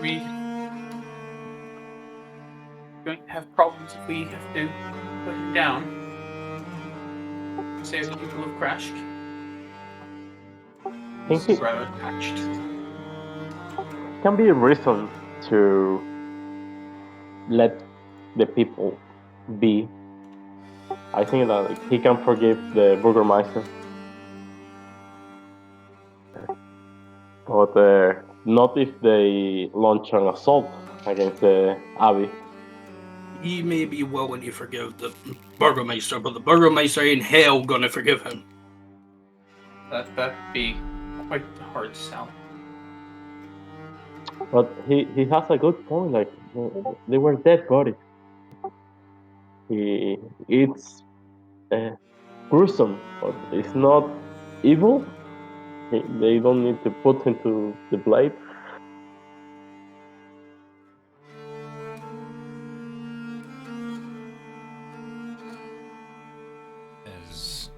We going to have problems if we have to put him down. Say the people have crashed. think He's it rather attached. can be a reason to let the people be. I think that like, he can forgive the Burgermeister, but not if they launch an assault against the Abbey. He may be willing to forgive the Burgermeister, but the Burgermeister ain't hell gonna forgive him. That'd be quite a hard sell. But he has a good point. Like they were dead bodies. It's uh, gruesome, but it's not evil. They don't need to put into the blade. As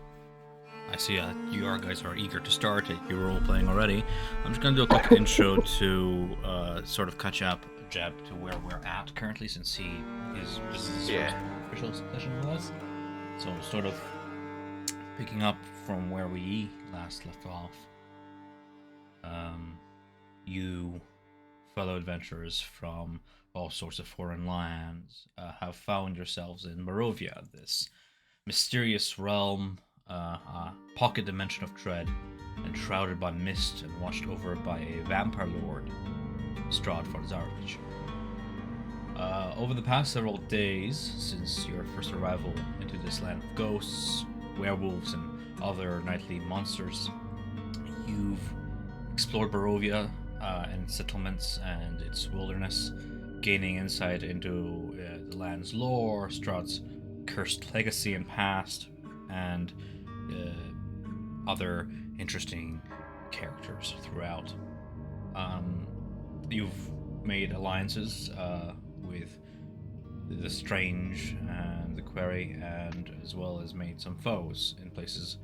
I see you guys are eager to start it, you're role playing already. I'm just gonna do a quick intro to sort of catch up Jeb to where we're at currently, since he is this is his first official session with us. So sort of picking up from where we last left off. You fellow adventurers from all sorts of foreign lands have found yourselves in Barovia, this mysterious realm, a pocket dimension of dread, enshrouded by mist and watched over by a vampire lord, Strahd Zarovich. Over the past several days, since your first arrival into this land of ghosts, werewolves, and other nightly monsters, you've explored Barovia and its settlements and its wilderness, gaining insight into the land's lore, Strahd's cursed legacy and past, and other interesting characters throughout. You've made alliances with the strange and the query, and as well as made some foes in places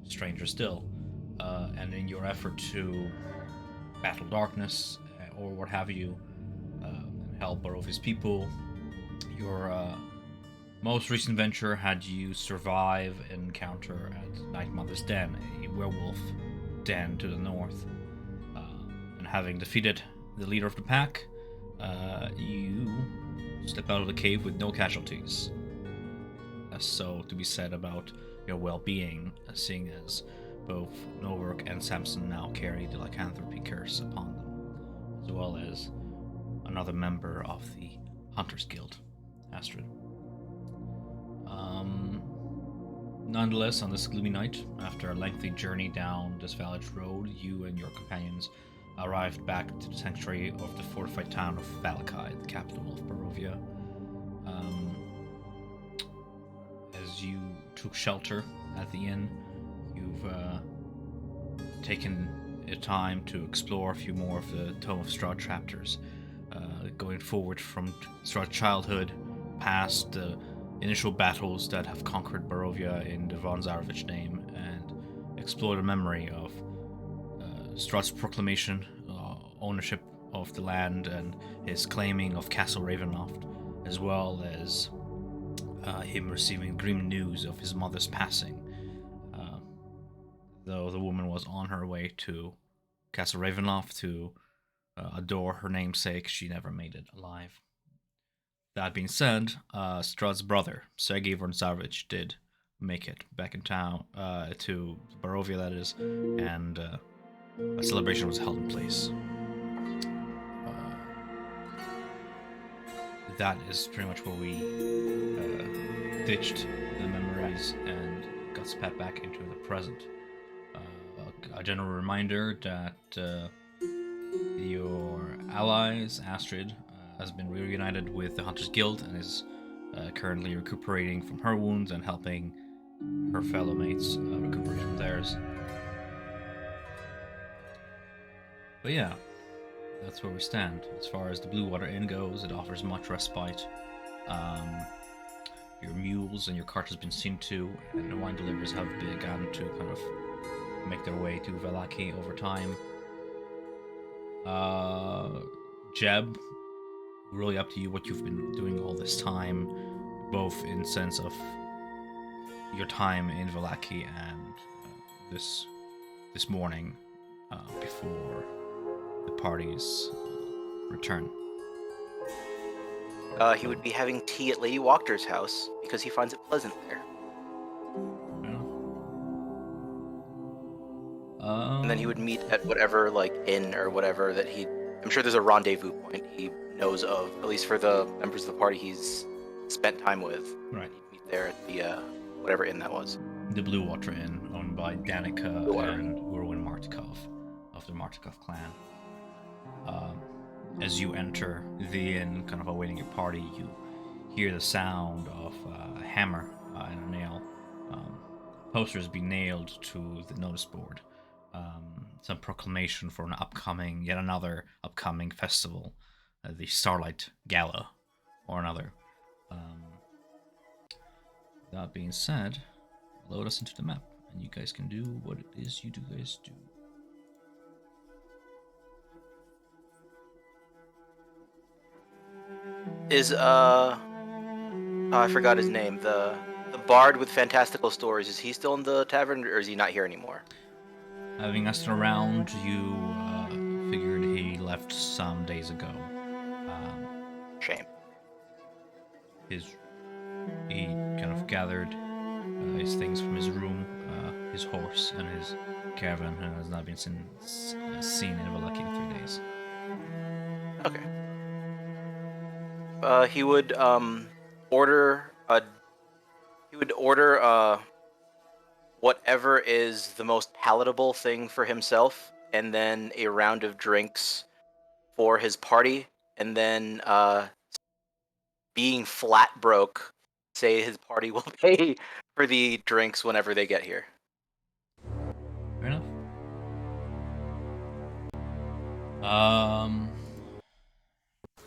stranger still. And in your effort to battle darkness or what have you, and help Barovia's people, your most recent venture had you survive an encounter at Night Mother's Den, a werewolf den to the north. And having defeated the leader of the pack, you step out of the cave with no casualties. So to be said about your well-being, seeing as both Novork and Samson now carry the lycanthropy curse upon them, as well as another member of the Hunters Guild, Astrid. Nonetheless, on this gloomy night, after a lengthy journey down this village road, you and your companions arrived back to the sanctuary of the fortified town of Vallaki, the capital of Barovia. As you took shelter at the inn, you've taken time to explore a few more of the Tome of Strahd chapters, going forward from Strahd's childhood, past the initial battles that have conquered Barovia in the Von Zarovich name, and explore the memory of Strahd's proclamation, ownership of the land, and his claiming of Castle Ravenloft, as well as him receiving grim news of his mother's passing. Though the woman was on her way to Castle Ravenloft to adore her namesake, she never made it alive. That being said, Strahd's brother, Sergei von Zarovich, did make it back in town, to Barovia, that is, and a celebration was held in place. That is pretty much where we ditched the memories and got spat back into the present. A general reminder that your allies, Astrid, has been reunited with the Hunters Guild and is currently recuperating from her wounds and helping her fellow mates recuperate from theirs. But yeah, that's where we stand. As far as the Blue Water Inn goes, it offers much respite. Your mules and your cart has been seen to, and the wine deliverers have begun to kind of make their way to Vallaki over time. Jeb, really up to you what you've been doing all this time, both in sense of your time in Vallaki and this morning before the party's return. He would be having tea at Lady Walker's house because he finds it pleasant there. And then he would meet at whatever, like, inn or whatever that I'm sure there's a rendezvous point he knows of, at least for the members of the party he's spent time with. Right. He'd meet there at the, whatever inn that was. The Blue Water Inn, owned by Danica and Urwin Martikov of the Martikov clan. As you enter the inn, kind of awaiting your party, you hear the sound of a hammer and a nail. Posters be nailed to the notice board. Some proclamation for yet another upcoming festival, the Starlight Gala, or another. That being said, load us into the map, and you guys can do what it is you guys do. Is I forgot his name. The bard with fantastical stories. Is he still in the tavern, or is he not here anymore? Having asked around, you figured he left some days ago. Shame. He kind of gathered his things from his room, his horse, and his caravan, and has not been seen in Vallaki in 3 days. Okay. He would order whatever is the most palatable thing for himself, and then a round of drinks for his party, and then being flat broke, say his party will pay for the drinks whenever they get here. Fair enough.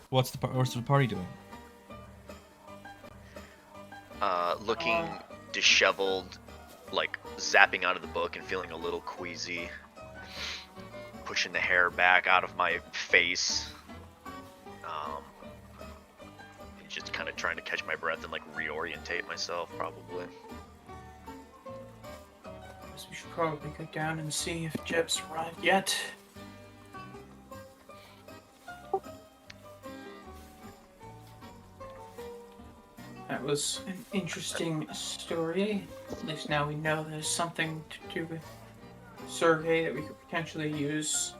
What's the party doing? Looking disheveled, like zapping out of the book and feeling a little queasy. Pushing the hair back out of my face. Just kind of trying to catch my breath and like reorientate myself, probably. Guess we should probably go down and see if Jeb's arrived yet. That was an interesting story. At least now we know there's something to do with survey that we could potentially use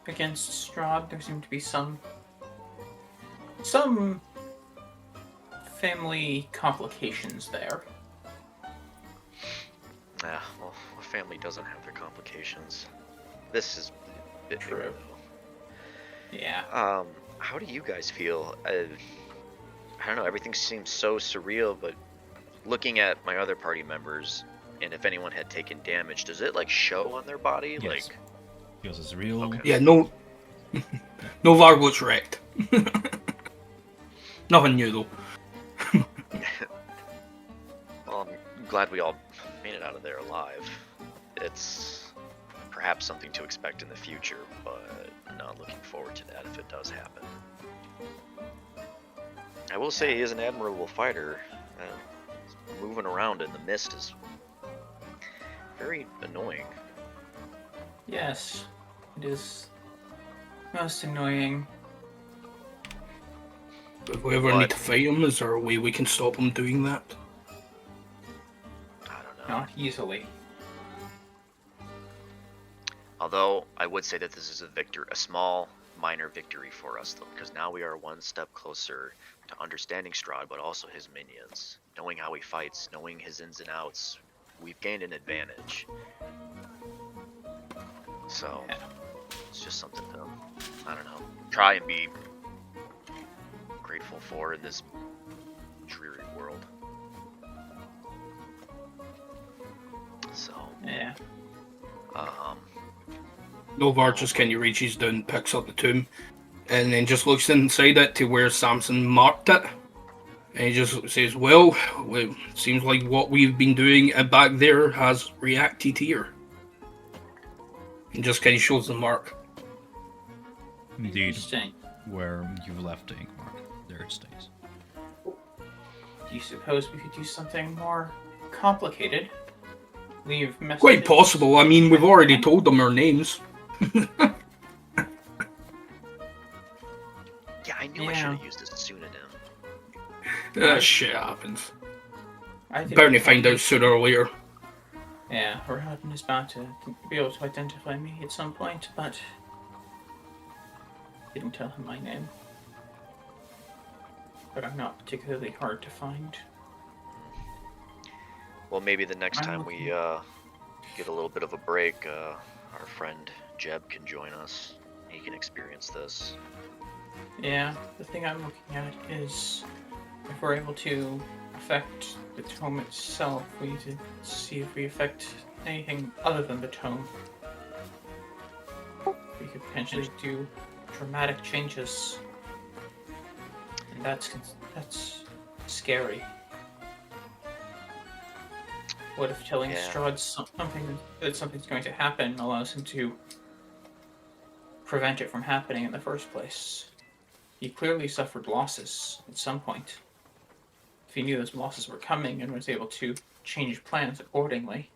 against Strahd. There seemed to be some family complications there. Yeah, well, a family doesn't have their complications. This is a bit True. Yeah. How do you guys feel? I don't know, everything seems so surreal, but looking at my other party members, and if anyone had taken damage, does it like show on their body? Yes. Like, Feels as real. Okay. Yeah, no Vargo's wrecked. Nothing new though. well, I'm glad we all made it out of there alive. It's perhaps something to expect in the future, but not looking forward to that if it does happen. I will say he is an admirable fighter. Moving around in the mist is very annoying. Yes, it is most annoying. If we ever need to fight him, is there a way we can stop him doing that? I don't know. Not easily. Although I would say that this is a small, minor victory for us, though, because now we are one step closer to understanding Strahd, but also his minions, knowing how he fights, knowing his ins and outs. We've gained an advantage. So it's just something to, I don't know, try and be grateful for in this dreary world. So Yeah. Novar just kind of reaches down, picks up the tomb, and then just looks inside it to where Samson marked it. And he just says, well, it seems like what we've been doing back there has reacted here. And just kind of shows the mark. Indeed. Interesting. where you left the ink mark. There it stays. Do you suppose we could do something more complicated? Leave messages? Quite possible. I mean, we've already told them our names. Yeah, I knew I should have used a pseudonym. Shit happens. I think Bound to find out sooner or later. Yeah, Rahadin is bound to be able to identify me at some point, but didn't tell him my name. But I'm not particularly hard to find. Well, maybe the next time we get a little bit of a break, our friend Jeb can join us. He can experience this. Yeah, the thing I'm looking at is if we're able to affect the tome itself, we need to see if we affect anything other than the tome. We could potentially do dramatic changes, and that's scary. What if telling Strahd something's going to happen allows him to prevent it from happening in the first place? He clearly suffered losses at some point. If he knew those losses were coming and was able to change plans accordingly,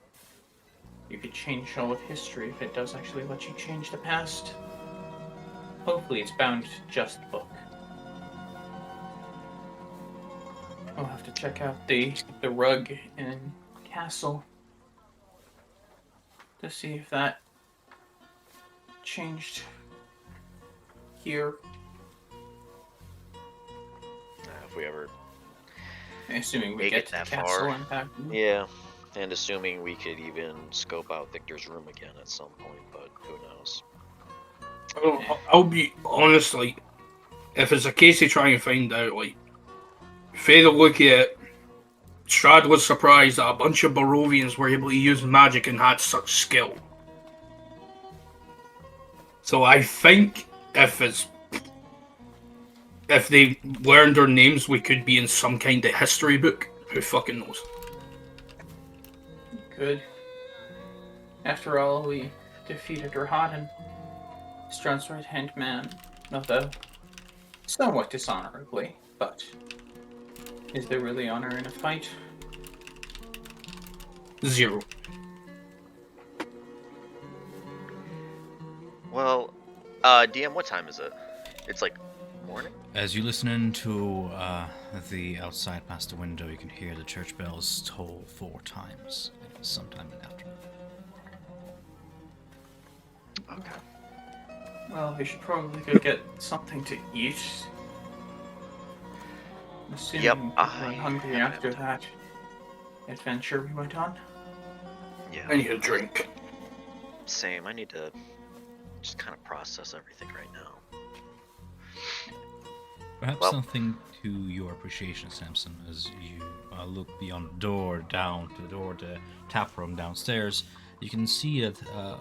you could change all of history if it does actually let you change the past. Hopefully it's bound to just the book. We'll have to check out the rug in Castle to see if that changed here. If we ever Assuming we make get it to the that castle far. and back. Yeah, and assuming we could even scope out Victor's room again at some point, but who knows? I'll be honest, like, if it's a case of trying to find out, like, fair to look at, Strahd was surprised that a bunch of Barovians were able to use magic and had such skill. So I think if they learned our names, we could be in some kind of history book. Who fucking knows? Good. After all, we defeated Rahadin, Strahd's right-hand man, although somewhat dishonorably, but is there really honor in a fight? 0. Well, DM, what time is it? It's like morning? As you listen into the outside past the window, you can hear the church bells toll 4 times. It is sometime in the afternoon. Okay. Well, we should probably go get something to eat. Assuming Yep, we weren't I hungry haven't after that adventure we went on. Yeah. I need a drink. Same. I need to just kind of process everything right now. Perhaps something to your appreciation, Samson, as you look beyond the door, down to the tap room downstairs. You can see that a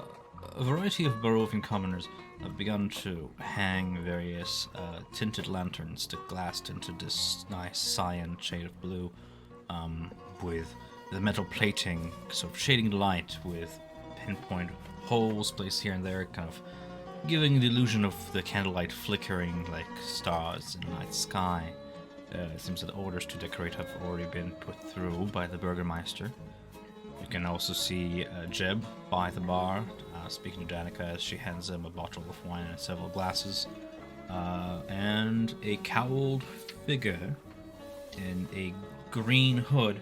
variety of Barovian commoners have begun to hang various tinted lanterns, the glass tinted this nice cyan shade of blue, with the metal plating sort of shading the light with pinpoint holes placed here and there, kind of giving the illusion of the candlelight flickering like stars in the night sky. It seems that orders to decorate have already been put through by the Burgermeister. You can also see Jeb by the bar, speaking to Danica as she hands him a bottle of wine and several glasses, and a cowled figure in a green hood,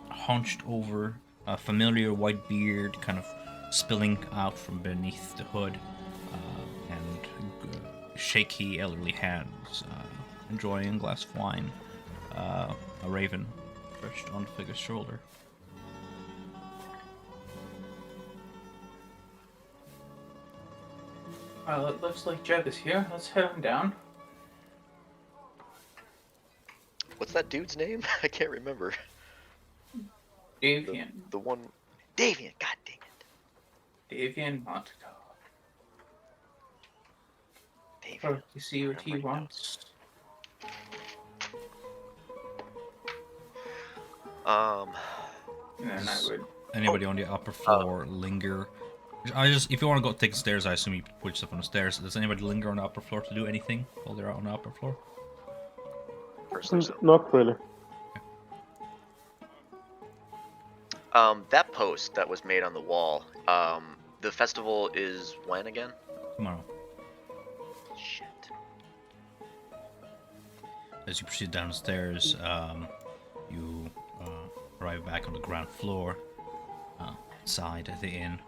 hunched over a familiar white beard, kind of spilling out from beneath the hood, and shaky elderly hands, enjoying a glass of wine, a raven perched on the figure's shoulder. Well, it looks like Jeb is here. Let's head on down. What's that dude's name? I can't remember. Davian. The one... Davian, god dang it. Davian Montaco. Davian. Oh, you see what he wants? Um... And then I would... Anybody on the upper floor linger If you want to go take the stairs, I assume you put yourself on the stairs. Does anybody linger on the upper floor to do anything while they're on the upper floor? Personally, so. Not really. That post that was made on the wall. The festival is when again? Tomorrow. Shit. As you proceed downstairs, you arrive back on the ground floor, inside at the inn.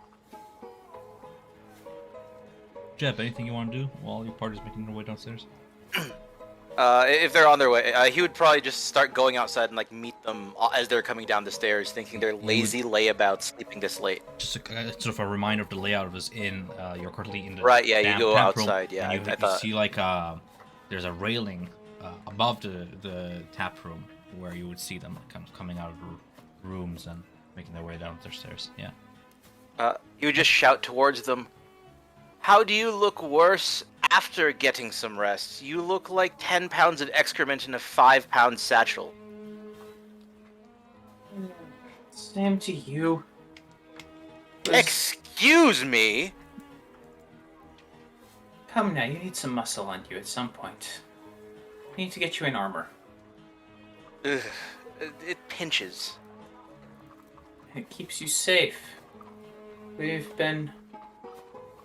Jeb, anything you want to do while your party's making their way downstairs? If they're on their way, he would probably just start going outside and like meet them as they're coming down the stairs, thinking they're lazy layabouts sleeping this late. Just sort of a reminder of the layout of this inn. You're currently in the Right, yeah, you damp go room, outside, yeah, and you I thought- see like there's a railing above the tap room where you would see them kind of coming out of the rooms and making their way down the stairs. Yeah. He would just shout towards them, "How do you look worse after getting some rest? You look like 10 pounds of excrement in a 5-pound satchel." Same to you. Excuse me? Come now, you need some muscle on you at some point. We need to get you in armor. Ugh, it pinches. It keeps you safe. We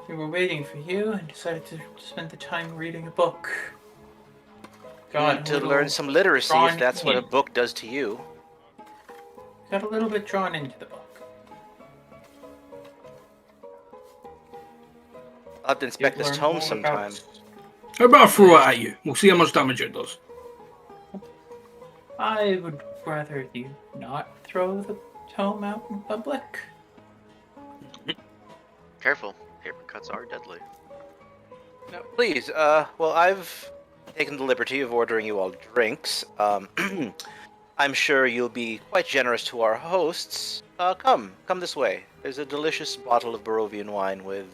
were waiting for you and decided to spend the time reading a book. Got to learn some literacy if that's what a book does to you. Got a little bit drawn into the book. I'll have to inspect You'll this learn tome more sometime. about- How about I throw it at you? We'll see how much damage it does. I would rather you not throw the tome out in public. Careful. Paper cuts are deadly. No, please, well, I've taken the liberty of ordering you all drinks. I'm sure you'll be quite generous to our hosts. Come this way. There's a delicious bottle of Barovian wine with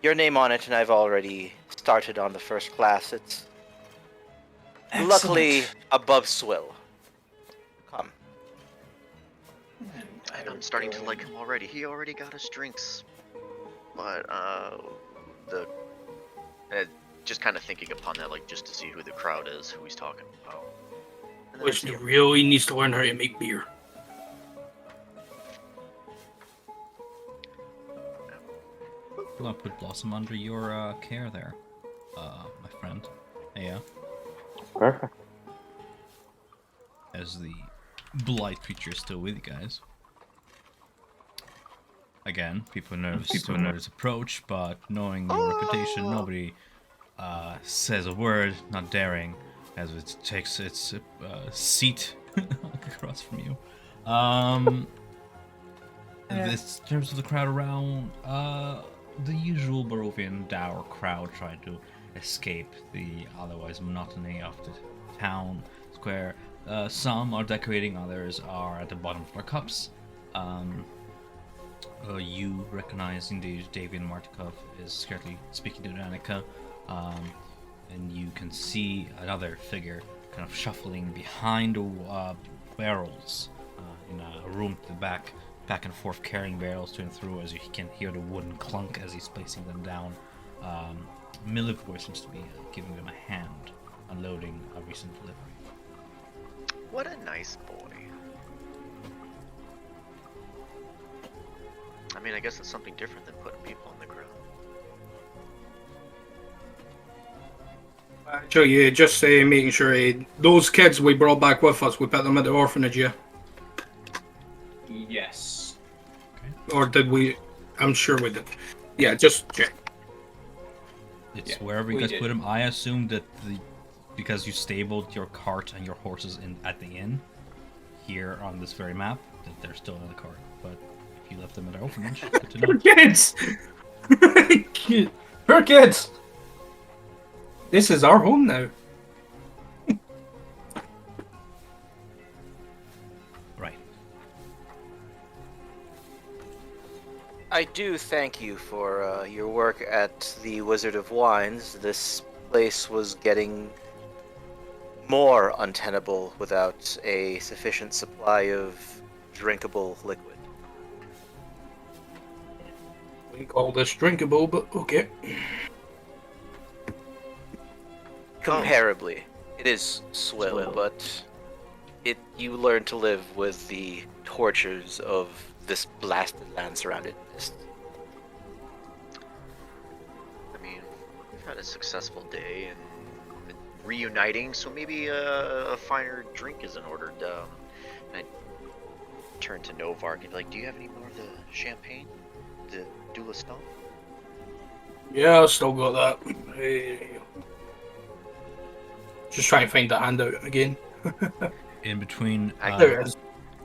your name on it, and I've already started on the first glass. It's luckily above swill. Come. And I'm starting to like him already. He already got us drinks. But, just kind of thinking upon that, like, just to see who the crowd is, who he's talking about. And then I Which see- really needs to learn how to make beer. I'll put Blossom under your care there, my friend. Yeah. Perfect. As the blight creature is still with you guys. Again, people notice approach, but knowing your reputation, nobody says a word, not daring, as it takes its seat across from you. This, in terms of the crowd around, the usual Barovian dour crowd trying to escape the otherwise monotony of the town square. Some are decorating, others are at the bottom of their cups. You recognize indeed Davian Martikov is scarcely speaking to Danica, and you can see another figure kind of shuffling behind the barrels in a room to the back and forth, carrying barrels to and through, as you can hear the wooden clunk as he's placing them down. Milivor seems to be giving them a hand, unloading a recent delivery. What a nice boy. I mean, I guess it's something different than putting people on the ground. So yeah, just making sure those kids we brought back with us, we put them at the orphanage, yeah? Yes. Or did we? I'm sure we did. Yeah, just check. It's Yeah, wherever you we guys did. put them. I assume that because you stabled your cart and your horses at the inn here on this very map, that they're still in the cart. But if you left them at the orphanage, good to know. Kids! Her kids! This is our home now. Right. I do thank you for your work at the Wizard of Wines. This place was getting more untenable without a sufficient supply of drinkable liquid. call this drinkable, but okay. Comparably, it is swill, but you learn to live with the tortures of this blasted land surrounded mist. I mean, we've had a successful day and reuniting, so maybe a finer drink is in order. And I turn to Novark and be like, do you have any more of the champagne? The Dulaston? Yeah, I still got that. Just trying to find the handout again. In between There it is.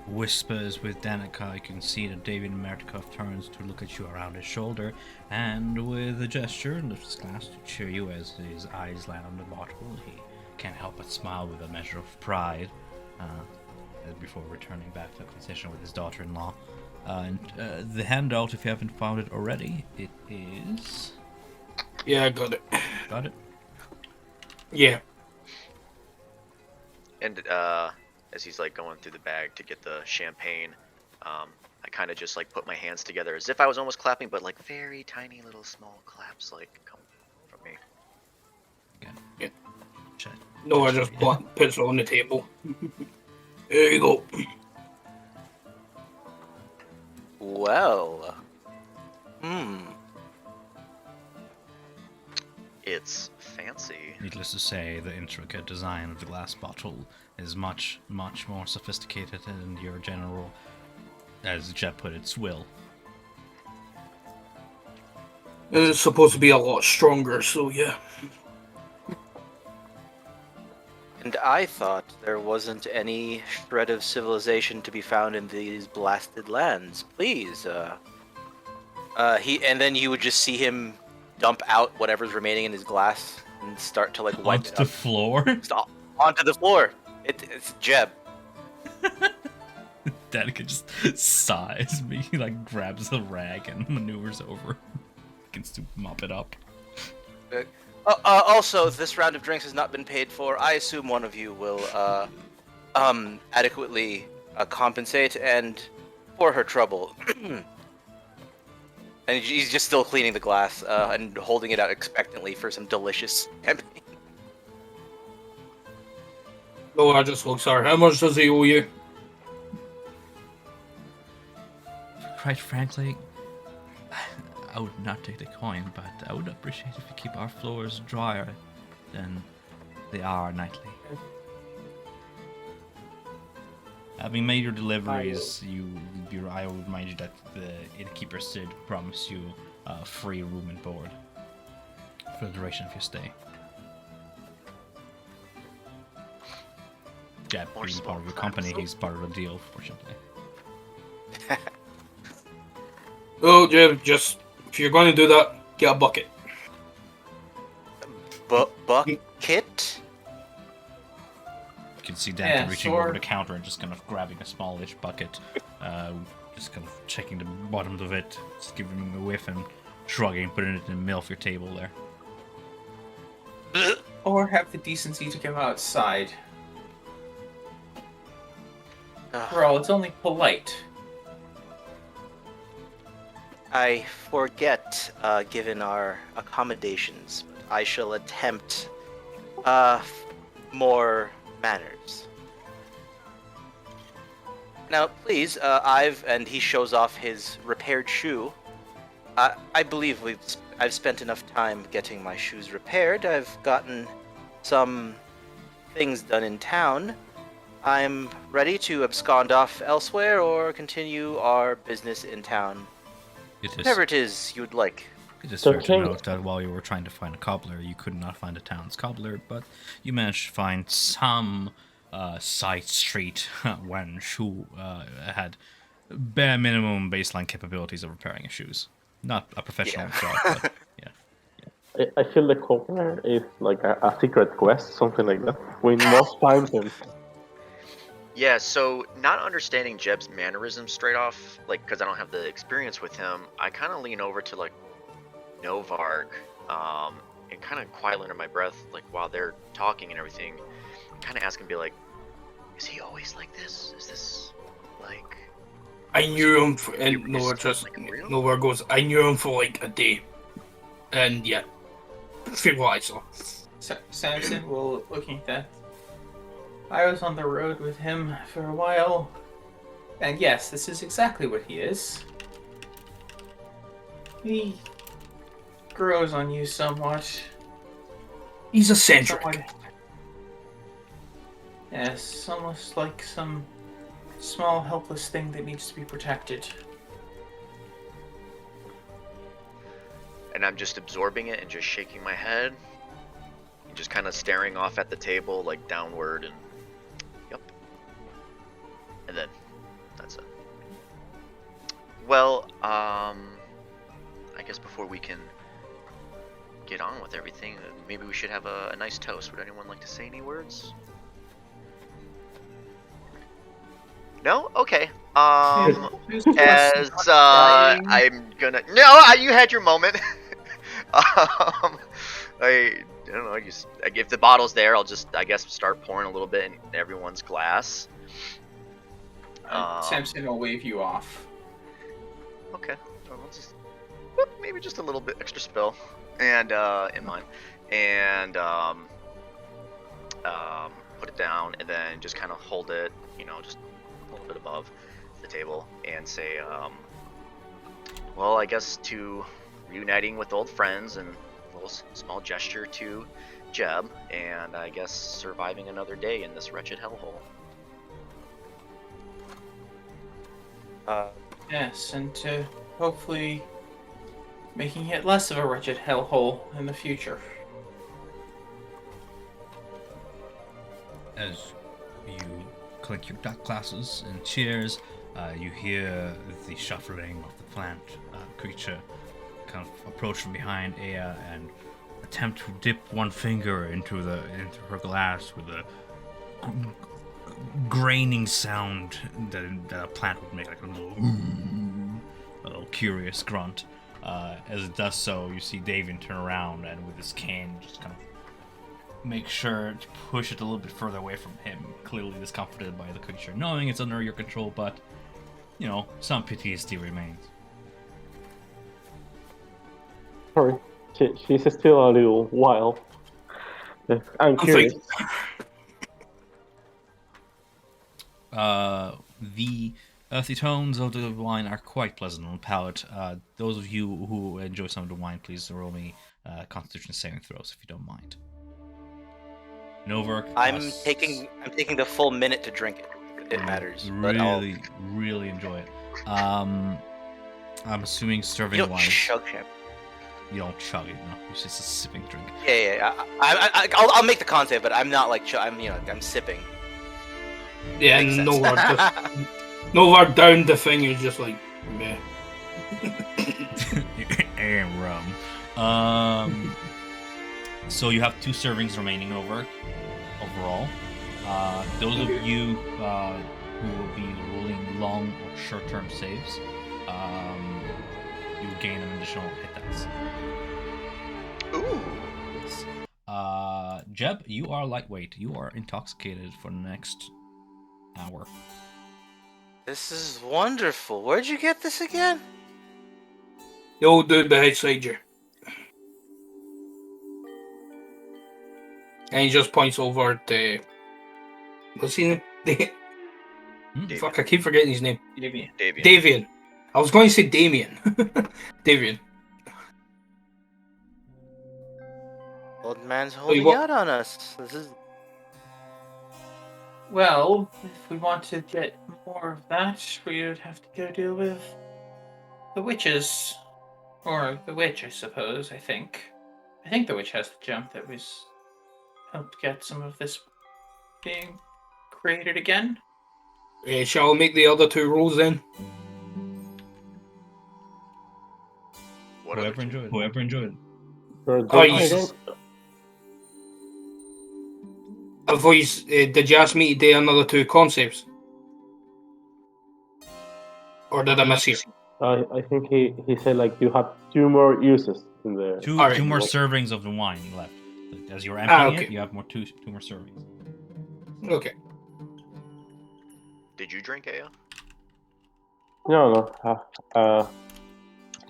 whispers with Danica, you can see that David Mertikov turns to look at you around his shoulder, and with a gesture lifts his glass to cheer you as his eyes land on the bottle. He can't help but smile with a measure of pride before returning back to the conversation with his daughter-in-law. And the handout, if you haven't found it already, it is... Yeah, I got it. Got it? Yeah. And as he's like going through the bag to get the champagne, I kind of just like put my hands together as if I was almost clapping, but like very tiny little small claps like come from me. Okay. Yeah. Check. No, I just puts it on the table. There you go. Well, It's fancy. Needless to say, the intricate design of the glass bottle is much, much more sophisticated than your general, as Jeb put it, swill. It's supposed to be a lot stronger, so yeah. and I thought there wasn't any shred of civilization to be found in these blasted lands. Please, and then you would just see him dump out whatever's remaining in his glass and start to like wipe Onto it the out. floor? Stop. Onto the floor. It's Jeb. Danica just sighs, he like grabs a rag and maneuvers over. Begins to mop it up. Also, this round of drinks has not been paid for. I assume one of you will adequately compensate and for her trouble. And he's just still cleaning the glass and holding it out expectantly for some delicious champagne. No, I just looks at her. How much does he owe you? Quite frankly, I would not take the coin, but I would appreciate if you keep our floors drier than they are nightly. Having made your deliveries, I will remind you that the innkeeper Sid promised you free room and board for the duration of your stay. Jeb More being small part of your claps. company, he's part of the deal, fortunately. Oh, Jeb, just if you're going to do that, get a bucket. Bucket? You can see Danica Yeah, reaching sure. over the counter and just kind of grabbing a smallish bucket, just kind of checking the bottom of it, just giving him a whiff and shrugging, putting it in the middle of your table there. Or have the decency to come outside. After all, it's only polite. I forget, given our accommodations, but I shall attempt more manners. Now, please, and he shows off his repaired shoe. I believe I've spent enough time getting my shoes repaired. I've gotten some things done in town. I'm ready to abscond off elsewhere or continue our business in town. Whatever it is you'd like. It is So fair to King- note that while you were trying to find a cobbler, you could not find a town's cobbler, but you managed to find some side street wench who had bare minimum baseline capabilities of repairing your shoes. Not a professional job, but yeah. I feel the corner is like a secret quest, something like that. We must find him. Yeah, so not understanding Jeb's mannerisms straight off, like, because I don't have the experience with him, I kind of lean over to, like, Novark, and kind of quietly under my breath, like, while they're talking and everything, kind of ask him, be like, is he always like this? Is this, like, I knew him for, and He Nova sounds just like him real? Nova goes, I knew him for like a day. And yeah. From what I saw. Samson will looking at that. I was on the road with him for a while. And yes, this is exactly what he is. He grows on you somewhat. He's eccentric. Somewhat. Yes, almost like some small helpless thing that needs to be protected. And I'm just absorbing it and just shaking my head. And just kind of staring off at the table, like downward, and yep. And then that's it. Well, I guess before we can get on with everything, maybe we should have a nice toast. Would anyone like to say any words? No? Okay. As I'm gonna. No, you had your moment. I don't know. If the bottle's there, I'll just, I guess, start pouring a little bit in everyone's glass. Samson will wave you off. Okay. Well, I'll just maybe just a little bit extra spill, and in mine, and put it down, and then just kind of hold it, just a little bit above the table, and say, well, I guess to reuniting with old friends, and a little small gesture to Jeb, and I guess surviving another day in this wretched hellhole. Yes, and to hopefully making it less of a wretched hellhole in the future. As you clink your glasses and cheers, you hear the shuffling of the plant creature kind of approach from behind Aya and attempt to dip one finger into her glass with a graining sound that a plant would make, like a little curious grunt. As it does so, you see Davian turn around and with his cane just kind of make sure to push it a little bit further away from him, clearly discomforted by the creature, knowing it's under your control, but, some PTSD remains. Sorry, she's still a little wild. I'm curious. The earthy tones of the wine are quite pleasant on the palate. Those of you who enjoy some of the wine, please roll me Constitution saving throws if you don't mind. Novark. I'm taking the full minute to drink it. It matters. But really enjoy it. I'm assuming serving you don't wise. chug champ. You don't chug it, no. It's just a sipping drink. Yeah. I'll make the con save, but I'm not like I'm sipping. Yeah, Makes and sense. Novar downed the thing is just like, meh. And rum. So you have 2 servings remaining overall. Those of you who will be rolling long or short-term saves, you gain an additional hit dice. Ooh. Jeb, you are lightweight. You are intoxicated for the next hour. This is wonderful. Where'd you get this again? The old dude beside you. And he just points over to... What's his name? Fuck, I keep forgetting his name. Davian. I was going to say Damien. Davian. Old man's holding out on us. This is... Well, if we want to get more of that, we would have to go deal with the witches. Or the witch, I suppose, I think. I think the witch has the jump that was helped get some of this being created again. Shall I make the other 2 rolls then? Whoever enjoyed. Did you ask me to do another 2 concepts? Or did I miss you? I think he said like you have 2 more uses in the... Two more servings of the wine left. As you're emptying it, you have two more servings. Okay. Did you drink, Aya? No.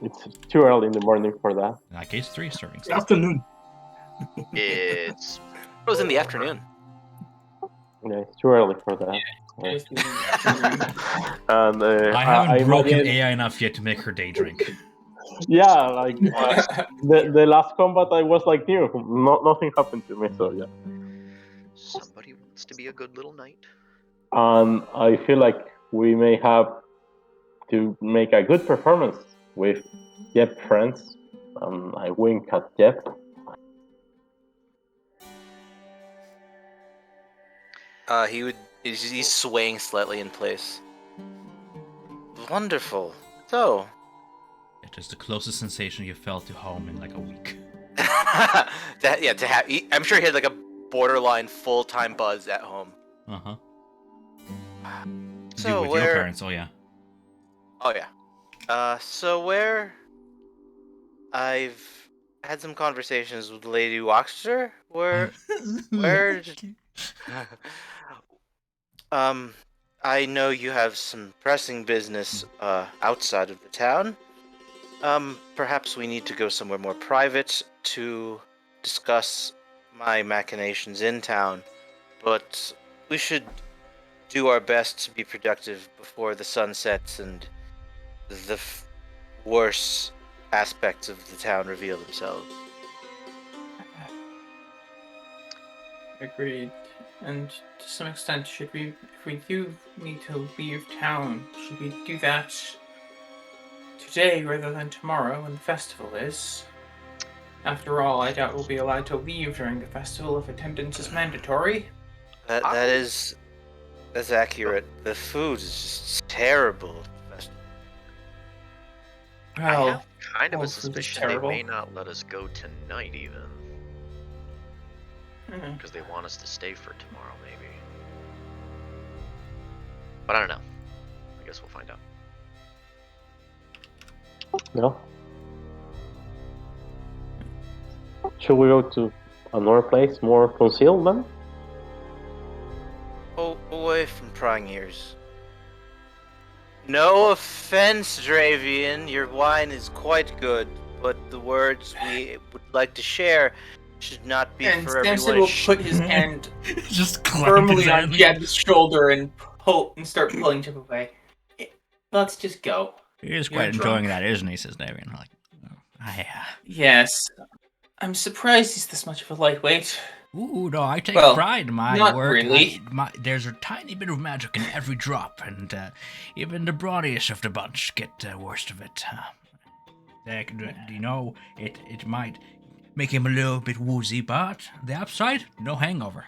It's too early in the morning for that. In that case, 3 starting. Afternoon. It's It was in the afternoon. Yeah, it's too early for that. It is the afternoon. And I haven't I broken imagine, AI enough yet to make her day drink. yeah, like the last combat I was like new. Nothing happened to me, so yeah. somebody wants to be a good little knight. And I feel like we may have to make a good performance with Jep friends. I wink at Jep. He's swaying slightly in place. Wonderful. So, It is the closest sensation you felt to home in like a week. to have, I'm sure he had like a borderline full-time buzz at home. Uh-huh. So with where? your parents, oh yeah. Oh yeah. So where? I've had some conversations with Lady Waxter. Where? I know you have some pressing business outside of the town. Perhaps we need to go somewhere more private to discuss my machinations in town, but we should do our best to be productive before the sun sets and the worse aspects of the town reveal themselves. Agreed. And to some extent, if we do need to leave town, should we do that today rather than tomorrow when the festival is? After all, I doubt we'll be allowed to leave during the festival if attendance is mandatory. That's accurate. The food is just terrible. I Well, have kind of all a food is suspicion they terrible. may not let us go tonight even. Mhm. Because they want us to stay for tomorrow, maybe. But I don't know. I guess we'll find out. No. Should we go to another place more concealed then? Oh, away from prying ears. No offense, Dravian, your wine is quite good, but the words we would like to share should not be And for Samson everyone. will put his hand Just firmly on Jeb's shoulder and start pulling Jeb away. Let's just go. He is You're quite drunk. enjoying that, isn't he? Says Davian. Like, yeah. Yes. I'm surprised he's this much of a lightweight. Ooh, no, I take Well, pride in my not work. really. There's a tiny bit of magic in every drop, and even the brawniest of the bunch get the worst of it. You know, it might make him a little bit woozy, but the upside, no hangover.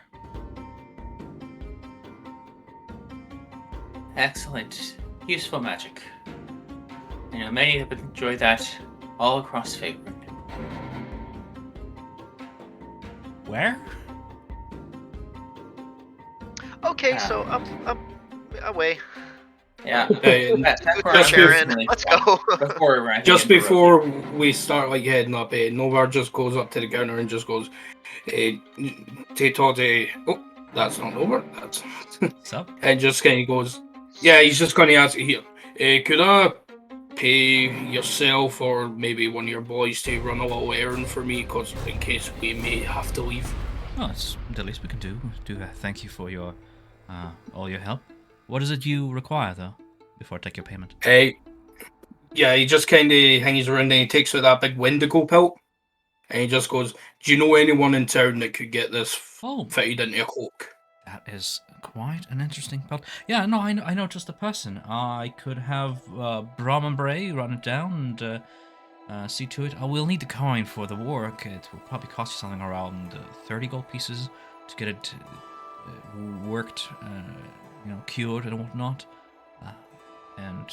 Excellent. Useful magic. I know many that would enjoy that all across Faerun. Where? Okay, so up, away. Yeah. Just That's Sharon, let's go. Before Randy Just interrupted. before we start like heading up, Novar just goes up to the counter and just goes, to talk to. Oh, that's not Novar. That's Sup? and just kind of goes. Yeah, he's just going to ask here. Could I pay yourself or maybe one of your boys to run a little errand for me, cause in case we may have to leave. Oh, it's the least we can do. Thank you for your all your help. What is it you require, though, before I take your payment? Yeah, he just kind of hangs around and he takes out that big Wendigo pelt, and he just goes, "Do you know anyone in town that could get this fitted into a cloak?" That is quite an interesting pelt. Yeah, no, I know just a person. I could have Brahman Bray run it down and see to it. I will need the coin for the work. It will probably cost you something around 30 gold pieces to get it worked, cured and whatnot. And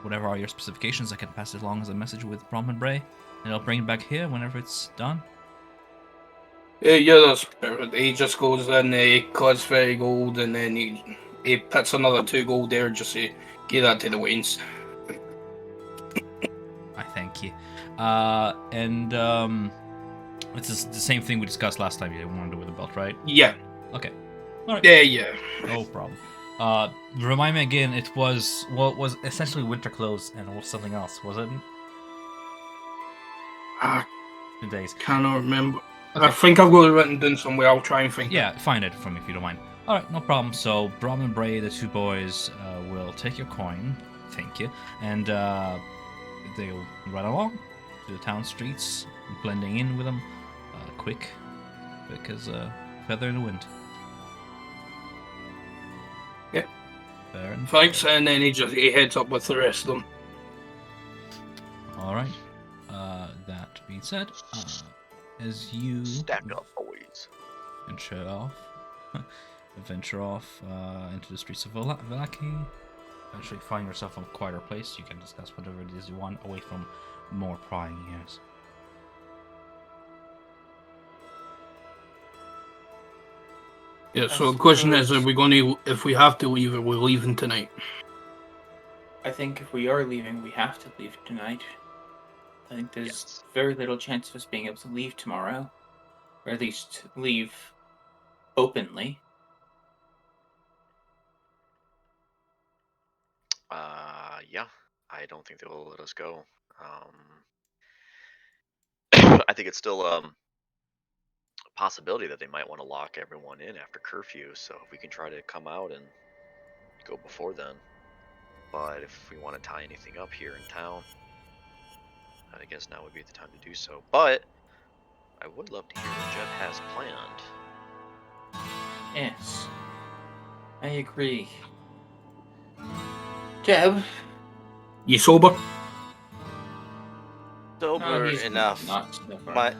whatever are your specifications, I can pass it along as a message with Brahman Bray, and I'll bring it back here whenever it's done. Yeah, that's perfect. He just goes in, he collects 30 gold, and then he puts another 2 gold there just to give that to the Waynes. I thank you. It's the same thing we discussed last time. You wanted to do with the belt, right? Yeah. Okay. All right. Yeah. No problem. Remind me again. It was essentially winter clothes and was something else, wasn't it? I 2 days. cannot remember. Okay. I think I've got it written down somewhere. I'll try and find it. Yeah, find it for me if you don't mind. All right, no problem. So Brom and Bray, the two boys, will take your coin. Thank you, and they'll run along to the town streets, blending in with them, quick as a feather in the wind. Yeah. Fair enough. Thanks, and then he heads up with the rest of them. All right. That being said, as you Stack up, boys. venture off into the streets of Vallaki, eventually find yourself in a quieter place. You can discuss whatever it is you want, away from more prying ears. Yeah. So the question is, are we going to? If we have to leave, are we leaving tonight? I think if we are leaving, we have to leave tonight. I think there's Yes. very little chance of us being able to leave tomorrow. Or at least leave openly. Yeah. I don't think they will let us go. I think it's still a possibility that they might want to lock everyone in after curfew. So if we can try to come out and go before then. But if we want to tie anything up here in town, I guess now would be the time to do so. But I would love to hear what Jeb has planned. Yes. I agree. Jeb? You sober? Sober he's enough. Not sober. My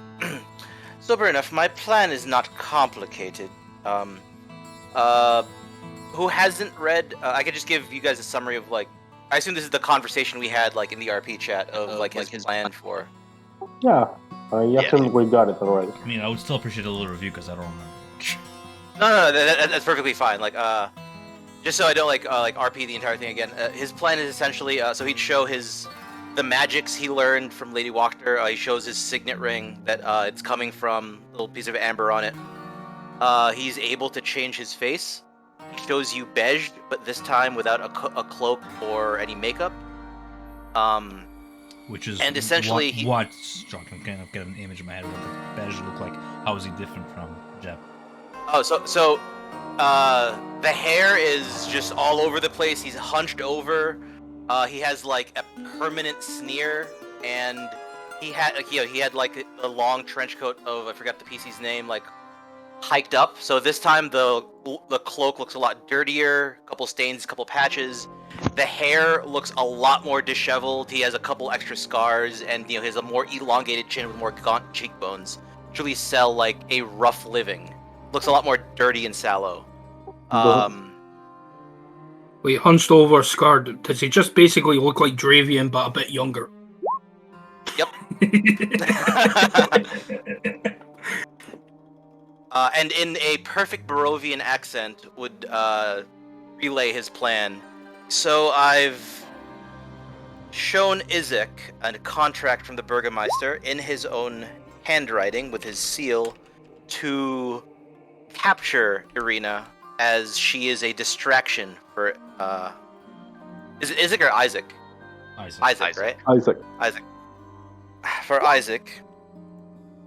sober enough. My plan is not complicated. Who hasn't read? I could just give you guys a summary of like. I assume this is the conversation we had like in the RP chat of like his plan for. Yeah, I assume we got it already. I mean, I would still appreciate a little review because I don't remember. No, that's perfectly fine. Like, just so I don't like RP the entire thing again. His plan is essentially so he'd show the magics he learned from Lady Wachter. He shows his signet ring that it's coming from a little piece of amber on it. He's able to change his face. He shows you beige, but this time without a cloak or any makeup. Which is And essentially what struck. I'm kind of get an image in my head of what the beige look like. How is he different from Jeb? Oh, so the hair is just all over the place. He's hunched over. He has like a permanent sneer, and he had like a long trench coat of I forgot the PC's name, like hiked up. So this time the cloak looks a lot dirtier. A couple stains, a couple patches. The hair looks a lot more disheveled. He has a couple extra scars, and he has a more elongated chin with more gaunt cheekbones. Truly sell like a rough living. Looks a lot more dirty and sallow. Wait, hunched over, scarred. Does he just basically look like Dravian but a bit younger? Yep. And in a perfect Barovian accent would relay his plan. So I've shown Izek a contract from the Burgermeister in his own handwriting with his seal to capture Irina as she is a distraction for is it Izek or Isaac? Isaac, right? Isaac. For Isaac.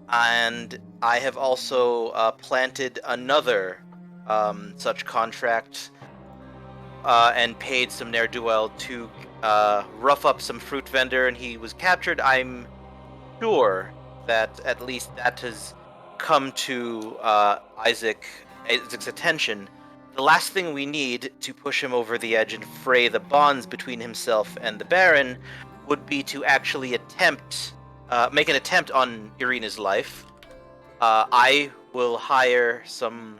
And I have also planted another such contract and paid some ne'er-do-well to rough up some fruit vendor, and he was captured. I'm sure that at least that has come to Isaac's attention. The last thing we need to push him over the edge and fray the bonds between himself and the Baron would be to actually make an attempt on Irina's life. I will hire some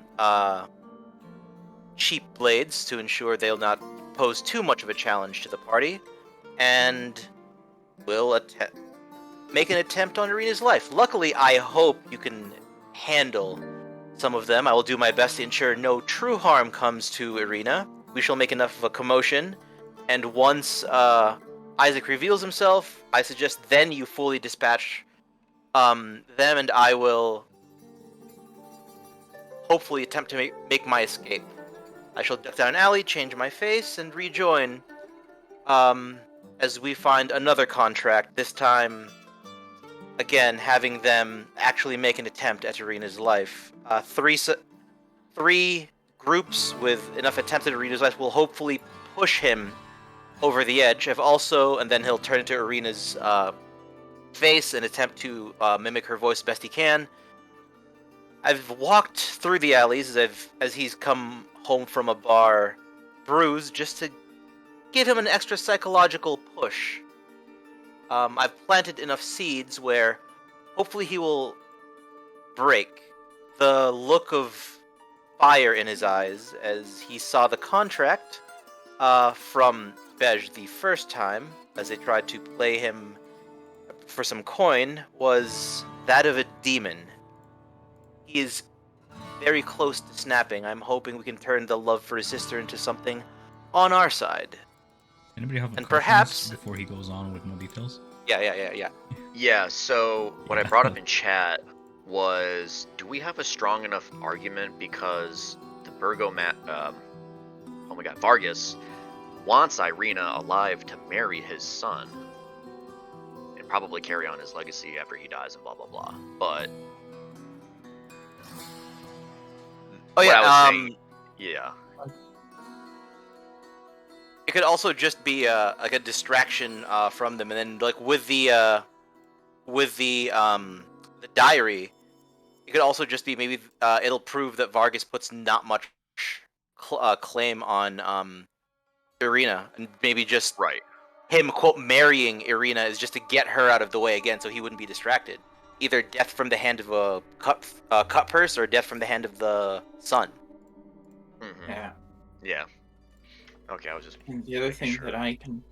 cheap blades to ensure they'll not pose too much of a challenge to the party, and will make an attempt on Irina's life. Luckily, I hope you can handle some of them. I will do my best to ensure no true harm comes to Irina. We shall make enough of a commotion, and once Isaac reveals himself, I suggest then you fully dispatch them, and I will hopefully attempt to make my escape. I shall duck down an alley, change my face, and rejoin. As we find another contract, this time, again, having them actually make an attempt at Irina's life. Three groups with enough attempts at Irina's life will hopefully push him over the edge. And then he'll turn into Irina's face and attempt to mimic her voice best he can. I've walked through the alleys as he's come home from a bar, bruised, just to give him an extra psychological push. I've planted enough seeds where hopefully he will break. The look of fire in his eyes as he saw the contract from Bej the first time, as they tried to play him for some coin, was that of a demon. He is very close to snapping. I'm hoping we can turn the love for his sister into something on our side. Anybody have a And questions perhaps- before he goes on with more details? Yeah. Yeah, so what I brought up in chat was, do we have a strong enough argument because the Vargas wants Irina alive to marry his son and probably carry on his legacy after he dies and blah blah blah. But Oh what I was yeah. saying, yeah. It could also just be like a distraction from them, and then like with the diary, it could also just be maybe it'll prove that Vargas puts not much claim on Irina, and maybe just Right. him quote marrying Irina is just to get her out of the way again, so he wouldn't be distracted. Either death from the hand of a cut purse or death from the hand of the son. Mm-hmm. Yeah. Yeah. Okay, I was just. And the other thing sure. that I can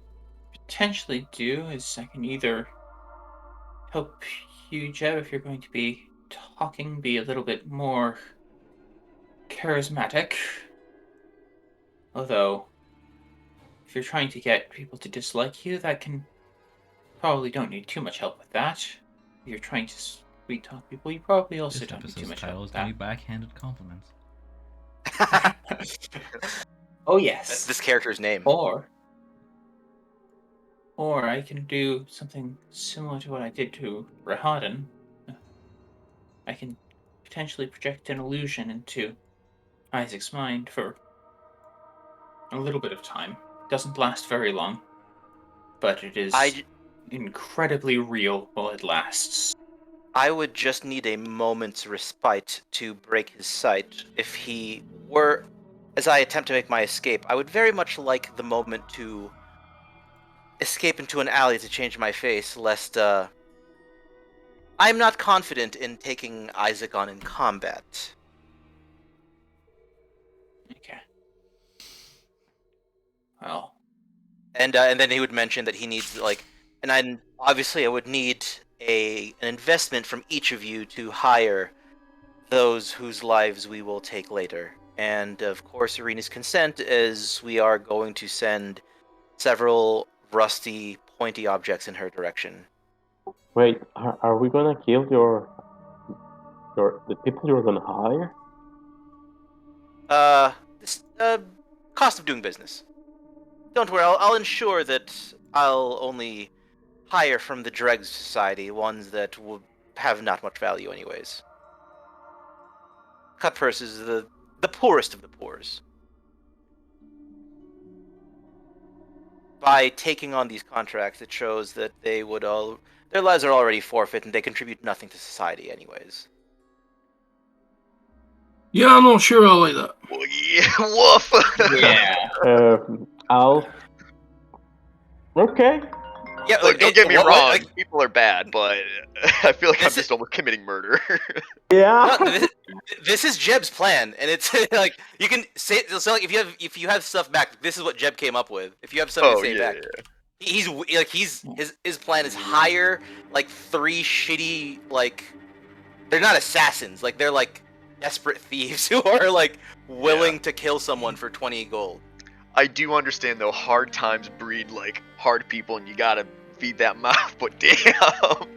potentially do is I can either help you, Jeb, if you're going to be talking, be a little bit more charismatic. Although, if you're trying to get people to dislike you, that can probably don't need too much help with that. If you're trying to sweet talk people, you probably also This don't need too episode's much title help is with going to be Backhanded Compliments. that. Oh yes. That's this character's name. Or I can do something similar to what I did to Rahadan. I can potentially project an illusion into Isaac's mind for a little bit of time. Doesn't last very long, but it is incredibly real while it lasts. I would just need a moment's respite to break his sight. If he were, as I attempt to make my escape, I would very much like the moment to escape into an alley to change my face, lest I'm not confident in taking Isaac on in combat. Okay. Well, And then he would mention that he needs and I would need an investment from each of you to hire those whose lives we will take later. And of course, Irina's consent, as we are going to send several rusty, pointy objects in her direction. Wait, are we gonna kill the people you're gonna hire? This cost of doing business. Don't worry, I'll ensure that I'll only hire from the Dregs Society, ones that will have not much value anyways. Cut purse is the poorest of the poors. By taking on these contracts, it shows that their lives are already forfeit and they contribute nothing to society anyways. Yeah, I'm not sure I like that. Well, yeah, woof. yeah. I'll. Okay. Yeah, Look, don't get me wrong. People are bad, but I feel like I'm just almost committing murder. Yeah. No, this is Jeb's plan, and it's like you can say so. Like if you have stuff back, this is what Jeb came up with. If you have something to say back, his plan is hire like 3 shitty they're not assassins, they're like desperate thieves who are willing to kill someone for 20 gold. I do understand though, hard times breed hard people, and you gotta feed that mouth. But damn,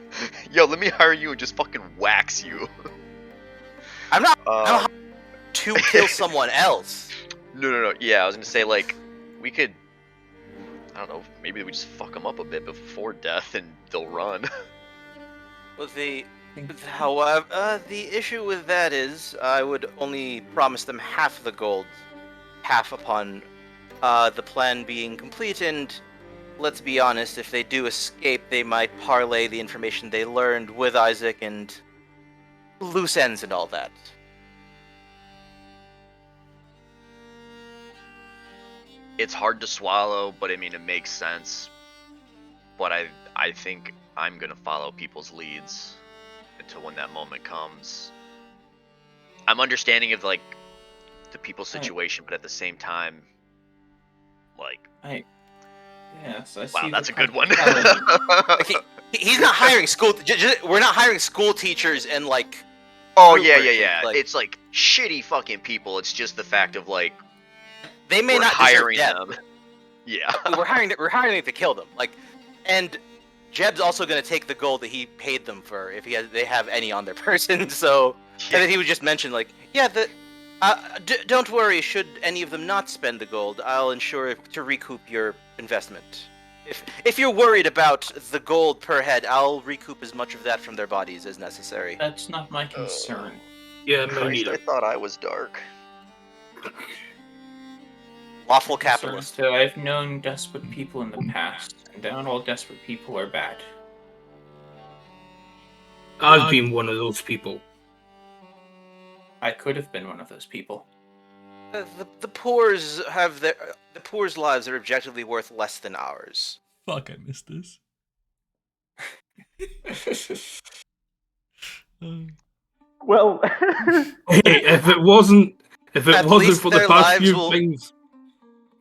yo, let me hire you and just fucking wax you. I'm not to kill someone else. No. Yeah, I was gonna say like we could. I don't know. Maybe we just fuck them up a bit before death, and they'll run. Well, however, the issue with that is I would only promise them half the gold, half upon the plan being complete. And let's be honest, if they do escape, they might parlay the information they learned with Isaac and loose ends and all that. It's hard to swallow, but I mean it makes sense. But I think I'm gonna follow people's leads until when that moment comes. I'm understanding of like the people's situation, but at the same time, like Yes, I see. wow, the that's a good one. practicality. He's not hiring school. We're not hiring school teachers and like. Oh fruit yeah. merchants, like, It's like shitty fucking people. It's just the fact of like they may we're not deserve hiring death. them. Yeah. We're hiring them to kill them. Like, and Jeb's also gonna take the gold that he paid them for if they have any on their person. So, and then he would just mention like, yeah, don't worry. Should any of them not spend the gold, I'll ensure to recoup your investment. If you're worried about the gold per head, I'll recoup as much of that from their bodies as necessary. That's not my concern. Yeah, me Christ, neither. I thought I was dark. Lawful Concern, capitalist. So I've known desperate people in the past, and not all desperate people are bad. I've been one of those people. I could have been one of those people. The poor's the poor's lives are objectively worth less than ours. Fuck, I missed this. Well, Hey, if it wasn't At for least the their past lives few will- things,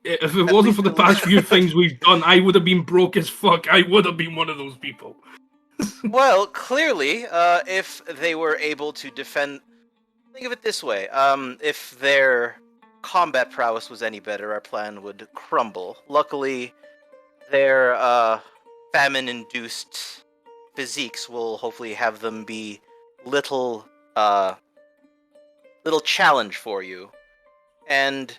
if it At wasn't least for the the- past few things we've done, I would have been broke as fuck. I would have been one of those people. Well, clearly, if they were able to defend, think of it this way: if their combat prowess was any better, our plan would crumble. Luckily, their famine-induced physiques will hopefully have them be little challenge for you. And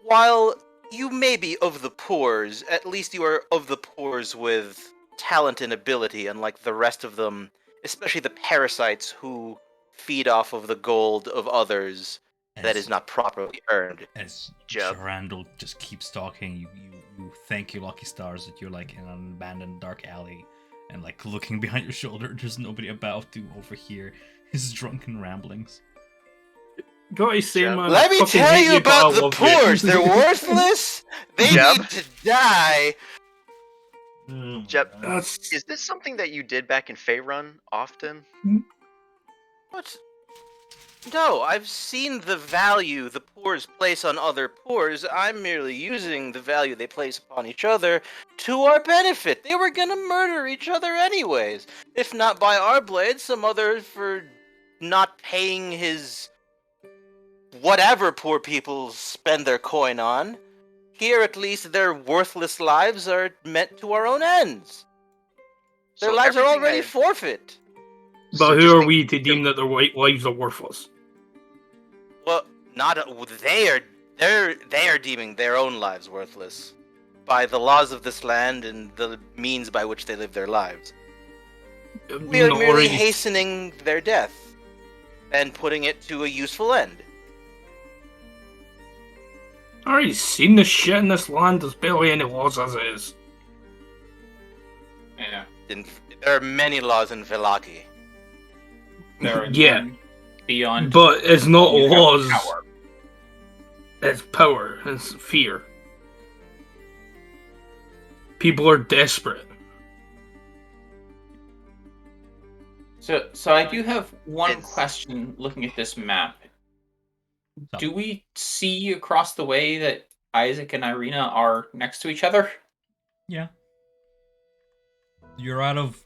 while you may be of the poors, at least you are of the poors with talent and ability, unlike the rest of them, especially the parasites who feed off of the gold of others that is not properly earned. As Jeb. Randall just keeps talking, you thank your lucky stars that you're like in an abandoned dark alley and like looking behind your shoulder. There's nobody about to overhear his drunken ramblings. Gotta say, Jeb. man, Let I me fucking tell hate you but I about the love you. poors. They're worthless. They Jeb. need to die. Jep, That's is this something that you did back in Faerun often? What? No, I've seen the value the poors place on other poors. I'm merely using the value they place upon each other to our benefit. They were gonna murder each other anyways. If not by our blade, some other for not paying his whatever poor people spend their coin on. Here, at least, their worthless lives are meant to our own ends. Their So lives are everything already had- forfeit. but so who just are think- we to deem that their lives are worthless? Well, not they are deeming their own lives worthless by the laws of this land and the means by which they live their lives. We are Not merely already- hastening their death and putting it to a useful end. I already seen this shit in this land. There's barely any laws as it is. Yeah. There are many laws in Vallaki. There are Yeah. none beyond. But it's not you have laws. power. It's power. It's fear. People are desperate. So I do have one It's- question looking at this map. So- Do we see across the way that Isaac and Irina are next to each other? Yeah. You're out of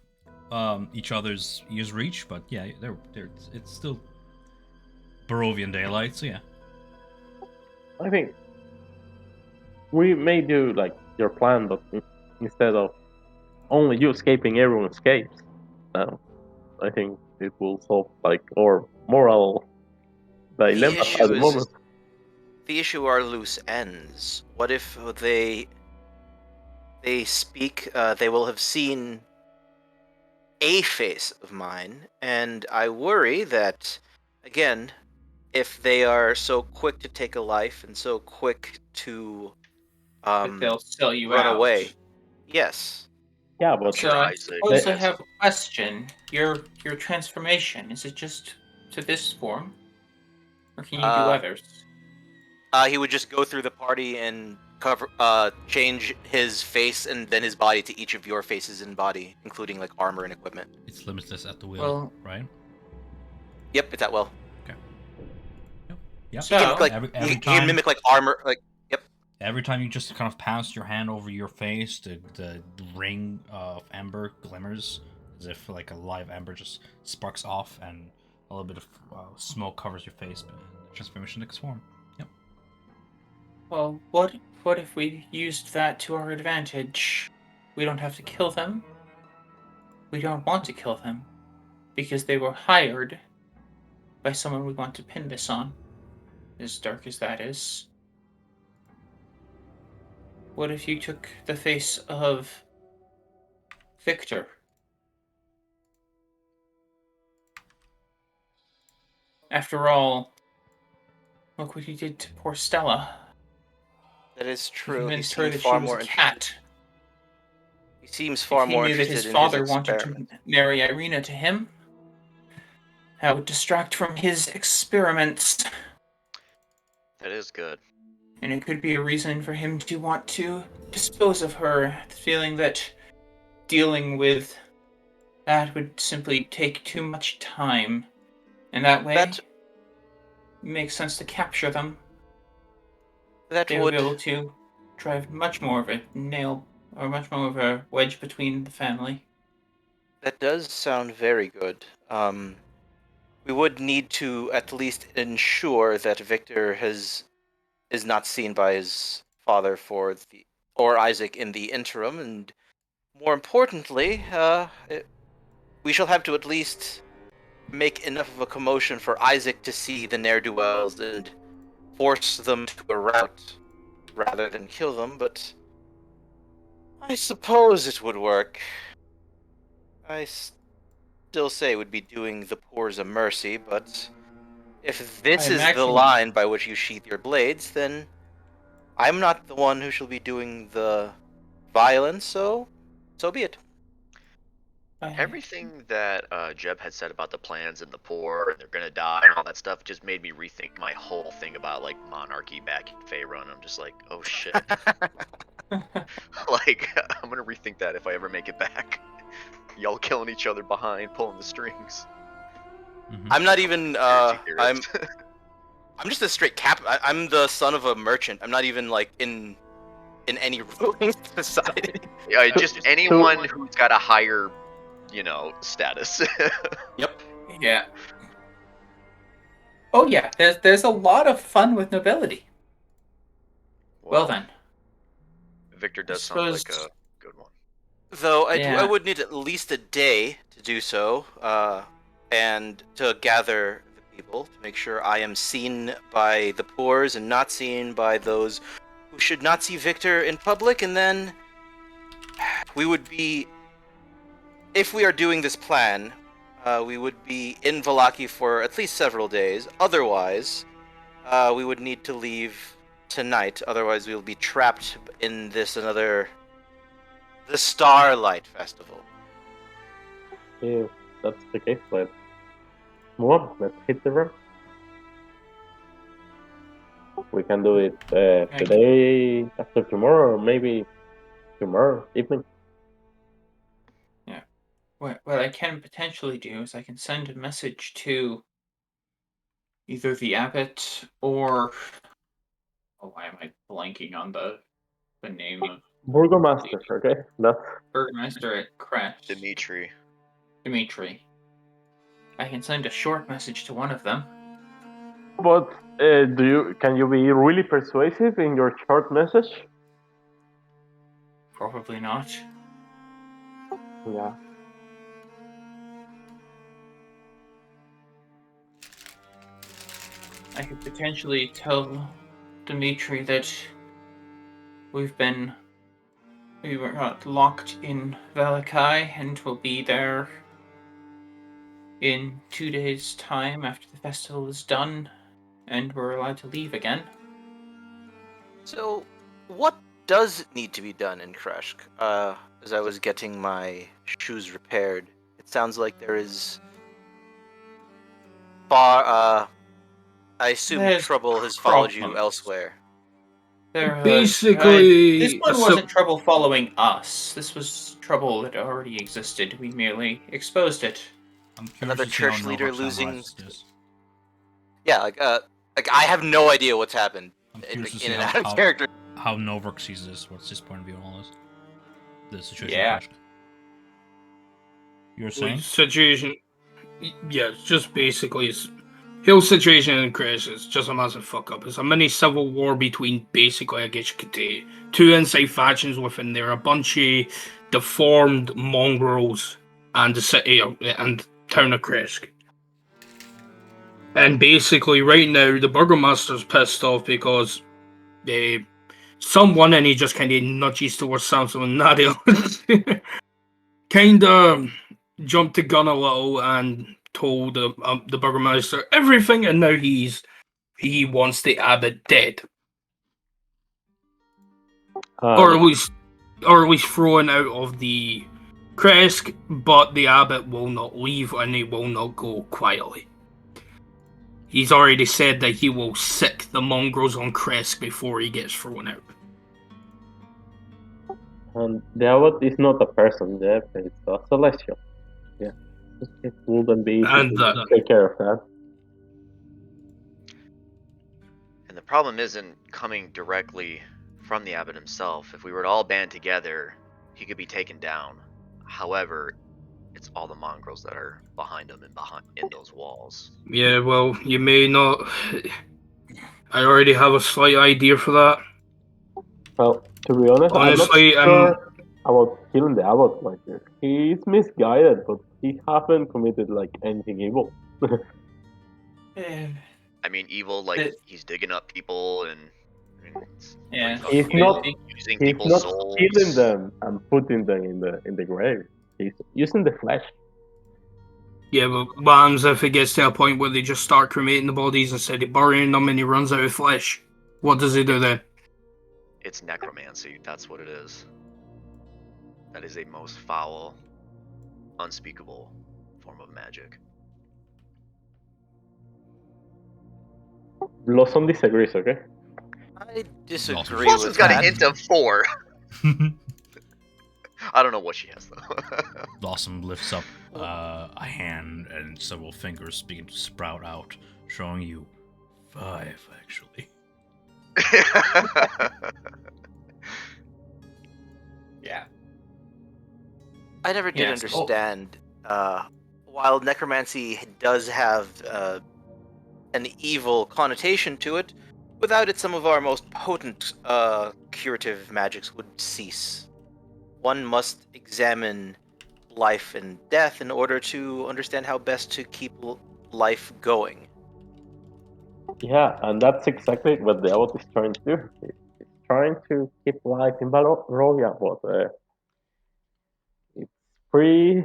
each other's ears reach, but yeah, they're it's still Barovian daylight, so yeah. I think we may do like your plan, but instead of only you escaping, everyone escapes. Now, I think it will solve like our moral dilemma issue at the is- moment. the issue are loose ends. What if they speak? They will have seen a face of mine, and I worry that, again, if they are so quick to take a life and so quick to But they'll sell you run out. away. Yes. Yeah, but So I Isaac suppose I has- have a question. Your transformation, is it just to this form? Or can you do others? He would just go through the party and change his face and then his body to each of your faces and body, including like armor and equipment. It's limitless at the will, Well- right? Yep, it's at will. Yep. So- He can like every he time, can mimic like armor, like every time you just kind of pass your hand over your face, the ring of ember glimmers as if like a live ember just sparks off, and a little bit of smoke covers your face. But the transformation takes form. Yep. Well, what if we used that to our advantage? We don't have to kill them. We don't want to kill them. Because they were hired by someone we want to pin this on. As dark as that is. What if you took the face of Victor? After all, look what he did to poor Stella. that is He true. He convinced her seemed that she far was more a cat. He seems If far he more knew that interested his in father his wanted experiment. to marry Irina to him, that would distract from his experiments. That is good. And it could be a reason for him to want to dispose of her, feeling that dealing with that would simply take too much time. And that way, That it makes sense to capture them. that They would would be able to drive much more of a nail, or much more of a wedge between the family. that does sound very good. We would need to at least ensure that Victor is not seen by his father or Isaac in the interim, and more importantly, we shall have to at least make enough of a commotion for Isaac to see the ne'er-do-wells and force them to a rout rather than kill them, but I suppose it would work. I still say it would be doing the poors a mercy, but if this I is the imagine- line by which you sheath your blades, then I'm not the one who shall be doing the violence, so be it. Everything that Jeb had said about the plans and the poor and they're gonna die and all that stuff just made me rethink my whole thing about like monarchy back in Faerun. I'm just like, oh shit. Like, I'm gonna rethink that if I ever make it back. Y'all killing each other behind, pulling the strings. Mhm. I'm not even. Conspiracy I'm theorist. just a straight I'm the son of a merchant. I'm not even like in any ruling society. Yeah, just anyone who's got a higher, status. Yeah. Oh yeah, there's a lot of fun with nobility. Well then, Victor does I sound like suppose- a good one. Though I Yeah. would need at least a day to do so, and to gather the people to make sure I am seen by the poors and not seen by those who should not see Victor in public, and then we would be, if we are doing this plan, we would be in Vallaki for at least several days. Otherwise, we would need to leave tonight. Otherwise, we will be trapped in the Starlight Festival. If that's the case, let's move on. Let's hit the road. We can do it today, after tomorrow, or maybe tomorrow evening. what I can potentially do is I can send a message to either the abbot or why am I blanking on the name of Burgomaster, okay? That's Burgomaster at Crest? Dimitri. Dimitri. I can send a short message to one of them. but can you be really persuasive in your short message? Probably not. Yeah. I could potentially tell Dimitri, that we were locked in Vallaki and will be there in 2 days' time after the festival is done, and we're allowed to leave again. So, what does need to be done in Kreshk? As I was getting my shoes repaired, it sounds like there is I assume There's trouble has followed you problems. elsewhere. This Basically, one wasn't trouble following us. This was trouble that already existed. We merely exposed it. I'm curious Another to see how church leader Novak losing. summarizes this. Yeah, like I have no idea what's happened I'm in curious to see and how, out of character. how Novak sees this. What's his point of view on all this? The situation Yeah. crashed. You were saying? situation. Yeah, it's just basically whole situation in Crash is just a massive fuck up. It's a mini civil war between basically, I guess you could say, two inside factions within there, a bunch of deformed mongrels and the city and town of Kresk. And basically, right now, the Burgomaster's pissed off because someone, and he just kind of nudges towards Samson and Nadia, kind of jumped the gun a little and told the Burgomaster everything, and now he wants the abbot dead, or at least thrown out of the Kresk. But the abbot will not leave, and he will not go quietly. He's already said that he will sick the mongrels on Kresk before he gets thrown out. And the abbot is not a person, yeah, it's a celestial. Yeah, it wouldn't be easy And to take care of that. And the problem isn't coming directly from the abbot himself. If we were to all band together, he could be taken down. However, it's all the mongrels that are behind him and in those walls. yeah, well, you may not. I already have a slight idea for that. Well, to be honest, Honestly, I'm not sure about killing the abbot. Like, he's misguided, but he haven't committed like anything evil. Eh, I mean, evil, like, he's digging up people and it's Yeah. pretty He's fucking not- evil. Using He's people's not souls. killing them and putting them in the grave. He's using the flesh. yeah, but what happens if it gets to a point where they just start cremating the bodies instead of burying them and he runs out of flesh? What does he do then? It's necromancy. That's what it is. That is a most foul, unspeakable form of magic. Blossom disagrees, okay? I disagree Blossom's with got that. a hint of 4. I don't know what she has though. Blossom lifts up a hand and several fingers begin to sprout out, showing you 5, actually. Yeah. I never did Yes. understand. While necromancy does have an evil connotation to it, without it, some of our most potent curative magics would cease. One must examine life and death in order to understand how best to keep life going. Yeah, and that's exactly what the abbot is trying to do. He's trying to keep life in Valoria, but it's pretty.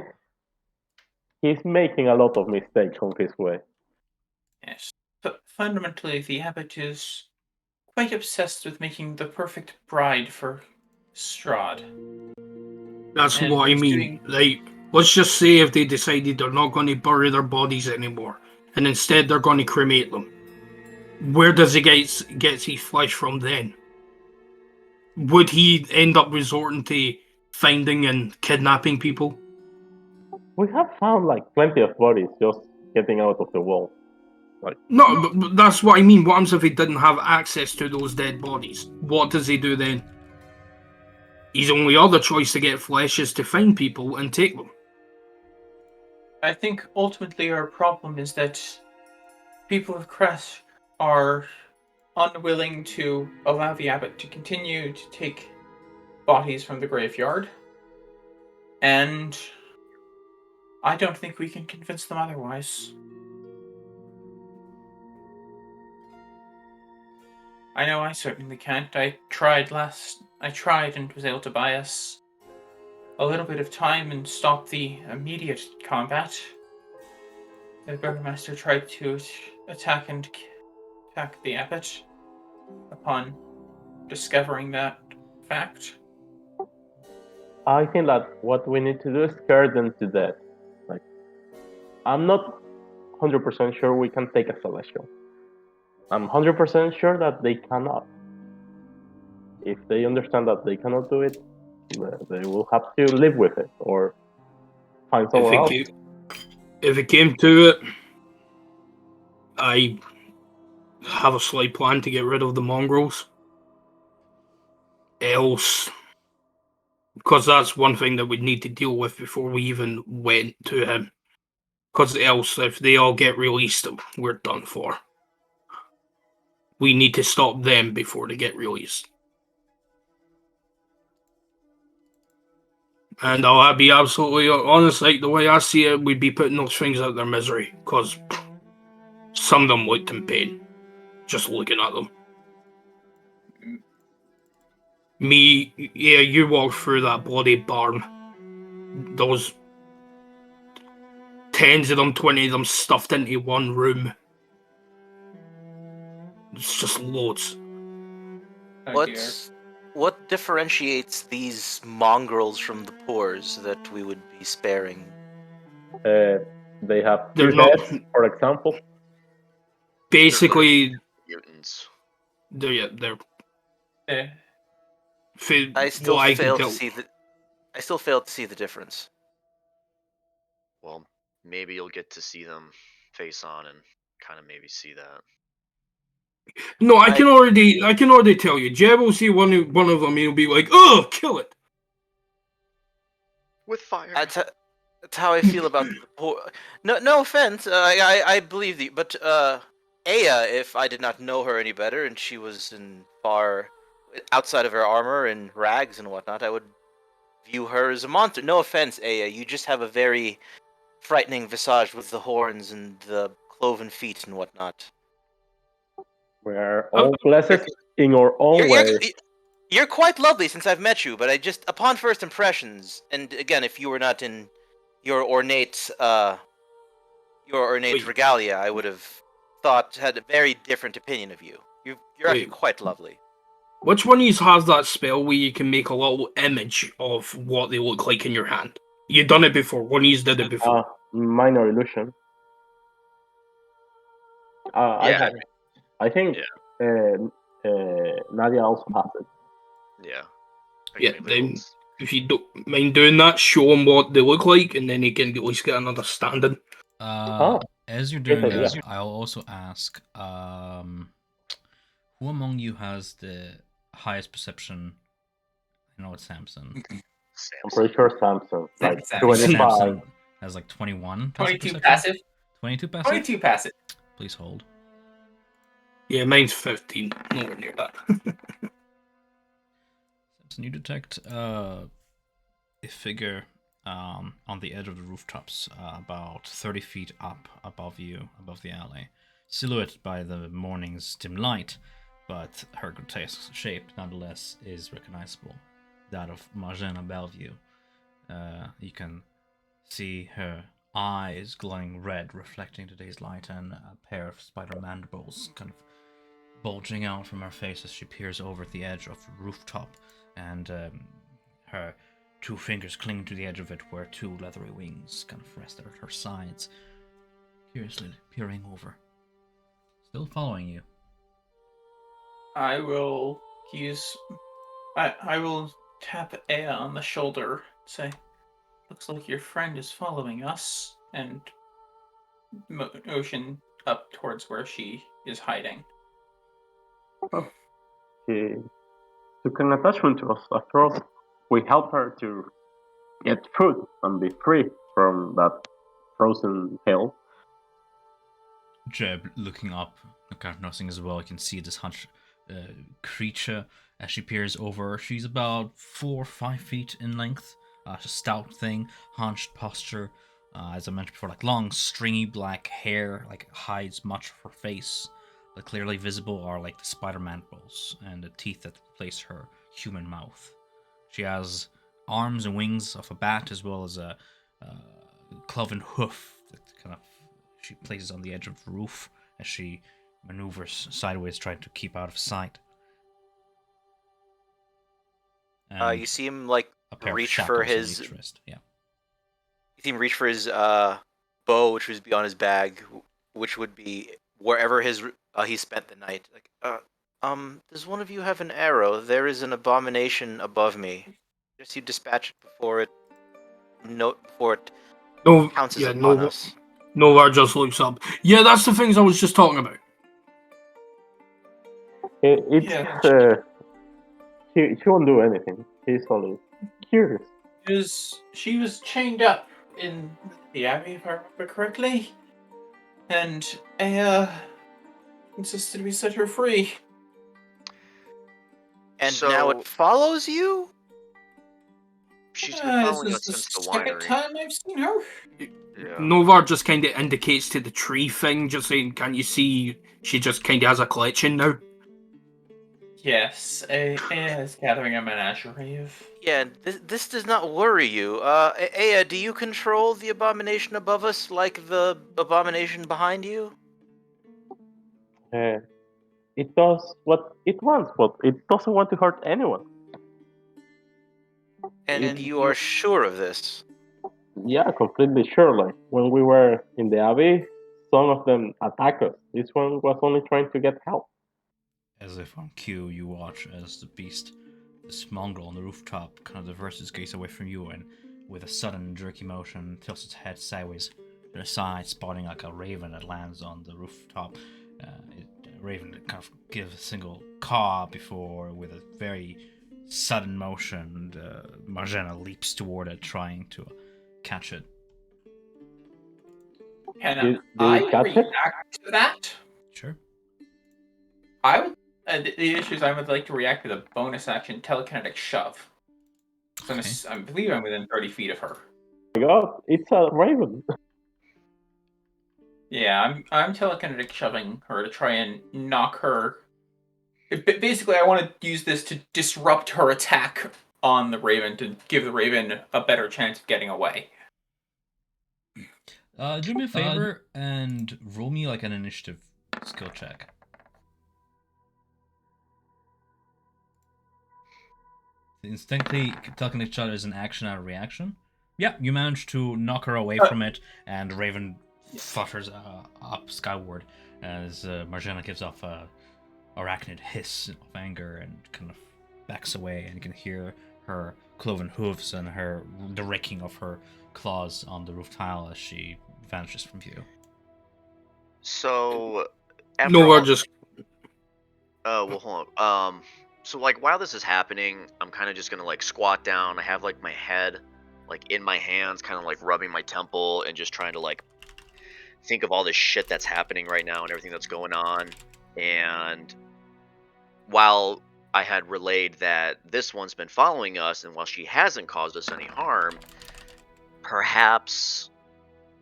He's making a lot of mistakes on his way. Yes. But fundamentally, the abbot is quite obsessed with making the perfect bride for Strahd. That's And what I he's mean. Like, let's just say if they decided they're not going to bury their bodies anymore, and instead they're going to cremate them. Where does he get his flesh from then? Would he end up resorting to finding and kidnapping people? We have found like plenty of bodies just getting out of the wall. No, but that's what I mean. What happens if he didn't have access to those dead bodies? What does he do then? His only other choice to get flesh is to find people and take them. I think ultimately our problem is that people of Kresh are unwilling to allow the abbot to continue to take bodies from the graveyard. And I don't think we can convince them otherwise. I know I certainly can't. I tried and was able to buy us a little bit of time and stop the immediate combat. The Burgomaster tried to attack the abbot upon discovering that fact. I think that what we need to do is scare them to death. Like, I'm not 100% sure we can take a celestial. I'm 100% sure that they cannot. If they understand that they cannot do it, they will have to live with it or find someone else. If it came to it, I have a slight plan to get rid of the mongrels. Else, because that's one thing that we'd need to deal with before we even went to him. Because else, if they all get released, we're done for. We need to stop them before they get released. And I'll be absolutely honest, like the way I see it, we'd be putting those things out of their misery. Because some of them looked in pain. Just looking at them. You walk through that bloody barn. Those 10s of them, 20 of them stuffed into one room. It's just loads. Oh dear. What differentiates these mongrels from the poors that we would be sparing? They have They're 2 not- heads, for example. Basically, Mutants. they're Eh, I still what I can fail to tell. see the. I still fail to see the difference. Well, maybe you'll get to see them face on and kind of maybe see that. No, I can already tell you. Jeb will see one of them and he'll be like, "Oh, kill it!" With fire. That's how I feel about the poor. No offense. I believe you, but Aya, if I did not know her any better, and she was in far outside of her armor and rags and whatnot, I would view her as a monster. No offense, Aya. You just have a very frightening visage with the horns and the cloven feet and whatnot. We're all blessed in our own way. You're quite lovely since I've met you, but I just, upon first impressions, and again, if you were not in your ornate Wait. regalia, I would have had a very different opinion of you. You're actually Wait. quite lovely. Which one of you has that spell where you can make a little image of what they look like in your hand? You done it before. One of you did it before. Minor illusion. I Yeah. have it. I think Nadia also has it. Yeah. Yeah, Maybe then we'll- if you don't mind doing that, show them what they look like, and then you can at least get an understanding. As you're doing idea. that, I'll also ask, who among you has the highest perception? I know it's Samson. I'm pretty sure Samson. Like Samson. 25. Samson has like 21. 22 perception? passive. 22 passive? 22 passive. Please hold. Yeah, mine's 15. Nowhere near that. Samson, you detect a figure on the edge of the rooftops, about 30 feet up above you, above the alley, silhouetted by the morning's dim light, but her grotesque shape nonetheless is recognizable, that of Marjana Bellevue. You can see her eyes glowing red, reflecting today's light, and a pair of spider mandibles kind of bulging out from her face as she peers over the edge of the rooftop, and her 2 fingers clinging to the edge of it where 2 leathery wings kind of rested at her sides, curiously peering over. Still following you. I will I will tap Aya on the shoulder, say, "Looks like your friend is following us," and motion up towards where she is hiding. She took an attachment to us. After all, we helped her to get food and be free from that frozen hell. Jeb looking up, kind of noticing as well. You can see this hunched creature as she peers over. She's about 4 or 5 feet in length. A stout thing, hunched posture. As I mentioned before, like long, stringy black hair, like hides much of her face. but clearly visible are like the spider mandibles and the teeth that replace her human mouth. She has arms and wings of a bat, as well as a cloven hoof that kind of she places on the edge of the roof as she maneuvers sideways, trying to keep out of sight. And You see him like a pair of reach for shackles on his. each wrist. Yeah. You see him reach for his bow, which would be on his bag, which would be wherever he spent the night. Like, does one of you have an arrow? There is an abomination above me. Just you dispatch it before it No, pounces yeah, upon no, us. Nova just looks up. Yeah, that's the things I was just talking about. It's Yeah. she won't do anything. She's only curious. She was chained up in the abbey, if I remember correctly, and I insisted we set her free. And So now it follows you? she's been This following is us the since the second winery. time I've seen her. Yeah. Nova just kind of indicates to the tree thing, just saying, "Can you see?" She just kind of has a collection now. Yes, Aya is gathering a menagerie of. Yeah, this does not worry you. Aya, do you control the abomination above us like the abomination behind you? It does what it wants, but it doesn't want to hurt anyone. And you are sure of this? Yeah, completely sure. Like when we were in the abbey, some of them attacked us. This one was only trying to get help. As if on cue, you watch as the beast, this mongrel on the rooftop, kind of diverts its gaze away from you and, with a sudden jerky motion, tilts its head sideways to the side, spotting like a raven that lands on the rooftop. Raven kind of gives a single caw before, with a very sudden motion, Marjana leaps toward it, trying to catch it. Can Did I it catch it? react to that? Sure. I would. The issue is I would like to react with a bonus action telekinetic shove. So Okay. I believe I'm within 30 feet of her. Oh my God, it's a raven. Yeah, I'm telekinetic shoving her to try and knock her. Basically, I want to use this to disrupt her attack on the raven to give the raven a better chance of getting away. Do me a favor and roll me like an initiative skill check. Instinctly, telekinetic shot is an action out of reaction. Yeah, you manage to knock her away from it, and Raven flutters up skyward as Marjana gives off a arachnid hiss of anger and kind of backs away, and you can hear her cloven hooves and the raking of her claws on the roof tile as she vanishes from view. So after Nova all, just well, hold on. So like while this is happening, I'm kind of just gonna like squat down. I have like my head like in my hands, kind of like rubbing my temple and just trying to like think of all this shit that's happening right now and everything that's going on. And while I had relayed that this one's been following us, and while she hasn't caused us any harm, perhaps,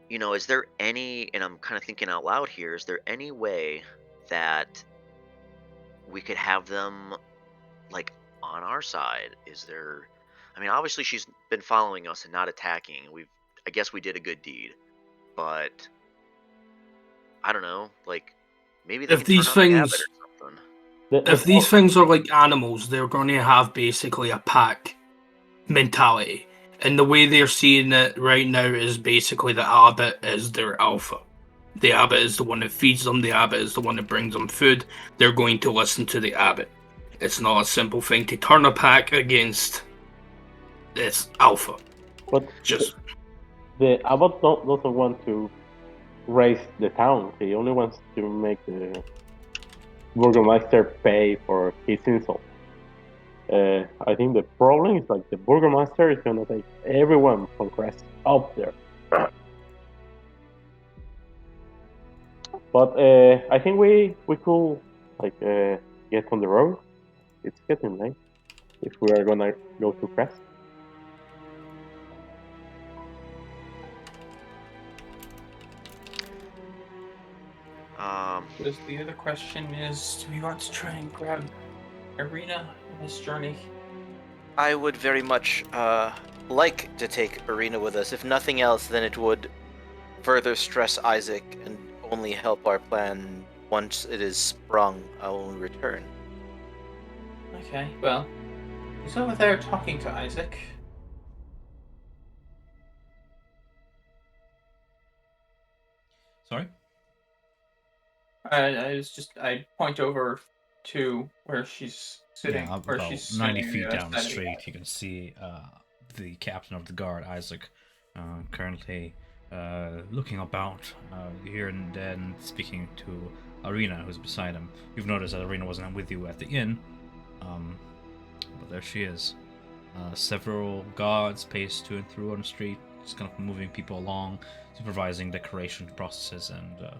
is there any, and I'm kind of thinking out loud here, is there any way that we could have them like on our side? Is there, I mean, obviously she's been following us and not attacking. I guess we did a good deed, but I don't know, like maybe they if can turn these on the abbot things or something. if these things are like animals, they're going to have basically a pack mentality. And the way they're seeing it right now is basically the abbot is their alpha. The abbot is the one that feeds them. The abbot is the one that brings them food. They're going to listen to the abbot. It's not a simple thing to turn a pack against its alpha. But Just the abbot doesn't want to raise the town. He only wants to make the burgomaster pay for his insult. I think the problem is like the burgomaster is gonna take everyone from Crest up there. But I think we could like get on the road. It's getting late if we are gonna go to Crest. suppose the other question is, do we want to try and grab Arena on this journey? I would very much like to take Arena with us. If nothing else, then it would further stress Isaac and only help our plan once it is sprung when we return. Okay, well, he's over there talking to Isaac. Sorry? I point over to where she's sitting, Yeah, where about she's 90 standing on feet the other down the side of street, you can see the captain of the guard, Isaac, currently looking about here and then, speaking to Arena, who's beside him. You've noticed that Arena wasn't with you at the inn, but there she is. Several guards paced to and through on the street, just kind of moving people along, supervising decoration processes, and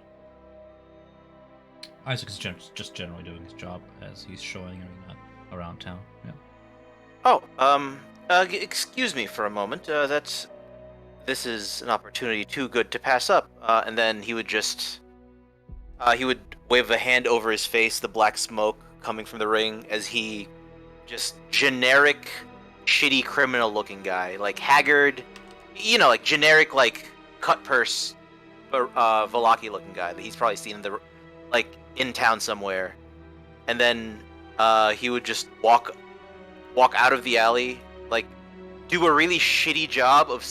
Isaac is just generally doing his job as he's showing Arena around town. Yeah. Oh, excuse me for a moment. This is an opportunity too good to pass up. And then he would he would wave a hand over his face, the black smoke coming from the ring, as he just generic, shitty criminal-looking guy, like haggard, like generic, like cut purse, Vallaki-looking guy that he's probably seen in town somewhere. And then he would just walk out of the alley, like do a really shitty job of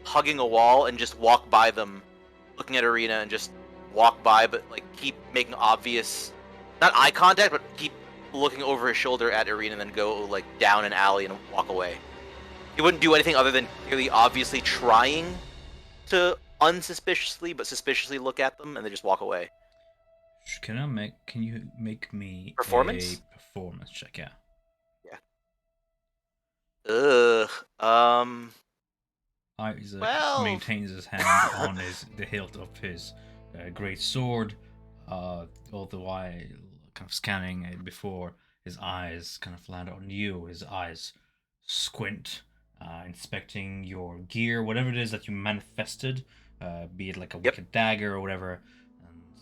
hugging a wall and just walk by them, looking at Arena and just walk by, but like keep making obvious, not eye contact, but keep looking over his shoulder at Arena and then go like down an alley and walk away. He wouldn't do anything other than clearly obviously trying to unsuspiciously but suspiciously look at them and then just walk away. Can you make me Performance? a performance check? Yeah. Isaac maintains his hand on the hilt of his great sword, all the while kind of scanning it before his eyes kind of land on you. His eyes squint, inspecting your gear, whatever it is that you manifested, be it like a wicked dagger or whatever,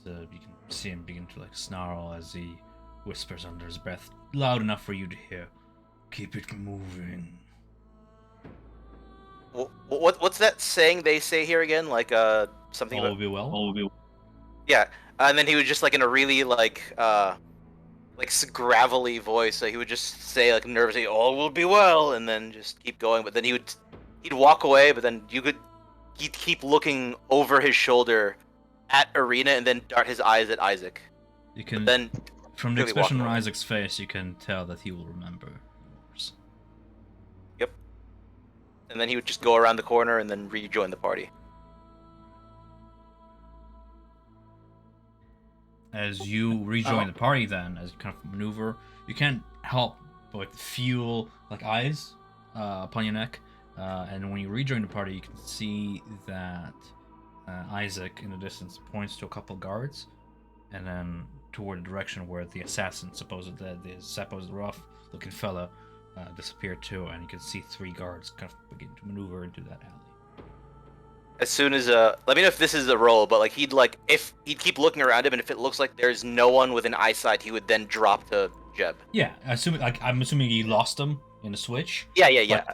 and you can see him begin to like snarl as he whispers under his breath, loud enough for you to hear, "Keep it moving." What's that saying they say here again? Like something All about will be well. All will be well. Yeah, and then he would just like in a really gravelly voice, he would just say like nervously, "All will be well," and then just keep going. But then he'd walk away. But then he'd keep looking over his shoulder at Arena and then dart his eyes at Isaac. You can then from the expression on Isaac's face, you can tell that he will remember yours. Yep. And then he would just go around the corner and then rejoin the party. As you rejoin the party, then, as you kind of maneuver, you can't help but feel like eyes upon your neck. And when you rejoin the party, you can see that Isaac, in the distance, points to a couple guards, and then toward the direction where the assassin, the supposed rough-looking fella, disappeared too, and you can see 3 guards kind of begin to maneuver into that alley. As soon as let me know if this is a roll, but if he'd keep looking around him, and if it looks like there's no one within eyesight, he would then drop to Jeb. Yeah, I'm assuming he lost them in the switch. Yeah.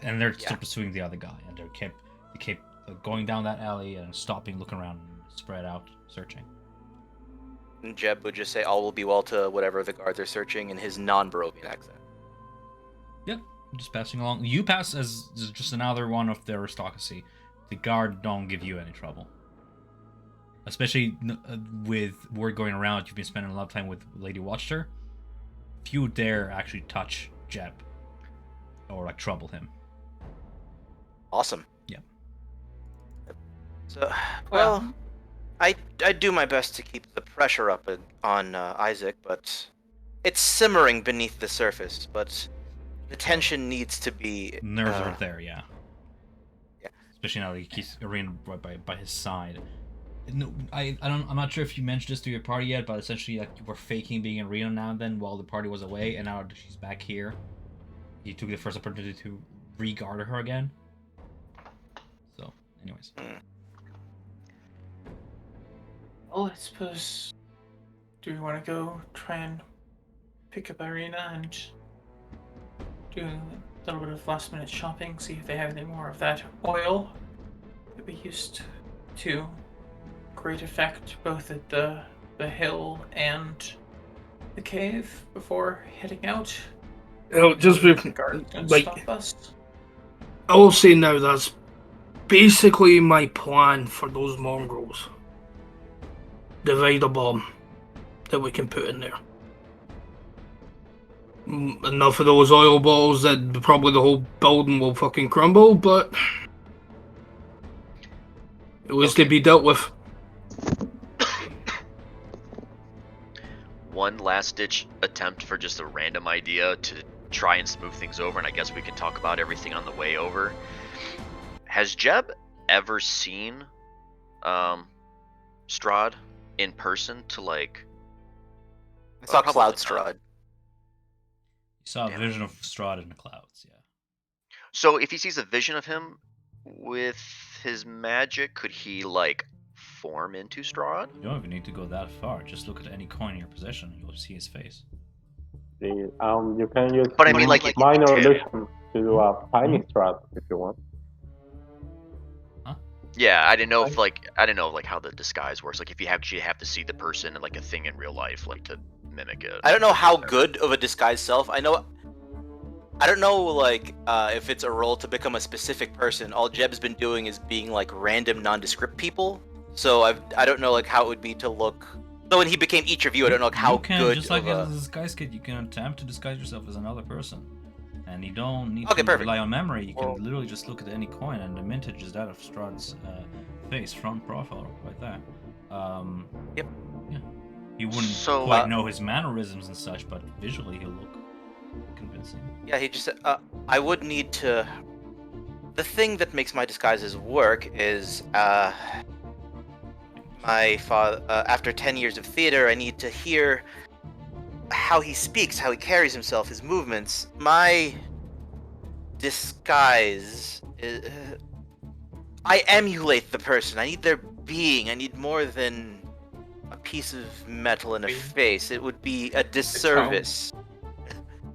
And they're still pursuing the other guy, and they kept going down that alley and stopping, looking around, and spread out, searching. And Jeb would just say, "All will be well" to whatever the guards are searching in his non-Barovian accent. Yep, just passing along. You pass as just another one of the aristocracy. The guard don't give you any trouble. Especially with word going around, you've been spending a lot of time with Lady Watcher. Few dare actually touch Jeb or trouble him. Awesome. Yep. So, well, I do my best to keep the pressure up on Isaac, but it's simmering beneath the surface. But the tension needs to be. Nerves are there, yeah. Yeah. Especially now that he keeps Arena right by his side. No, I'm not sure if you mentioned this to your party yet, but essentially, like, you were faking being in Reno now and then while the party was away, and now that she's back here, he took the first opportunity to re-guard her again. So, anyways. Well, I suppose do we want to go try and pick up Irina and do a little bit of last minute shopping, see if they have any more of that oil that we used to great effect both at the hill and the cave before heading out? Just The guards don't like stop us. I will say now, that's basically my plan for those mongrels. Divide a bomb that we can put in there. Enough of those oil bottles that probably the whole building will fucking crumble, but at least Okay. they'd be dealt with. One last ditch attempt for just a random idea to try and smooth things over, and I guess we can talk about everything on the way over. Has Jeb ever seen Strahd in person to like? I saw probably Cloud not. Strahd. You saw a Damn. vision of Strahd in the clouds, yeah. So if he sees a vision of him with his magic, could he like form into Strahd? You don't even need to go that far. Just look at any coin in your possession, and you'll see his face. You can use But I mean, like, minor okay. illusion to do a tiny strat if you want. Yeah, I didn't know if how the disguise works. Like if you actually have to see the person and like a thing in real life, like to mimic it. I don't know how good of a disguise self. I don't know, like, if it's a role to become a specific person. All Jeb's been doing is being, like, random, nondescript people. So I don't know, like, how it would be to look... So when he became each of you, I don't know, like, how you can, good just like of a... as a disguise kit, you can attempt to disguise yourself as another person. And you don't need Okay, to perfect. rely on memory. You can Well- literally just look at any coin, and the mintage is that of Strahd's face, front profile, like that. Yep. Yeah. You wouldn't So, quite know his mannerisms and such, but visually he'll look convincing. Yeah, he just said, I would need to... The thing that makes my disguises work is, my father, after 10 years of theater, I need to hear how he speaks, how he carries himself, his movements. My disguise is, I emulate the person. I need their being. I need more than a piece of metal and a face. It would be a disservice.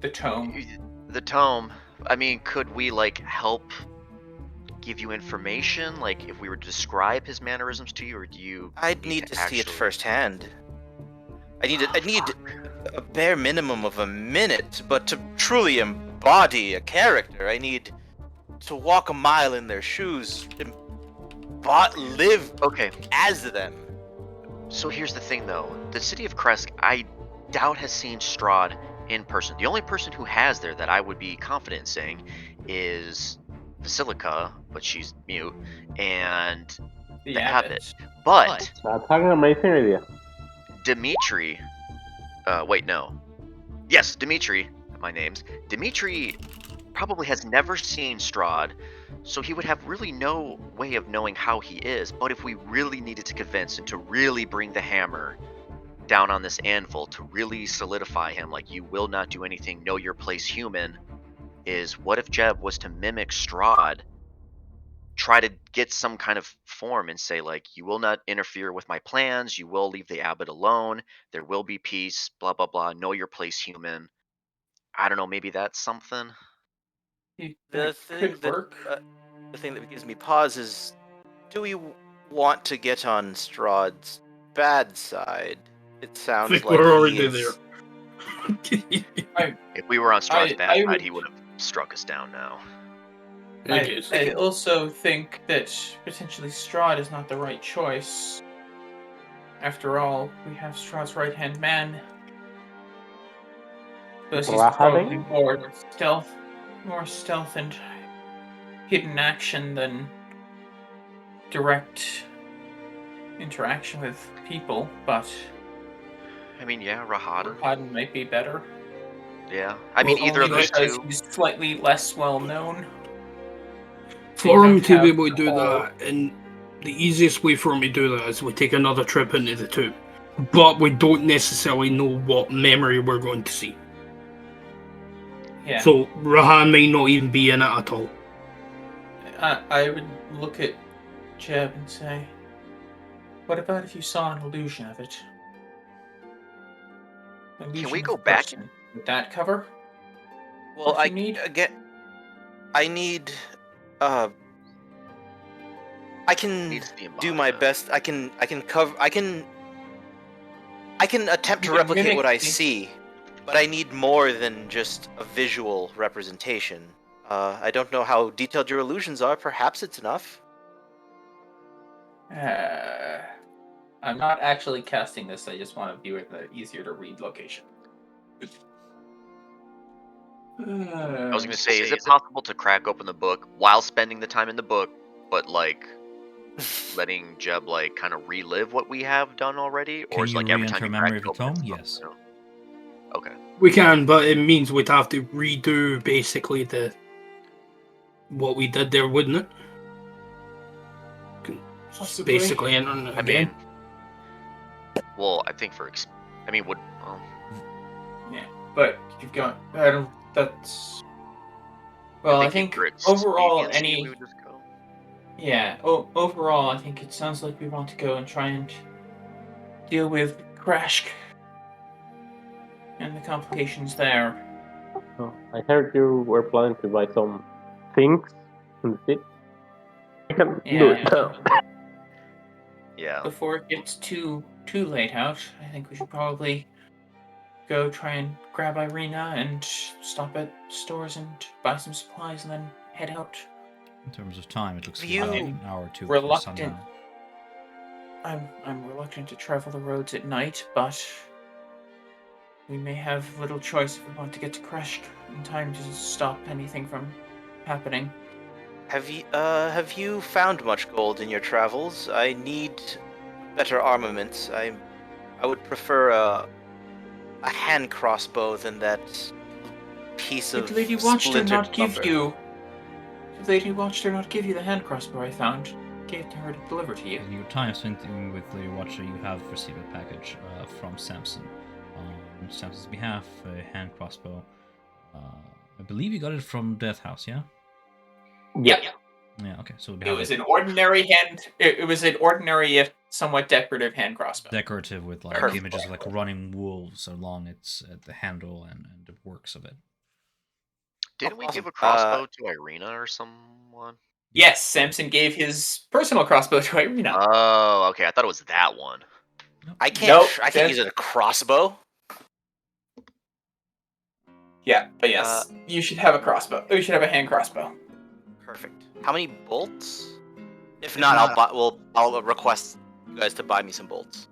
The tome. The tome. I mean, could we like help give you information? Like if we were to describe his mannerisms to you, or do you? I'd need to see it actually- firsthand. I need a bare minimum of a minute, but to truly embody a character, I need to walk a mile in their shoes, live Okay. as them. So here's the thing, though. The city of Kresk, I doubt has seen Strahd in person. The only person who has there that I would be confident in saying is Basilica, but she's mute, and the abbot. But That's an amazing idea. Dimitri, wait, no. Yes, Dimitri, my name's. Dimitri probably has never seen Strahd, so he would have really no way of knowing how he is. But if we really needed to convince and to really bring the hammer down on this anvil to really solidify him, like you will not do anything, know your place human, is what if Jeb was to mimic Strahd, try to get some kind of form and say like, you will not interfere with my plans, you will leave the abbot alone, there will be peace, blah blah blah, know your place human. I don't know, maybe that's something. That could work. The thing that gives me pause is, do we want to get on Strahd's bad side? It sounds think like we're he already is... If we were on Strahd's I bad side, would- he would have struck us down now. I also think that potentially Strahd is not the right choice. After all, we have Strahd's right-hand man. Because he's probably more stealth and hidden action than direct interaction with people, but I mean, yeah, Rahada. Rahad might be better. Yeah. I mean, Only either of those because two. he's slightly less well known. For him to be have able to the do whole- that, and the easiest way for him to do that is we take another trip into the tomb. But we don't necessarily know what memory we're going to see. Yeah. So Rahan may not even be in it at all. I would look at Jeb and say, what about if you saw an illusion of it? A we legion go of back? person. Would that cover? Well, What you need? I need. I can Needs the do my embodiment. best. I can cover. I can attempt to You can replicate mimic what I the- see, but I need more than just a visual representation. I don't know how detailed your illusions are. Perhaps it's enough. I'm not actually casting this. I just want to view it the easier to read location. I was gonna say, is it possible to crack open the book while spending the time in the book, but like letting Jeb like kind of relive what we have done already, or Can is you like every time re-enter you memory crack of it the open, tome? it's Yes. something new? Okay. We can, but it means we'd have to redo basically what we did there, wouldn't it? Possibly. Basically entering it I again. mean, well, I think would Yeah, but you've got. I don't. That's. Well, I think for overall, expediency, we would just go. Yeah. Overall, I think it sounds like we want to go and try and deal with Krashk and the complications there. Oh, I heard you were planning to buy some things in the city. You can do it Yeah. now. Yeah. Before it gets too late out, I think we should probably go try and grab Irina and stop at stores and buy some supplies and then head out. In terms of time, it looks like You- we have an hour or two before Reluctant. sundown. I'm reluctant to travel the roads at night, but we may have little choice if we want to get to Krashk in time to stop anything from happening. Have you found much gold in your travels? I need better armaments. I would prefer a hand crossbow than that piece of Did Lady Watchter splintered not give lumber. you? Did Lady Watchter not give you the hand crossbow I found? Gave to her to deliver to you. In your time spent with Lady Watcher, you have received a package from Samson. On Samson's behalf, a hand crossbow. I believe you got it from Death House, yeah? Yep. Yeah, okay. So we It have was an ordinary hand. It was an ordinary, yet somewhat decorative hand crossbow. decorative with like Perfect. images of like running wolves along its the handle and the works of it. Didn't we awesome. give a crossbow to Irina or someone? Yes, Samson gave his personal crossbow to Irina. Oh, okay. I thought it was that one. I can't. Nope, I can't use a crossbow. Yeah, but yes, you should have a crossbow. You should have a hand crossbow. Perfect. How many bolts? If not, I'll request you guys to buy me some bolts.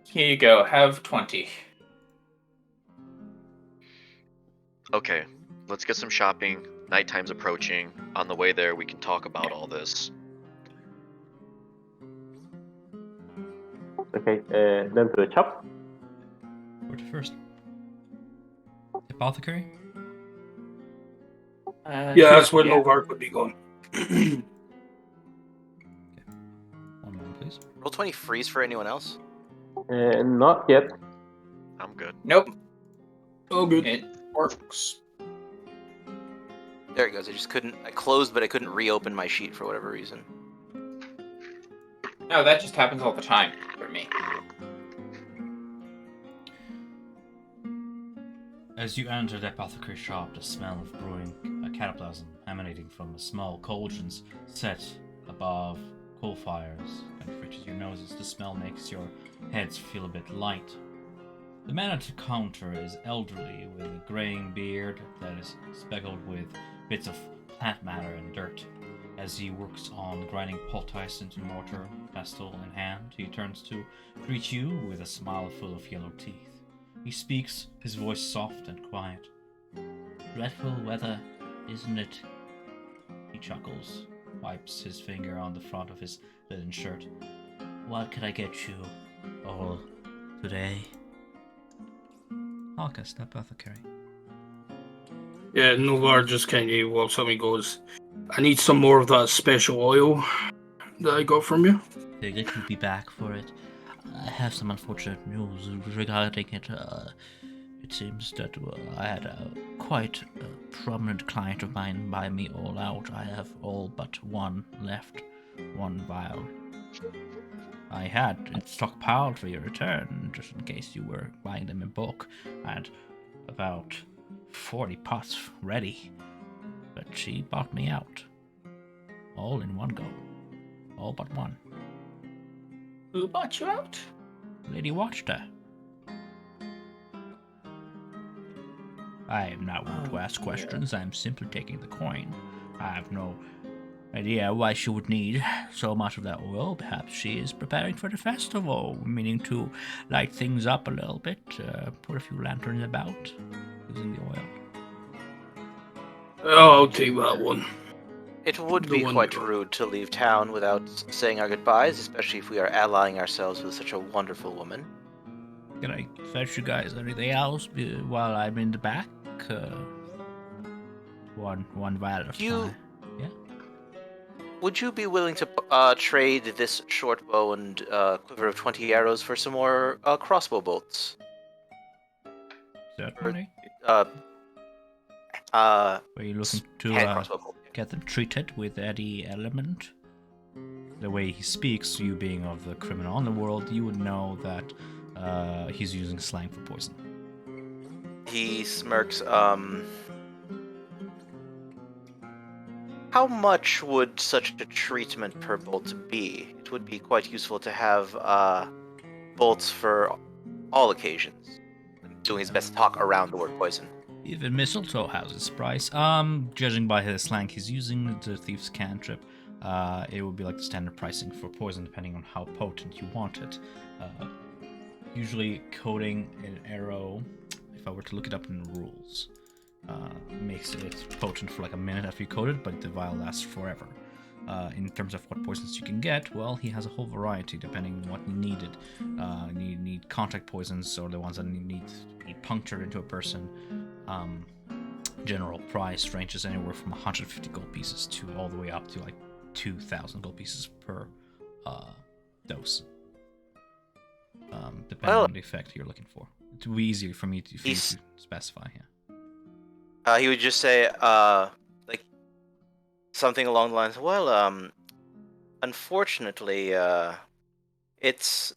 Here you go. Have 20. Okay, let's get some shopping. Nighttime's approaching. On the way there, we can talk about all this. Okay, then to the shop. Where to first? Apothecary? Yeah, that's where Lovark would be going. One moment, please. Roll 20 freeze for anyone else. Not yet. I'm good. Nope. Oh, good. It works. There it goes. I closed, but I couldn't reopen my sheet for whatever reason. No, that just happens all the time for me. As you enter the apothecary shop, the smell of brewing cataplasm emanating from a small cauldrons set above coal fires kind of reaches your noses. The smell makes your heads feel a bit light. The man at the counter is elderly with a graying beard that is speckled with bits of plant matter and dirt. As he works on grinding pot ice into mortar, pestle in hand, he turns to greet you with a smile full of yellow teeth. He speaks, his voice soft and quiet. Dreadful weather, isn't it? He chuckles, wipes his finger on the front of his linen shirt. What can I get you all today? Harkest, apothecary. Yeah, Novar just kind of walks up and goes, I need some more of that special oil that I got from you. Figured you'd be back for it. I have some unfortunate news regarding it. It seems that I had quite a prominent client of mine buy me all out. I have all but one left. One vial. I had it stockpiled for your return, just in case you were buying them in bulk. I had about 40 pots ready, but she bought me out. All in one go. All but one. Who bought you out? Lady watched her. I am not one to ask questions, I am simply taking the coin. I have no idea why she would need so much of that oil. Perhaps she is preparing for the festival, meaning to light things up a little bit, put a few lanterns about, using the oil. Oh, I'll take that one. It would The be one quite you- rude to leave town without saying our goodbyes, especially if we are allying ourselves with such a wonderful woman. Can I fetch you guys anything else while I'm in the back? One vial of You- time. Yeah. Would you be willing to trade this short bow and quiver of 20 arrows for some more crossbow bolts? Certainly. Hand Were you looking to crossbow bolt. get them treated with any element? The way he speaks, you being of the criminal underworld, you would know that he's using slang for poison. He smirks. How much would such a treatment per bolt be? It would be quite useful to have bolts for all occasions. Doing his best to talk around the word poison. Even mistletoe has its price. Judging by his slang he's using, the thief's cantrip, it would be like the standard pricing for poison, depending on how potent you want it. Usually, coating an arrow, if I were to look it up in the rules, makes it potent for like a minute after you coat it, but the vial lasts forever. In terms of what poisons you can get, well, he has a whole variety depending on what you needed. You need contact poisons, or the ones that need to be punctured into a person. General price ranges anywhere from 150 gold pieces to all the way up to like 2,000 gold pieces per dose. Depending on the effect you're looking for. It would be easier for you to specify, yeah. He would just say, like, something along the lines, well, unfortunately, it's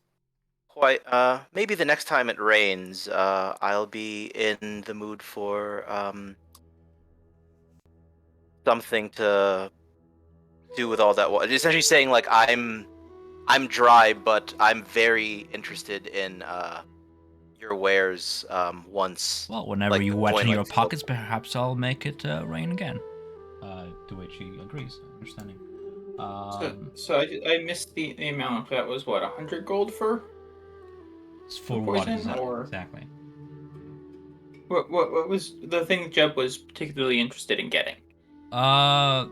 quite, maybe the next time it rains, I'll be in the mood for, something to do with all that water. Essentially saying, like, I'm dry, but I'm very interested in, your wares, once. Well, whenever like, you the wet coin, in like, your still- pockets, perhaps I'll make it rain again. To which he agrees, understanding. So I missed the amount. That was what, 100 gold for For what poison, exactly? or Exactly. what was the thing Jeb was particularly interested in getting? Well,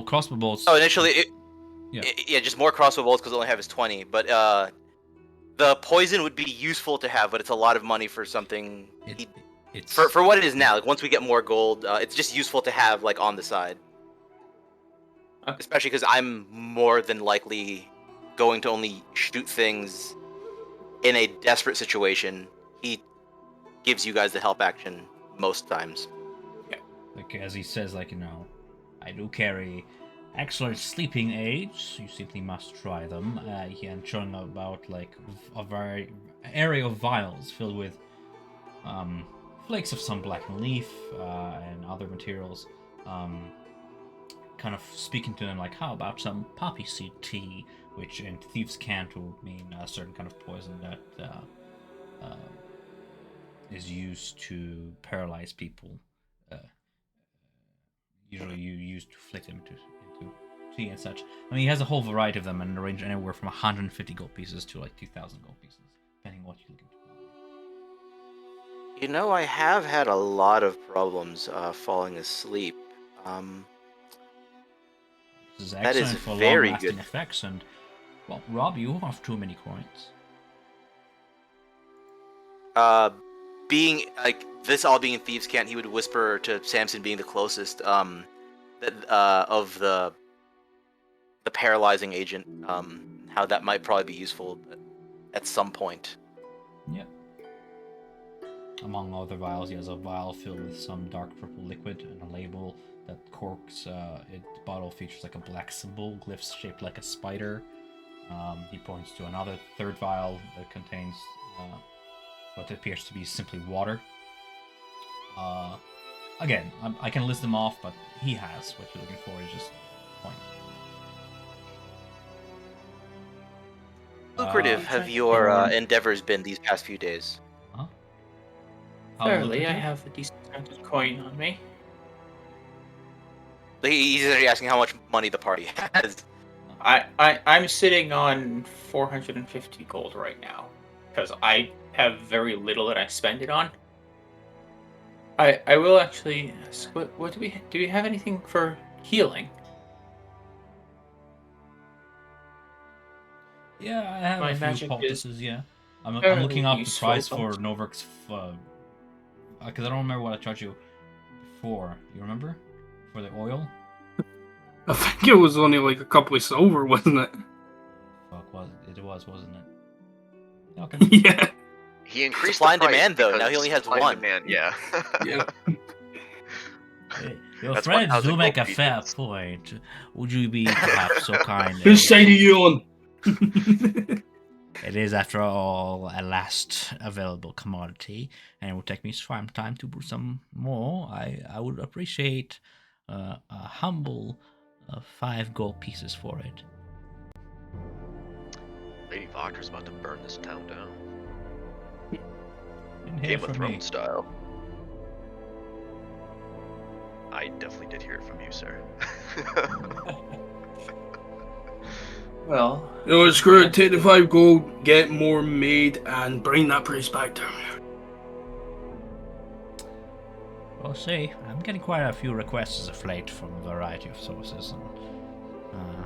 crossbow bolts. Oh, initially, Yeah. just more crossbow bolts because I only have his 20. But the poison would be useful to have, but it's a lot of money for something. It's For what it is now. Like, once we get more gold, it's just useful to have, like, on the side. Okay. Especially because I'm more than likely going to only shoot things in a desperate situation. He gives you guys the help action most times. like as he says, like, I do carry excellent sleeping aids. You simply must try them. And showing about like a very area of vials filled with flakes of some blackened leaf and other materials. Kind of speaking to them like, how about some poppy seed tea, which in thieves' cant will mean a certain kind of poison that is used to paralyze people. Usually you use to flick them into tea and such. I mean, he has a whole variety of them and range anywhere from 150 gold pieces to like 2,000 gold pieces, depending on what you're looking for. I have had a lot of problems falling asleep. This is That is excellent for very long-lasting good. effects, and well, rob you of too many coins. Being like this, all being in thieves' cant, he would whisper to Samson, being the closest, that of the paralyzing agent, how that might probably be useful at some point. Yep. Among other vials, he has a vial filled with some dark purple liquid and a label that corks. The bottle features like a black symbol, glyphs shaped like a spider, He points to another third vial that contains what appears to be simply water. Again, I can list them off, but he has what you're looking for. Is just point. Lucrative have your endeavors been these past few days? How Fairly, I lucrative? have a decent amount of coin on me. He's already asking how much money the party has. I'm sitting on 450 gold right now because I have very little that I spend it on. I will actually ask, what do we have anything for healing? Yeah, I have My a few magic is poultices. Yeah, I'm fairly looking up the useful, price but- for Novik's because I don't remember what I charged you before. You remember for the oil? I think it was only like a couple of silver, wasn't it? Fuck, wasn't it? Okay. Yeah. He increased Supply the and price demand, though. Now because he only has supply and one. Demand, yeah. Yeah. Your That's friends 1,000 do make a gold fair pieces. point. Would you be perhaps so kind? Whose side are you on? It is, after all, a last available commodity, and it will take me some time to brew some more. I would appreciate a humble 5 gold pieces for it. Lady Vocker's about to burn this town down. Didn't hear Game of from Thrones me. style. I definitely did hear it from you, sir. Well, You know what, screw it, take the 5 gold, get more made, and bring that price back down. We'll see. I'm getting quite a few requests as of late from a variety of sources, and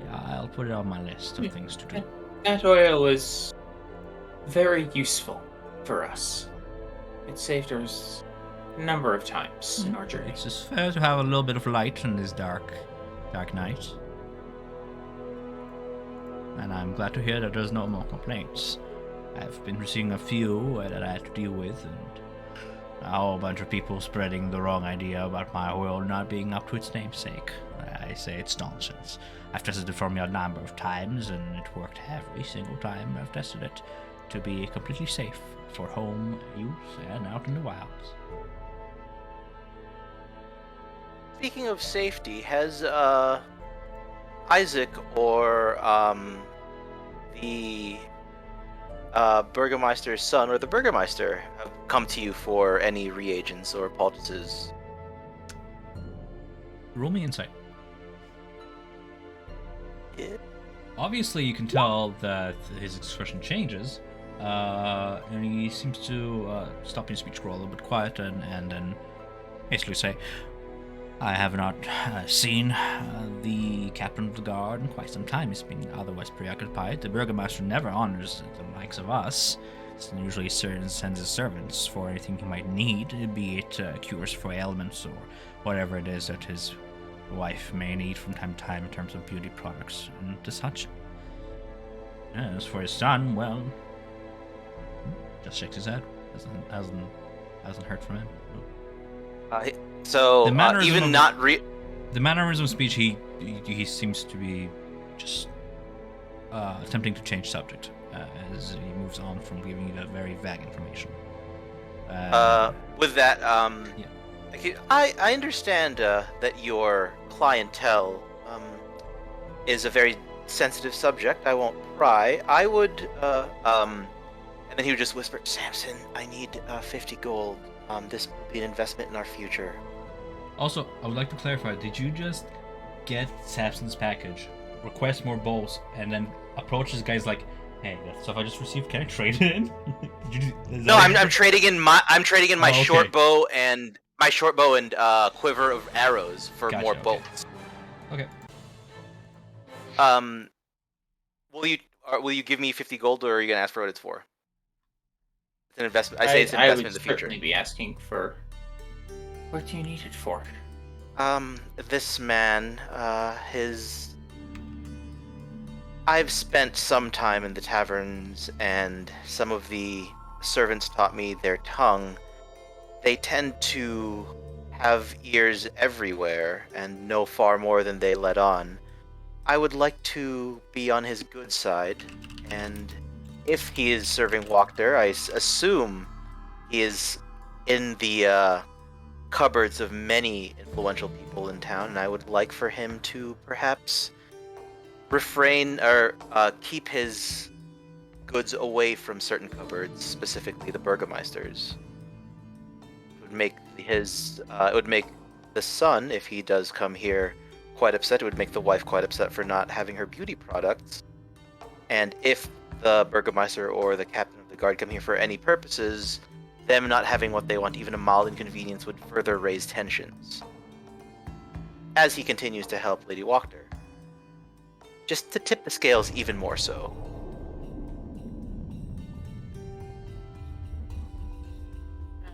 yeah, I'll put it on my list of things to do. that oil is very useful for us. It saved us a number of times in our journey. It's just fair to have a little bit of light in this dark night. And I'm glad to hear that there's no more complaints. I've been receiving a few that I had to deal with, and a whole bunch of people spreading the wrong idea about my oil not being up to its namesake. I say it's nonsense. I've tested it for me a number of times, and it worked every single time I've tested it to be completely safe for home use and out in the wilds. Speaking of safety, has Isaac or the Burgermeister's son or the Burgermeister have come to you for any reagents or poultices? Roll me insight. Yeah. Obviously, you can tell that his expression changes, and he seems to stop his speech, grow a little bit quiet, and then basically say, I have not seen the captain of the guard in quite some time. He's been otherwise preoccupied. The Burgomaster never honors the likes of us. He usually sends his servants for anything he might need, be it cures for ailments or whatever it is that his wife may need from time to time in terms of beauty products and such. As for his son, well, just shakes his head. Hasn't heard from him. So The mannerism even of- not The mannerism of speech, he seems to be just attempting to change subject as he moves on from giving you that very vague information. with that, okay, I understand that your clientele is a very sensitive subject. I won't pry. I would, and then he would just whisper, Samson, I need 50 gold. This will be an investment in our future. Also, I would like to clarify, did you just get Samson's package, request more bowls, and then approach this guy's like, hey, that stuff I just received, can I trade it in? No, I'm trading in my Oh, okay. short bow and quiver of arrows for Gotcha, more okay. bolts. Okay. Will you give me 50 gold, or are you gonna ask for what it's for? It's an investment. I say it's an investment in the future. certainly be asking for. What do you need it for? This man, I've spent some time in the taverns, and some of the servants taught me their tongue. They tend to have ears everywhere and know far more than they let on. I would like to be on his good side, and if he is serving Wachter, I assume he is in the cupboards of many influential people in town, and I would like for him to perhaps refrain or keep his goods away from certain cupboards, specifically the Burgomeister's. It would make the son, if he does come here, quite upset. It would make the wife quite upset for not having her beauty products. And if the Burgomeister or the captain of the guard come here for any purposes, them not having what they want, even a mild inconvenience, would further raise tensions. As he continues to help Lady Wachter. Just to tip the scales even more so.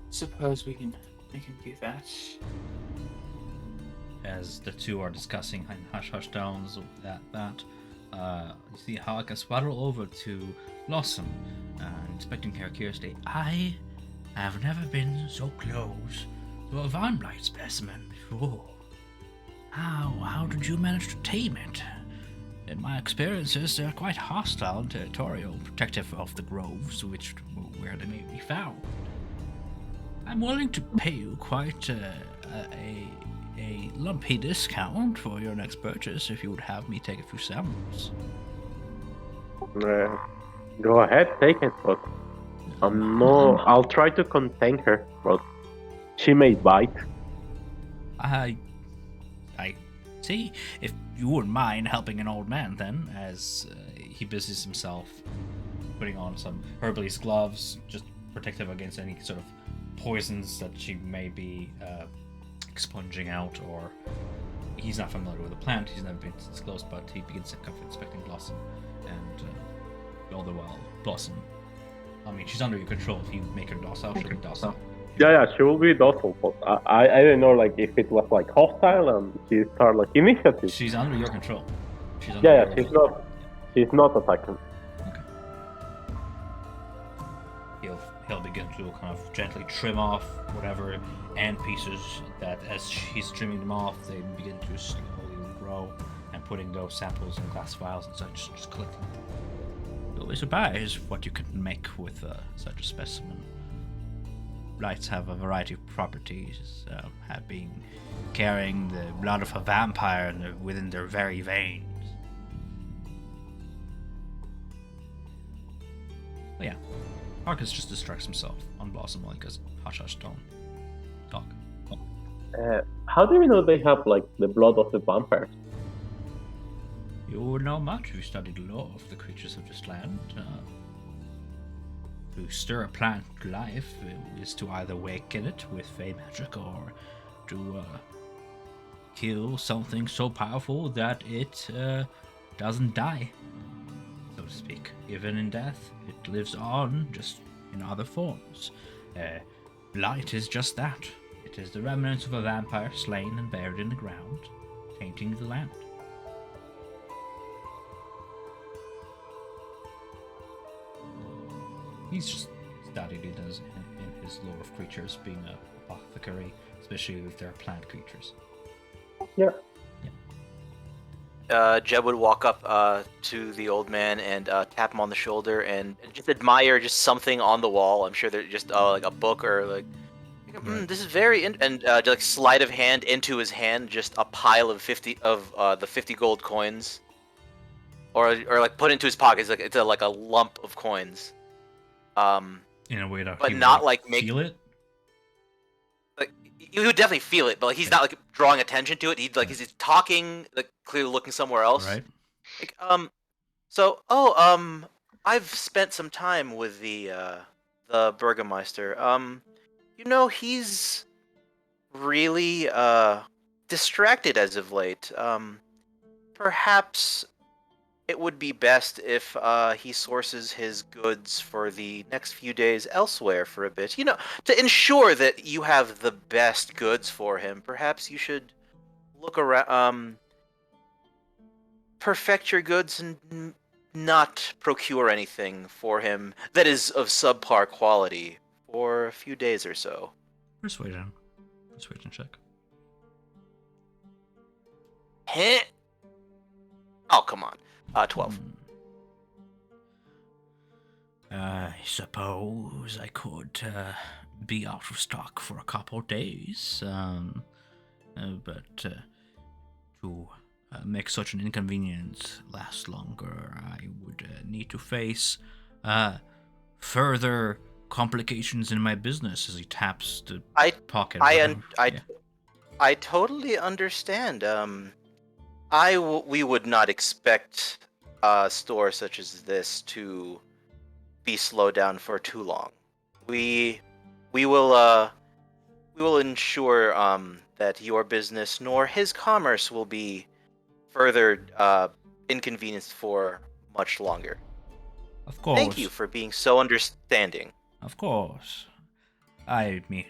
Suppose we can do that. As the two are discussing in hush tones you see Haraka swaddle over to Blossom, inspecting her curiously. I have never been so close to a Von Blight specimen before. How did you manage to tame it? In my experiences, they're quite hostile and territorial, protective of the groves where they may be found. I'm willing to pay you quite a lumpy discount for your next purchase if you would have me take a few samples. Go ahead, take it, but I'll try to contain her, but she may bite. I see. If you wouldn't mind helping an old man, then, as he busies himself putting on some herbalist gloves, just protective against any sort of poisons that she may be expunging out, or he's not familiar with the plant, he's never been this close, but he begins to kind of inspecting Blossom, and all the while, Blossom, I mean, she's under your control. If you make her docile, she'll be docile. Yeah, she will be docile, but I didn't know like if it was like hostile and she start like initiative. She's under your control. She's not attacking. Okay. He'll begin to kind of gently trim off whatever ant pieces that, as he's trimming them off, they begin to slowly grow, and putting those samples in glass vials and such, just collecting them. You'll be surprised what you can make with such a specimen. Blights have a variety of properties, have been carrying the blood of a vampire within their very veins. But yeah, Marcus just distracts himself on Blossom like a hush tone. Talk. How do we know they have like the blood of the vampires? You would know much if you studied the law of the creatures of this land. To stir a plant to life is to either awaken it with fey magic or to kill something so powerful that it doesn't die, so to speak. Even in death, it lives on, just in other forms. Blight is just that. It is the remnants of a vampire slain and buried in the ground, tainting the land. He's just studied it as in his lore of creatures, being an apothecary, especially if they're plant creatures. Yeah. Jeb would walk up to the old man and tap him on the shoulder and just admire just something on the wall. I'm sure they're just like a book or like, this is very and like sleight of hand into his hand, just a pile of the 50 gold coins, or like put into his pocket. It's like a lump of coins. In a way that but he not would like make feel it. Like you would definitely feel it, but like he's not like drawing attention to it. He's talking, like clearly looking somewhere else. Right. Like I've spent some time with the Burgomeister. He's really distracted as of late. Perhaps it would be best if he sources his goods for the next few days elsewhere for a bit. To ensure that you have the best goods for him. Perhaps you should look around, perfect your goods and not procure anything for him that is of subpar quality for a few days or so. Persuasion check. Heh. Oh, come on. 12. I suppose I could be out of stock for a couple days, but to make such an inconvenience last longer, I would need to face further complications in my business. As he taps the pocket. I totally understand. We would not expect a store such as this to be slowed down for too long. We will ensure that your business nor his commerce will be further inconvenienced for much longer. Of course. Thank you for being so understanding. Of course. I mean,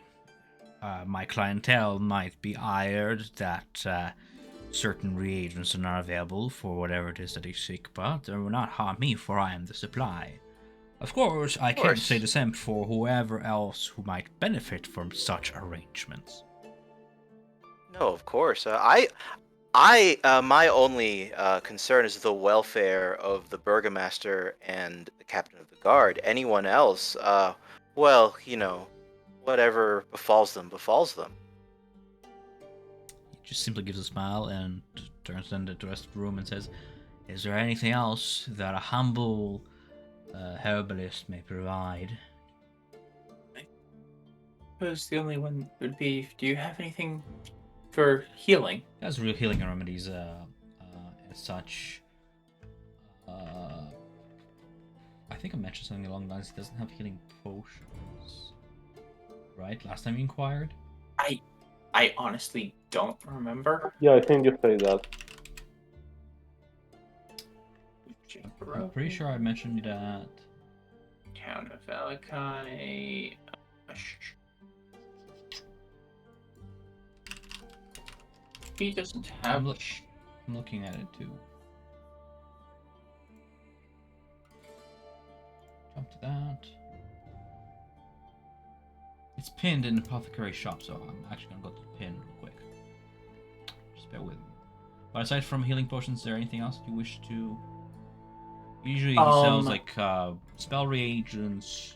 my clientele might be ired that certain reagents are not available for whatever it is that they seek, but it will not harm me, for I am the supply. Of course, I can't say the same for whoever else who might benefit from such arrangements. No, of course. My only concern is the welfare of the burgomaster and the captain of the guard. Anyone else, well, whatever befalls them, befalls them. He just simply gives a smile and turns to the rest of the room and says, "Is there anything else that a humble herbalist may provide?" I suppose the only one would be, do you have anything for healing? Has real healing remedies as such. I think I mentioned something along the lines. He doesn't have healing potions, right? Last time you inquired. I honestly don't remember. Yeah, I think you say that. I'm pretty sure I mentioned that. Town of Vallaki. He doesn't have. I'm looking at it too. Jump to that. It's pinned in the apothecary shop, so I'm actually gonna go to the pin real quick. Just bear with me. But aside from healing potions, is there anything else you wish to? Usually he sells like spell reagents.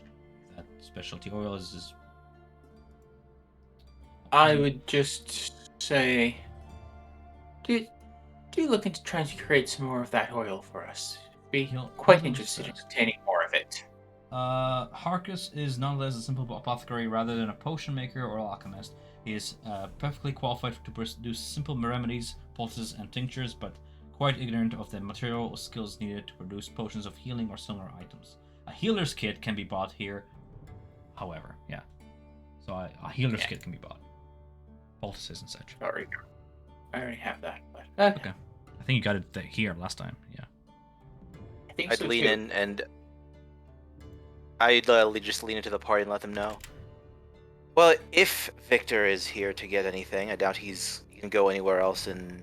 That specialty oil is. I would just say, do look into trying to create some more of that oil for us. Be quite interested in obtaining more of it. Harkus is nonetheless a simple apothecary rather than a potion maker or alchemist. He is perfectly qualified to produce simple remedies, poultices, and tinctures, but quite ignorant of the material skills needed to produce potions of healing or similar items. A healer's kit can be bought here, however, yeah. So a healer's kit can be bought. Poultices and such. Sorry, I already have that. But, okay. I think you got it here last time, yeah. I think I'd so lean too. in and I'd just lean into the party and let them know. Well, if Victor is here to get anything, I doubt he can go anywhere else in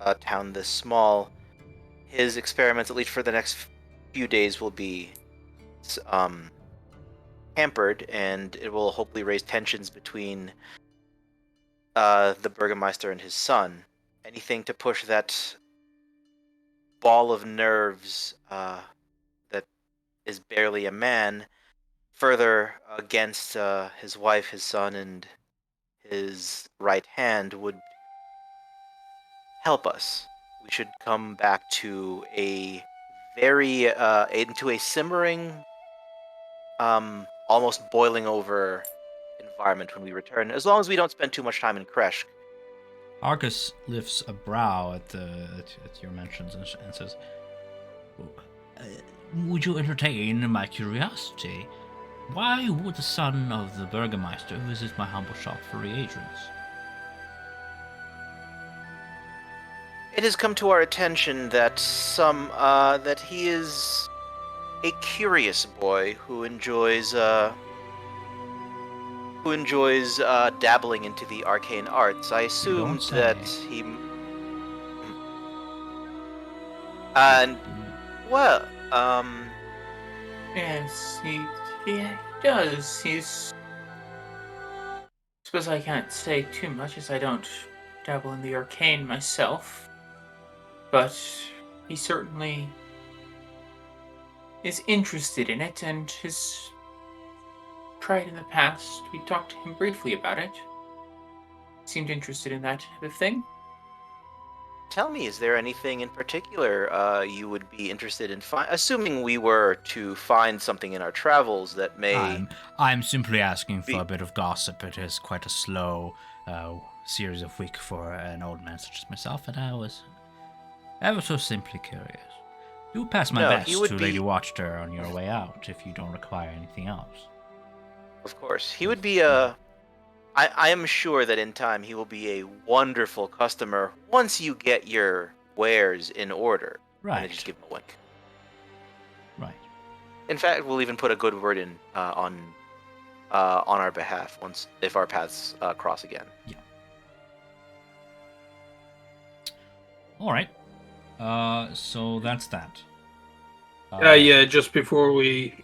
a town this small. His experiments, at least for the next few days, will be hampered, and it will hopefully raise tensions between the Burgermeister and his son. Anything to push that ball of nerves that is barely a man further against his wife, his son, and his right hand would help us. We should come back to a very into a simmering, almost boiling over environment when we return, as long as we don't spend too much time in Kresh. Arcus lifts a brow at your mentions and says, "Would you entertain my curiosity? Why would the son of the Burgermeister visit my humble shop for reagents?" It has come to our attention that that he is a curious boy who enjoys dabbling into the arcane arts. I assumed that he. And well, Yes, he does. He's. I suppose I can't say too much as I don't dabble in the arcane myself. But he certainly is interested in it and has tried in the past. We talked to him briefly about it. Seemed interested in that type of thing. Tell me, is there anything in particular you would be interested in assuming we were to find something in our travels that may... I'm simply asking Be- for a bit of gossip. It is quite a slow series of week for an old man such as myself, and I was ever so simply curious. Do pass my No, best he would to be- Lady Watchter on your way out if you don't require anything else. Of course. He would be a... I am sure that in time he will be a wonderful customer once you get your wares in order. And I Right. just give him a wink. Right. In fact, we'll even put a good word in on our behalf if our paths cross again. All right. So that's that. Yeah, just before we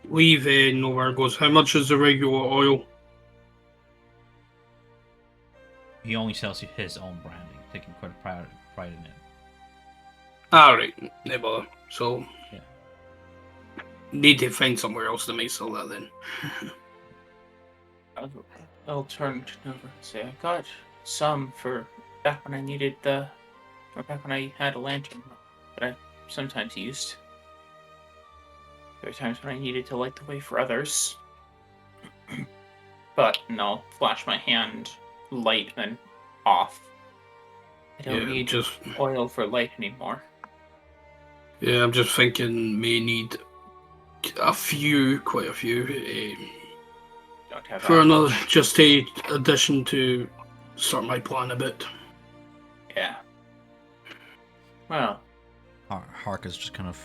leave, Nowhere goes, how much is the regular oil? He only sells you his own branding, taking quite a pride in it. Alright, never. So, Yeah. need to find somewhere else to make sell that then. I'll turn over and say, I got some for back when I needed or back when I had a lantern that I sometimes used. There are times when I needed to light the way for others. But, and I'll flash my hand light and off. I don't Yeah, need just oil for light anymore. yeah, I'm just thinking may need quite a few, Don't have for that another, much. just a addition to start my plan a bit. Yeah. Well, Hark is just kind of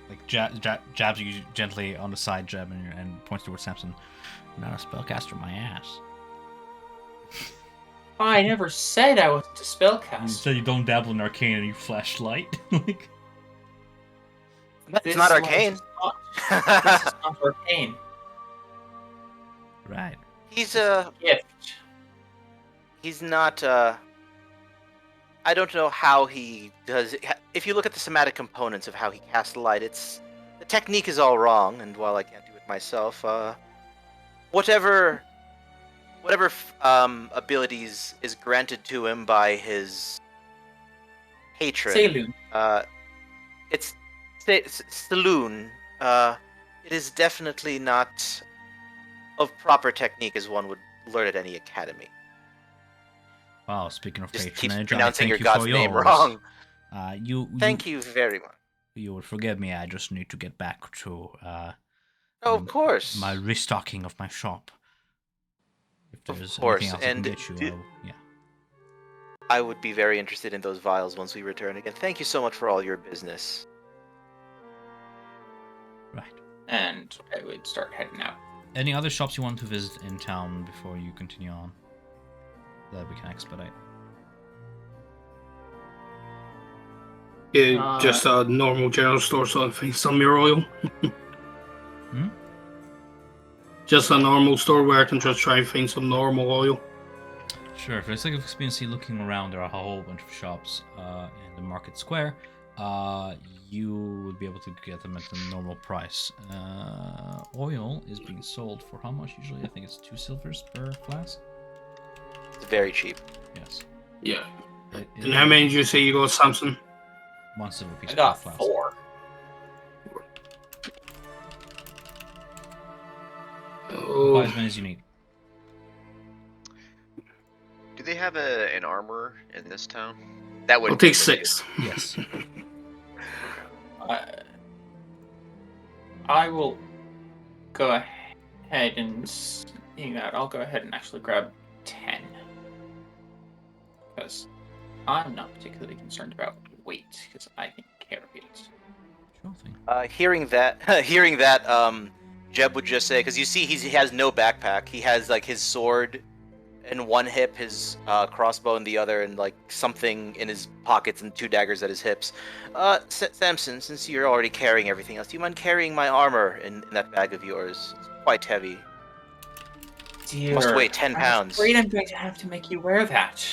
like jabs you gently on the side jab and points towards Samson. Not a spellcaster, my ass. I never said I wasn't a You spellcaster. said you don't dabble in arcane and you flash light. Like, It's This not one arcane. is This is not arcane. right. He's a... Gift. He's not... I don't know how he does it. If you look at the somatic components of how he casts light, the technique is all wrong, and while I can't do it myself, whatever abilities is granted to him by his patron, Saloon. it's saloon. It is definitely not of proper technique as one would learn at any academy. Wow, speaking of Just keeps patronage, I pronouncing thank your you god's for name yours. wrong. Thank You very much. You will forgive me. I just need to get back to Oh, of course. my restocking of my shop. If Of there's course, anything else I can and get you, yeah. I would be very interested in those vials once we return again. Thank you so much for all your business. Right. And I would start heading out. Any other shops you want to visit in town before you continue on that we can expedite? Yeah, just a normal general store, so I think some your oil. Just a normal store where I can just try and find some normal oil. Sure. For the sake of expediency, looking around, there are a whole bunch of shops in the market square. You would be able to get them at the normal price. Oil is being sold for how much usually? I think it's 2 silvers per flask. It's very cheap. Yes. Yeah. And how many did you say you got, Samson? 1 silver piece I per got flask. 4. Buy as many as you need. Do they have an armor in this town? That would I'll take 6. Yes. I will go ahead and seeing that, I'll go ahead and actually grab 10. Because I'm not particularly concerned about weight, because I can carry it. Sure thing. Hearing that, Jeb would just say, because you see he has no backpack. He has like his sword in one hip, his crossbow in the other, and like something in his pockets and 2 daggers at his hips. Samson, since you're already carrying everything else, do you mind carrying my armor in that bag of yours? It's quite heavy. Dear, Must weigh 10 I'm pounds. afraid I'm going to have to make you wear that.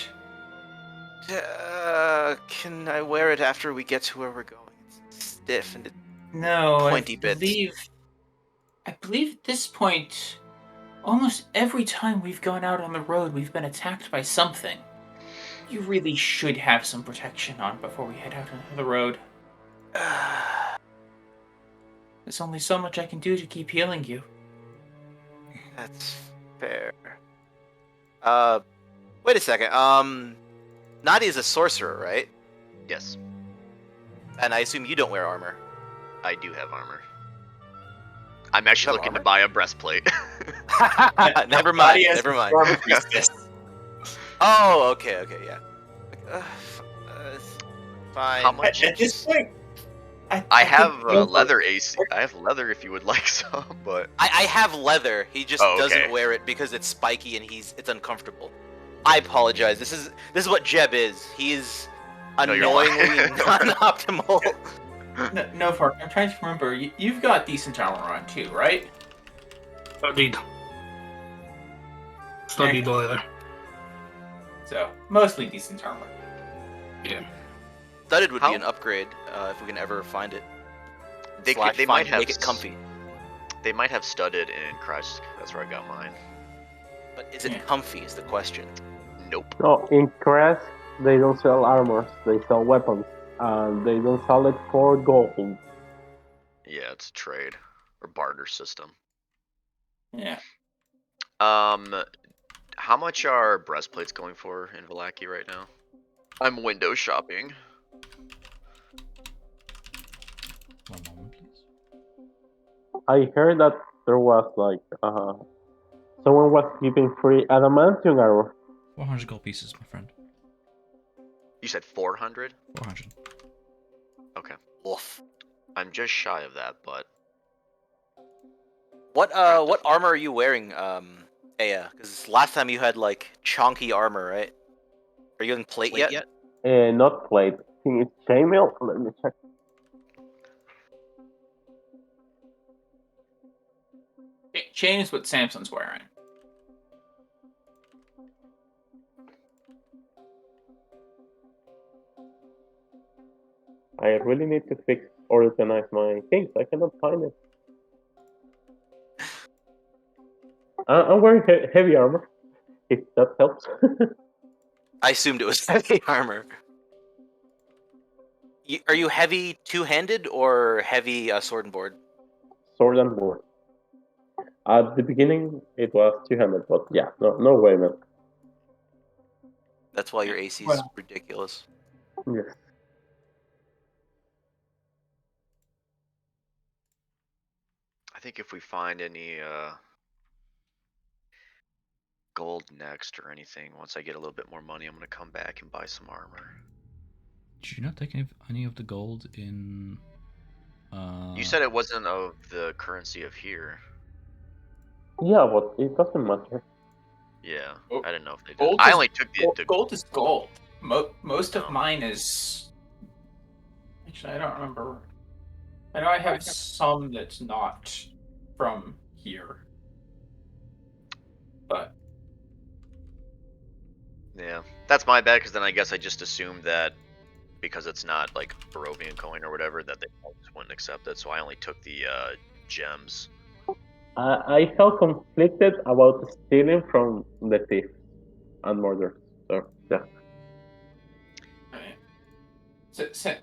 Can I wear it after we get to where we're going? It's stiff and No, pointy bits. I believe at this point, almost every time we've gone out on the road, we've been attacked by something. You really should have some protection on before we head out onto the road. There's only so much I can do to keep healing you. That's fair. Wait a second. Nadia's a sorcerer, right? Yes, And I assume you don't wear armor. I do have armor. I'm actually have looking armor? to buy a breastplate. Never mind. Nadia's Never mind. armor priestess. Oh, okay, yeah. Fine. How much? At this point, I have think go for leather it. AC. I have leather if you would like some, but I have leather. He just Oh, okay. doesn't wear it because it's spiky and it's uncomfortable. I apologize. This is what Jeb is. He is No, you're annoyingly fine. non-optimal. No, Fark, I'm trying to remember. You've got decent armor on too, right? Studied leather. So, mostly decent armor. Yeah. Studded would How- be an upgrade if we can ever find it. they Slash they find might it, have make it comfy. They might have studded in Christ. That's where I got mine. But is it Yeah. comfy? Is the question. Nope. No, in Crest, they don't sell armors, they sell weapons. And they don't sell it for gold. Yeah, it's a trade or barter system. Yeah. How much are breastplates going for in Vallaki right now? I'm window shopping. One moment, please. I heard that there was like someone was giving free adamantium armor. 400 gold pieces, my friend. You said 400? 400. Okay. Woof. I'm just shy of that, but What Right, what armor are you wearing, Aya? Because last time you had like chonky armor, right? Are you in plate Plate yet? Not plate. I think it's chainmail. Let me check. Chain is what Samson's wearing. I really need to fix or organize my things. I cannot find it. I'm wearing heavy armor, if that helps. I assumed it was heavy armor. Are you heavy two-handed or heavy sword and board? Sword and board. At the beginning, it was 200, but yeah, no way, man. That's why your AC is Well. ridiculous. Yes. I think if we find any gold next or anything, once I get a little bit more money, I'm gonna come back and buy some armor. Did you not take any of the gold in? You said it wasn't of the currency of here. Yeah, but it doesn't matter. Yeah, Oh, I didn't know if they did. gold I is- only took the Gold is gold. Most of Oh. mine is. Actually, I don't remember. I know I have some that's not from here. But Yeah, that's my bad. Because then I guess I just assumed that because it's not like Barovian coin or whatever, that they just wouldn't accept it. So I only took the gems. I felt conflicted about stealing from the thief and murder. So yeah.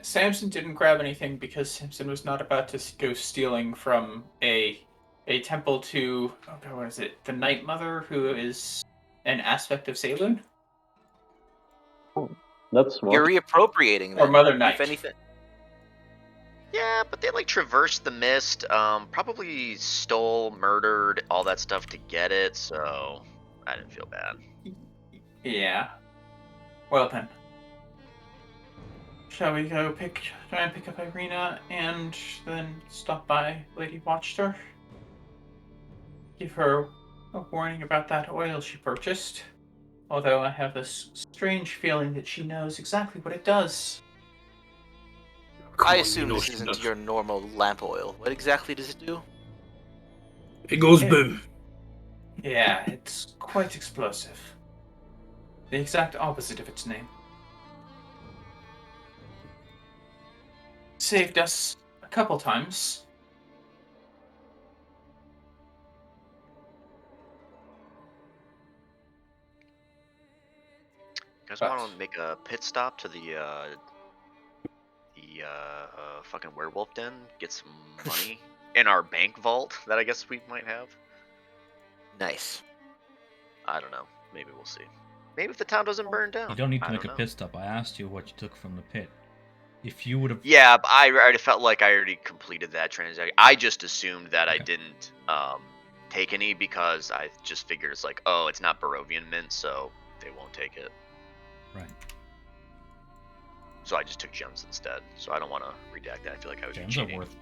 Samson didn't grab anything because Samson was not about to go stealing from a temple to what is it? The Night Mother, who is an aspect of Saloon, That's smart. You're reappropriating or them, Mother Night. if anything. Yeah, but they like traversed the mist. Probably stole, murdered, all that stuff to get it. So I didn't feel bad. Yeah. Well then, shall we go try and pick up Irina and then stop by Lady Watchster? Give her a warning about that oil she purchased. Although I have this strange feeling that she knows exactly what it does. Come I on, assume you know this she isn't does. your normal lamp oil. What exactly does it do? It goes Yeah. boom. Yeah, it's quite explosive. The exact opposite of its name. saved us a couple times. You guys But- want to make a pit stop to the fucking werewolf den? Get some money in our bank vault that I guess we might have. Nice. I don't know. Maybe we'll see. Maybe if the town doesn't burn down. You don't need to I make a don't know. pit stop. I asked you what you took from the pit. If you would have. Yeah, but I already felt like I already completed that transaction. I just assumed that I Okay. didn't take any because I just figured it's like, oh, it's not Barovian mint, so they won't take it. Right. So I just took gems instead. So I don't want to redact that. I feel like I would be Gems are cheating. worth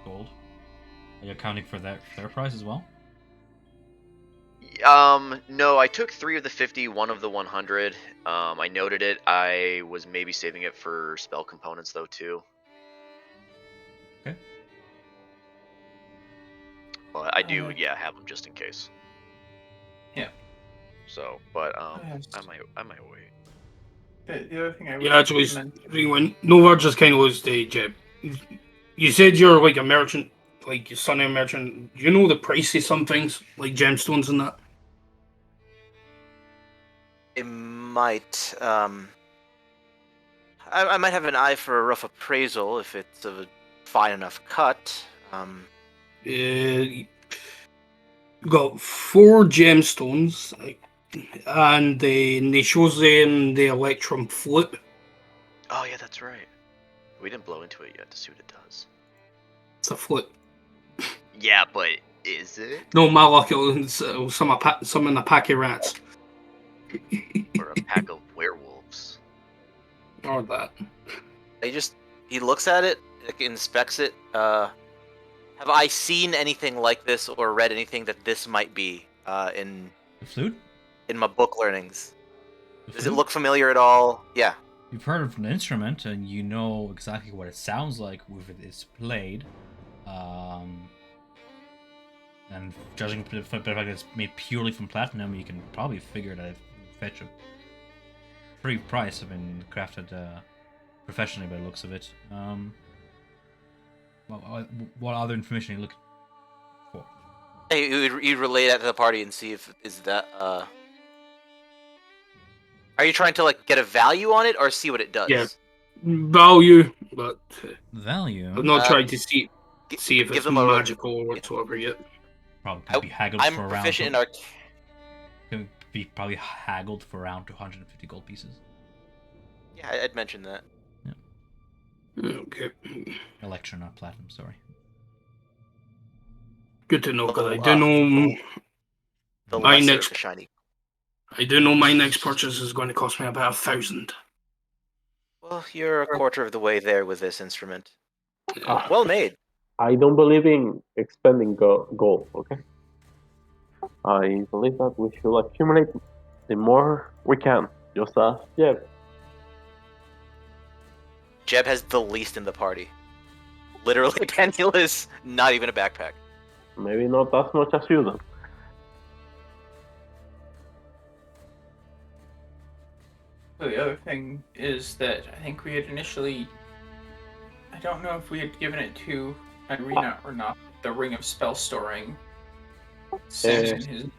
gold. Are you accounting for their price as well? No, I took 3 of the 50, 1 of the 100. I noted it. I was maybe saving it for spell components though too. Okay. But I do, yeah, have them just in case. Yeah. So, but Yes. I might wait. The other thing I would Yeah, actually, recommend- when Nova just kind of loses the Jeb. You said you're like a merchant, like your son a merchant. Do you know the price of some things, like gemstones and that? It might. I might have an eye for a rough appraisal if it's of a fine enough cut. You got 4 gemstones, and they shows them the electrum flip. Oh yeah, that's right. We didn't blow into it yet to see what it does. It's a flip. Yeah, but is it? No, my luck, it's some in a pack of rats. Or a pack of werewolves? Or that. He looks at it, like, inspects it. Have I seen anything like this or read anything that this might be in The flute? my book learnings? The Does it flute? look familiar at all? Yeah. You've heard of an instrument and you know exactly what it sounds like if it is played. And judging by the fact that it's made purely from platinum, you can probably figure that it fetch a pretty price. Have been crafted professionally by the looks of it. What other information are you looking for? Hey, you relay that to the party and see if is that. Are you trying to like get a value on it or see what it does? Yeah. Value, but Value? I've not Uh, tried to see if give it's them a- magical or whatsoever yet. Probably could be haggled I'm for around. proficient in Could be probably haggled for around 250 gold pieces. Yeah, I'd mention that. Okay. Electrum, not platinum. Sorry. Good to know, because I Oh, do know The my lesser next of the shiny. my next purchase is going to cost me about 1,000. Well, you're a quarter of the way there with this instrument. Ah, Well made. I don't believe in expending gold, okay? I believe that we should accumulate the more we can. Just as Jeb. Jeb has the least in the party. Literally penniless, not even a backpack. Maybe not as much as you then. So the other thing is that I think we had initially, I don't know if we had given it to Irina or not, the ring of spell storing. Samson is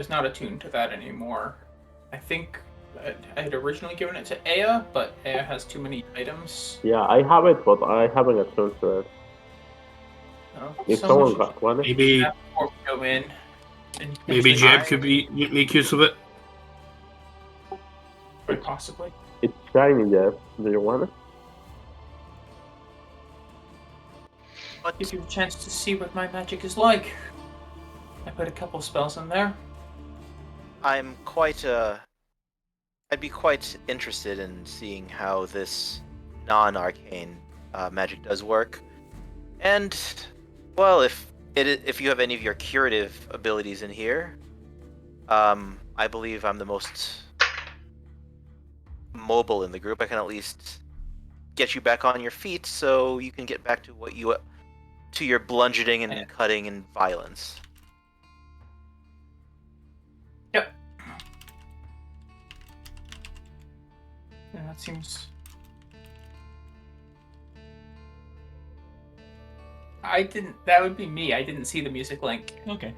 not attuned to that anymore. I think I had originally given it to Aya, but Aya has too many items. Yeah, I have it, but I haven't attuned to it. So If someone someone got one, Maybe should before we go in. And maybe potentially Jeb I- could make use of it. quite possibly. it's shiny, Jeb. Do you want it? But Give you a chance to see what my magic is like. I put a couple spells in there. I'm quite I'd be quite interested in seeing how this non-arcane magic does work. And well, if you have any of your curative abilities in here, I believe I'm the most mobile in the group. I can at least get you back on your feet so you can get back to your bludgeoning and cutting and violence. Yep. Yeah, that seems I didn't. That would be me. I didn't see the music link. Okay.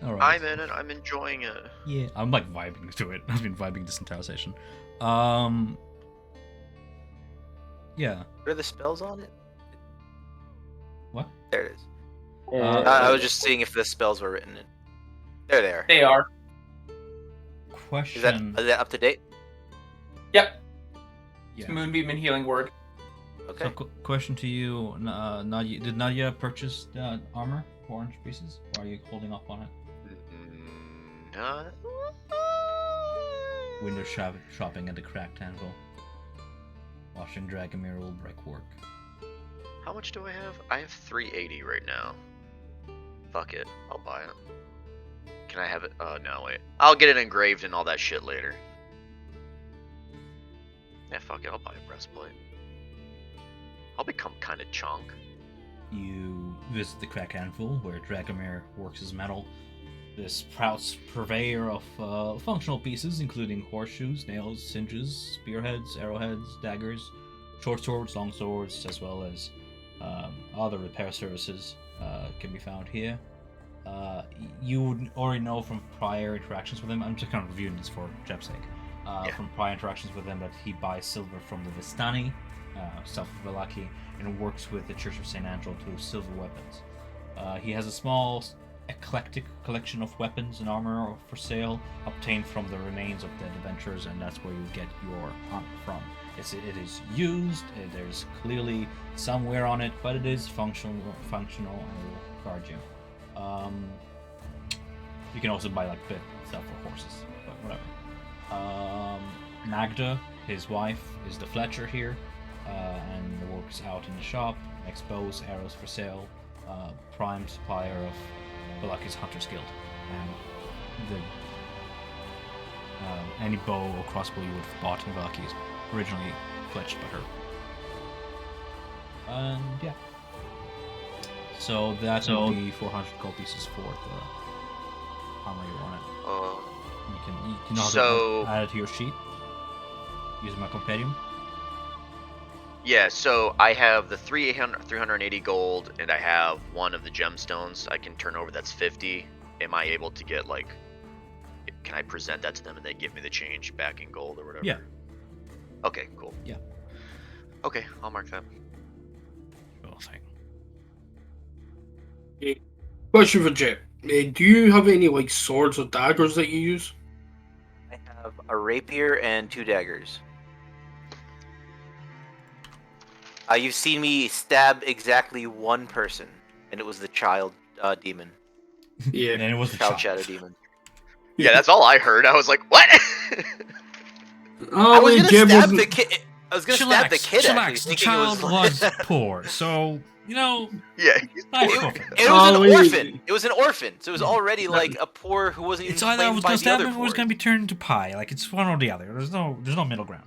All right. I'm in it. I'm enjoying it. Yeah, I'm like vibing to it. I've been vibing this entire session. Yeah. What are the spells on it? What? There it is. Uh, I was just seeing if the spells were written in. There they are. They are. Question. Is that up to date? Yep. Yeah. It's Moonbeam and Healing Word. Okay. So, question to you, Nadia. Did Nadia purchase the armor for orange pieces, or are you holding off on it? Window shopping at the cracked anvil. Watching Dragomir will break work. How much do I have? I have 380 right now. Fuck it, I'll buy it. Can I have it? No, wait. I'll get it engraved and all that shit later. Yeah, fuck it, I'll buy a breastplate. I'll become kind of chunk. You visit the cracked anvil, where Dragomir works his metal. This proud purveyor of functional pieces, including horseshoes, nails, singes, spearheads, arrowheads, daggers, short swords, long swords, as well as other repair services can be found here. You would already know from prior interactions with him. I'm just kind of reviewing this for Jeb's sake. From prior interactions with him, that he buys silver from the Vistani, south of Vallaki, and works with the Church of St. Angelo to silver weapons. He has a small, eclectic collection of weapons and armor for sale, obtained from the remains of dead adventurers, and that's where you get your armor from. It is used. There's clearly some wear on it, but it is functional, and will guard you. You can also buy like bit stuff for horses, but whatever. Magda, his wife, is the Fletcher here, and works out in the shop, makes bows, arrows for sale, prime supplier of Vallaki's Hunter's Guild, and any bow or crossbow you would have bought in Vallaki is originally fletched by her. And yeah. So that will be 400 gold pieces for the armor you want it. You can also add it to your sheet using my compendium. Yeah, so I have the 380 gold, and I have one of the gemstones I can turn over that's 50. Am I able to get, like, can I present that to them and they give me the change back in gold or whatever? Yeah. Okay, cool. Yeah. Okay, I'll mark that. Cool thing. Question for Jeb. Do you have any, like, swords or daggers that you use? I have a rapier and 2 daggers. You've seen me stab exactly one person, and it was the child demon. Yeah. And it was the Child child. shadow demon. Yeah, that's all I heard. I was like, what? Oh, I was wait, gonna Jeb stab wasn't... the kid. I was gonna stab the kid. Chillax. Actually, The thinking child it was, was poor, so you know. Yeah. Nice It, fucker. it was Oh, an wait. orphan. It was an orphan. So it was already like a poor who wasn't even It's either I claimed was by gonna the stab other him or it was poor. gonna be turned into pie. Like it's one or the other. There's no middle ground.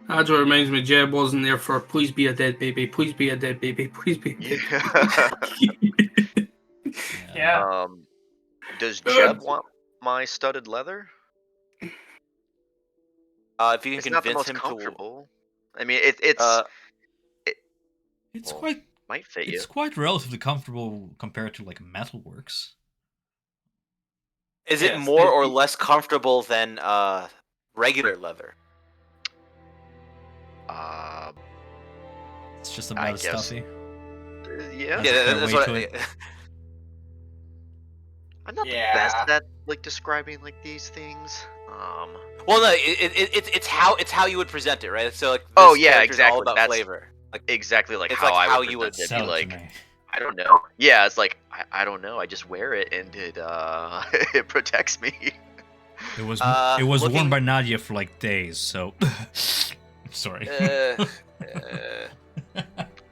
That's what reminds me, Jeb wasn't there for please be a dead baby, please be a dead baby, please be a dead baby. Yeah. Does Jeb want my studded leather? If you can It's not the convince most him to, comfortable. I mean, it's It's well, quite might fit you. it's quite relatively comfortable compared to like metalworks. is it Yes, more they- or less comfortable than regular leather? It's just I about as guess- stuffy. Yeah. That's a fair That's way what. to it. I'm not Yeah. the best at like describing like these things. Well, no, it's how you would present it, right? So like, this Oh, yeah, character's exactly. All about That's- flavor. Like, Exactly like It's how like I how would you present would it. Sell Be it like, to me. I don't know. Yeah, it's like I don't know. I just wear it and it it protects me. It was looking- worn by Nadia for like days, so sorry.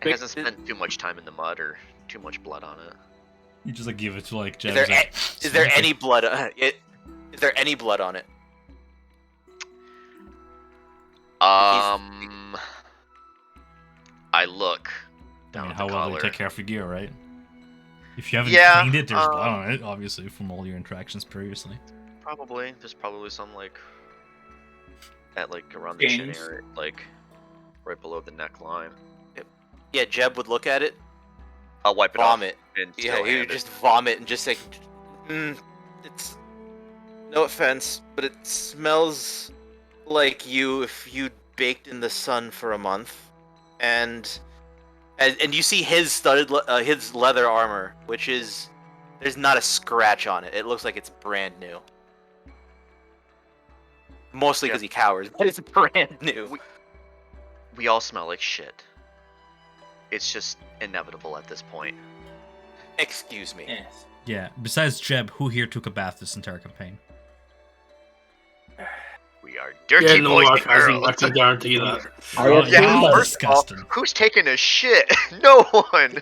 It hasn't spent too much time in the mud or too much blood on it. You just like give it to like is Jeb. there, he's like, is there "Sniff it." any blood? Is there any blood on it? I look I down mean, at how the well they collar. take care of your gear, right? If you haven't Yeah, cleaned it, there's blood on it, obviously, from all your interactions previously. Probably. There's probably some like at like around the chin Gains. area, like right below the neckline. Yeah, Jeb would look at it, I'll wipe it vomit. off. And Yeah, still he would hand it. just vomit and just like, it's no offense, but it smells like you if you baked in the sun for a month, and you see his his leather armor, which is there's not a scratch on it. It looks like it's brand new. Mostly because he cowers, but it's brand new. We all smell like shit. It's just inevitable at this point. Excuse me. Yes. Yeah. Besides Jeb, who here took a bath this entire campaign? We are dirty boys and I girls. can guarantee that. I Oh, assume yeah, that- First of all, disgusting. who's taking a shit? No one.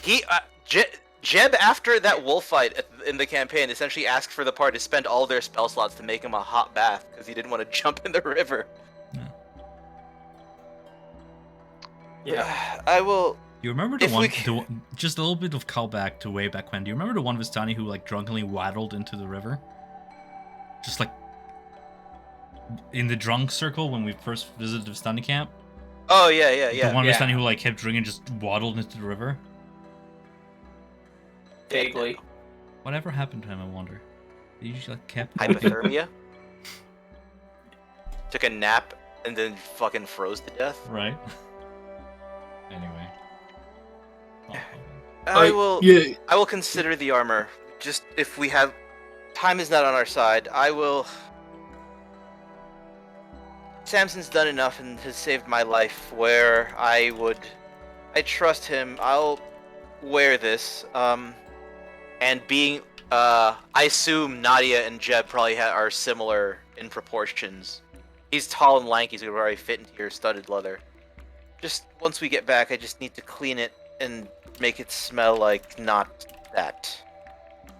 He Jeb, after that wolf fight in the campaign, essentially asked for the party to spend all their spell slots to make him a hot bath because he didn't want to jump in the river. Yeah. I will. You remember just a little bit of callback to way back when. Do you remember the one Vistani who like drunkenly waddled into the river? Just like in the drunk circle when we first visited the Vistani camp? Oh yeah. The one Yeah. Vistani who like kept drinking just waddled into the river? Vaguely. Whatever happened to him, I wonder? He just like kept Hypothermia. Took a nap and then fucking froze to death. Right. Anyway. Oh, I will. Yeah, I will consider the armor. Just if we have time is not on our side, I will. Samson's done enough and has saved my life where I trust him. I'll wear this. And being, I assume Nadia and Jeb probably are similar in proportions. He's tall and lanky, so he'll probably fit into your studded leather. Just once we get back, I just need to clean it and make it smell like not that.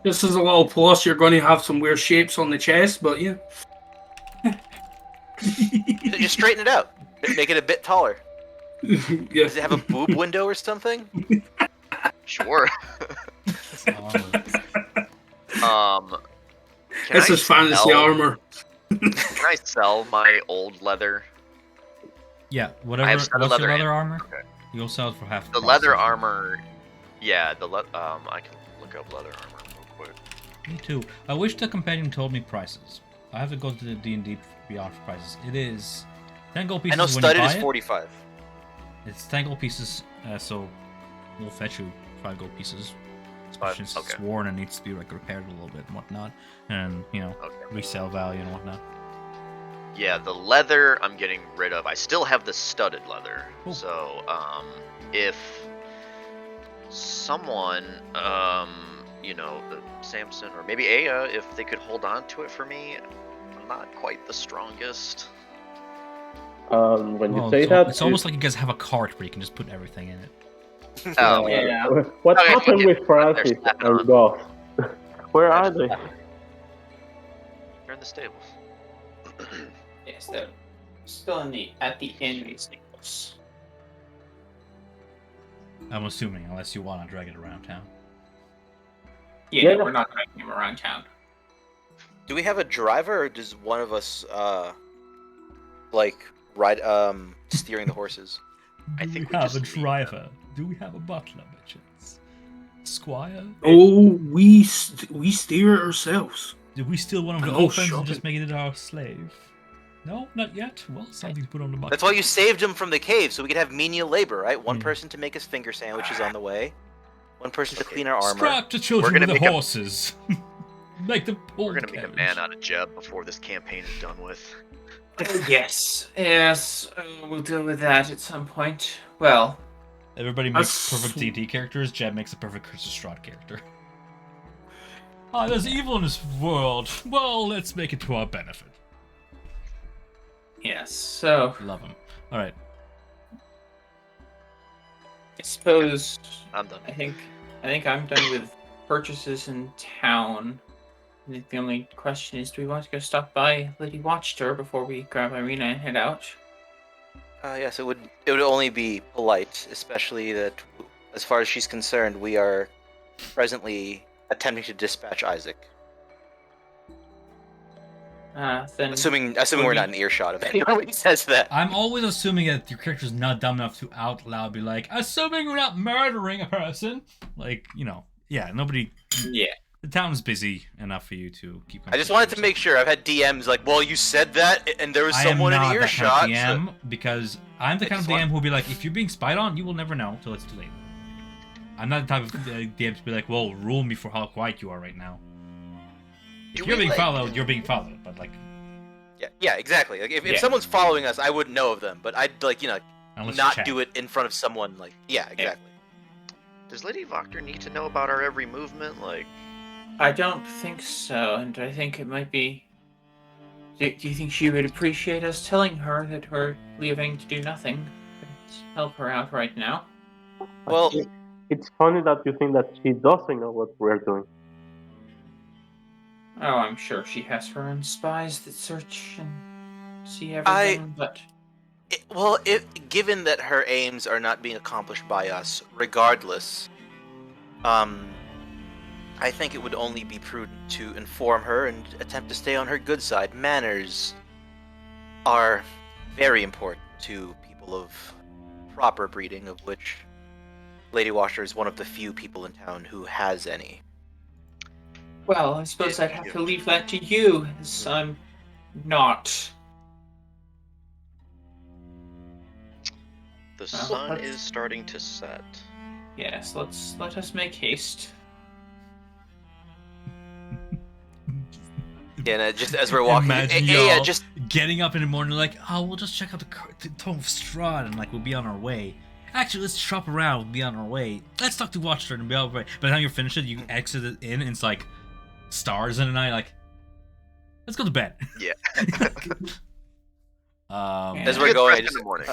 this is a little plus. You're going to have some weird shapes on the chest, but yeah. Just straighten it out. Make it a bit taller. Yeah. Does it have a boob window or something? Sure. oh. Can This I is fantasy sell- armor. Can I sell my old leather? Yeah, whatever. I have What's studded your leather leather and- armor? okay. You'll sell it for half The price, leather isn't it? armor. Yeah, I can look up leather armor real quick. Me too. I wish the companion told me prices. I have to go to the D&D Beyond for prices. It is 10 gold I pieces know when you studded buy is it. 45. It's 10 gold pieces, so we'll fetch you 5 gold pieces. Especially since it's okay. worn and needs to be like repaired a little bit and whatnot. And, you know, Okay. resale value and whatnot. Yeah, the leather I'm getting rid of. I still have the studded leather. Cool. So, if someone, Samson or maybe Aya, if they could hold on to it for me, I'm not quite the strongest. When you Well, say it's that, it's almost like you guys have a cart where you can just put everything in it. Oh, Yeah. What Okay, happened okay. with Francis snapping and on. Goth? Where are they? They're in the stables. Yes, they're still at the enemy stables. I'm assuming, unless you want to drag it around town. Yeah, Yeah. we're not dragging him around town. Do we have a driver, or does one of us, ride, steering the horses? I Do think we we have just a leave them. driver? Do we have a butler, by chance? Squire? Oh, we steer it ourselves. Do we steal one of the Oh, orphans and shocking. just make it our slave? No, not yet. Well, something to put on the bucket. That's why you saved him from the cave, so we could have menial labor, right? One Yeah. person to make his finger sandwiches on the way, one person to Okay. clean our armor. Strap the children We're with gonna the make a- horses. Make them pull We're the gonna make a carriage. man out of Jeb before this campaign is done with. Yes, we'll deal with that at some point. Well, Everybody makes That's- perfect D&D characters. Jeb makes a perfect Curse of Strahd character. Ah, there's evil in this world. Well, let's make it to our benefit. yes. So Love him. All right. I suppose I'm done. I think I'm done with purchases in town. I think the only question is, do we want to go stop by Lady Watchtower before we grab Irina and head out? Yes, it would only be polite, especially that, as far as she's concerned, we are presently attempting to dispatch Isaac. Then Assuming would we're we- not in earshot of anyone when he says that. I'm always assuming that your character's not dumb enough to out loud be like, assuming we're not murdering a person. Like, yeah, nobody. Yeah. The town's busy enough for you to keep. I just wanted to make sure. I've had DMs like, well, you said that, and there was someone in I am not earshot. that kind of DM because I'm the kind of DM who'll be like, if you're being spied on, you will never know till it's too late. I'm not the type of DM to be like, well, rule me for how quiet you are right now. If you're being followed, you're being followed. But like, yeah, exactly. Like if someone's following us, I wouldn't know of them, but I'd like unless not you do it in front of someone. Like, yeah, exactly. Does Lady Voctor need to know about our every movement? Like, I don't think so, and I think it might be. Do you think she would appreciate us telling her that we're leaving to do nothing? Let's help her out right now. Well, It's funny that you think that she doesn't know what we're doing. Oh, I'm sure she has her own spies that search and see everything, but... given that her aims are not being accomplished by us, regardless, I think it would only be prudent to inform her and attempt to stay on her good side. Manners are very important to people of proper breeding, of which Lady Washer is one of the few people in town who has any. Well, I suppose I'd have to leave that to you, as I'm not. the sun is starting to set. Yes, let us make haste. Yeah, and just as we're walking, imagine yeah, y'all just getting up in the morning like, oh, we'll just check out the Tome of Strahd and like we'll be on our way. Actually, let's shop around. We'll be on our way. Let's talk to Watcher and be on our way. By the time you're finished it, you exit it in, and it's like stars in the night. Like, let's go to bed. Yeah. as we're going, I in just, the morning.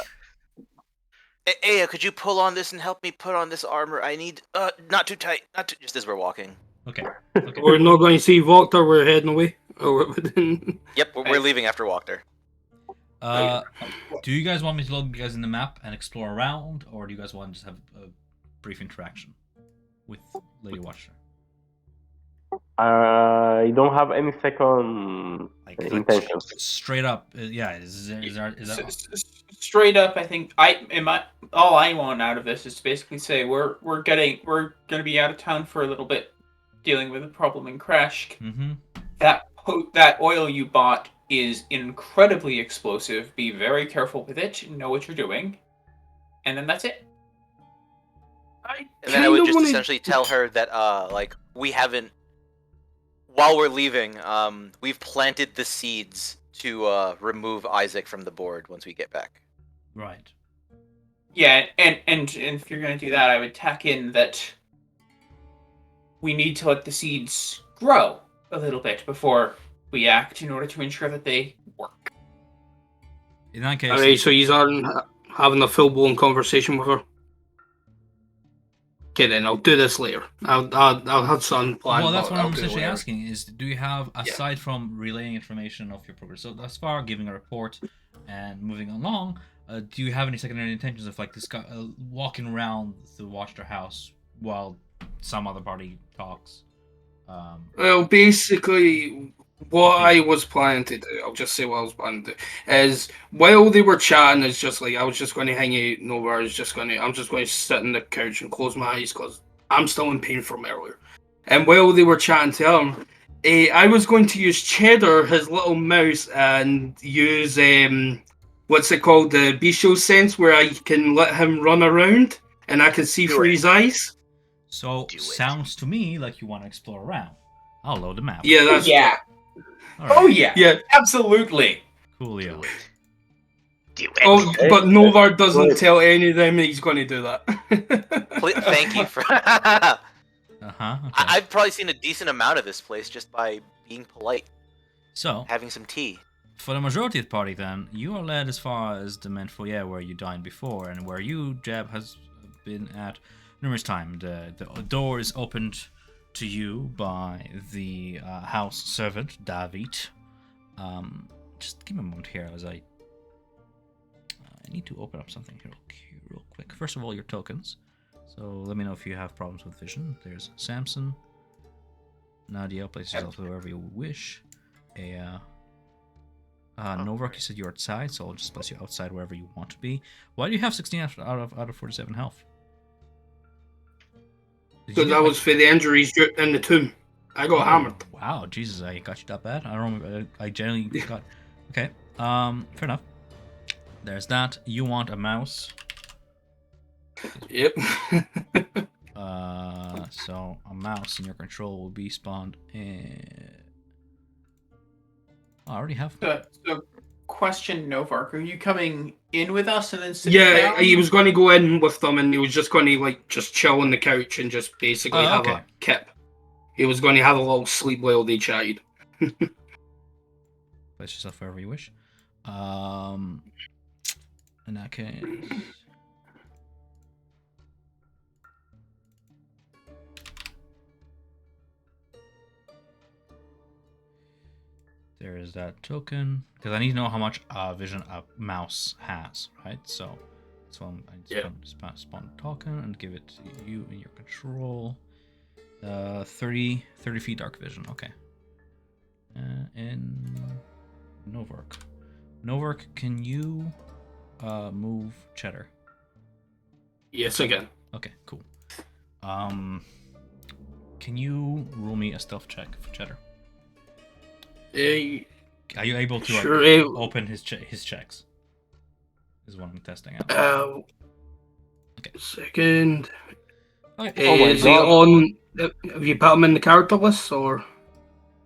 Aya, could you pull on this and help me put on this armor? I need, not too tight, just as we're walking. Okay. We're not going to see Voctor. We're heading away. Yep, we're leaving after Walker. Do you guys want me to load you guys in the map and explore around, or do you guys want to just have a brief interaction with Lady Watcher? I don't have any second intentions. Straight up, yeah. Is that Straight up, I think all I want out of this is to basically say we're gonna be out of town for a little bit, dealing with a problem in Krashk. Mm-hmm. That oil you bought is incredibly explosive. Be very careful with it. Know what you're doing, and then that's it. And then I would just essentially tell her that we haven't. While we're leaving, we've planted the seeds to remove Isaac from the board once we get back. Right. Yeah, and if you're going to do that, I would tack in that we need to let the seeds grow a little bit before we act in order to ensure that they work. In that case, Alright, so he's having a full-blown conversation with her. Okay, then I'll do this later. I'll have some plan. well, that's what I'm do it essentially later. asking: is do you have, aside from relaying information of your progress so thus far, giving a report, and moving along, do you have any secondary intentions of like this guy walking around the Watcher house while some other party talks? Well, basically, what I was planning to do, I'll just say what I was planning to do, is while they were chatting, it's just like I was just going to hang out nowhere. I'm just going to sit on the couch and close my eyes because I'm still in pain from earlier. And while they were chatting to him, I was going to use Cheddar, his little mouse, and use what's it called, the bestial sense, where I can let him run around and I can see through his eyes. So sounds to me like you want to explore around. I'll load the map. Yeah, that's Yeah. All right. Oh yeah. Yeah. Absolutely. Coolio. Do it. Oh, but Novar doesn't tell any of them he's going to do that. Thank you for. Okay. I've probably seen a decent amount of this place just by being polite, So, having some tea. for the majority of the party, then, you are led as far as the Menfoyer where you dined before, and where you, Jeb, has been at numerous times. The door is opened to you by the house servant, David. Just give me a moment here as I need to open up something here real quick. First of all, your tokens. So let me know if you have problems with vision. There's Samson. Nadia, place yourself wherever you wish. Novark, you said you're outside, so I'll just place you outside wherever you want to be. Why do you have 16 out of 47 health? Did you Because get, that like- was for the injuries in the tomb. I got hammered. Wow, Jesus, I got you that bad. I don't remember. I generally got. Okay, fair enough. There's that. You want a mouse. Yep. So a mouse in your control will be spawned in. Oh, I already have. So, question, Novark, are you coming in with us and then sitting Yeah, down? he was going to go in with them, and he was just going to just chill on the couch and just basically have okay. a kip. He was going to have a little sleep while they chatted. Place yourself wherever you wish. In that case. There is that token. Because I need to know how much vision a mouse has, right? So I spawn a token and give it to you in your control. 30 feet dark vision, okay. And Novark. Novark, can you move Cheddar? Yes, again. Okay, cool. Can you roll me a stealth check for Cheddar? Are you able to Sure. open his checks? Is what I'm testing out. Okay. Second. Okay. Oh my Is he God. on? Have you put him in the character list or?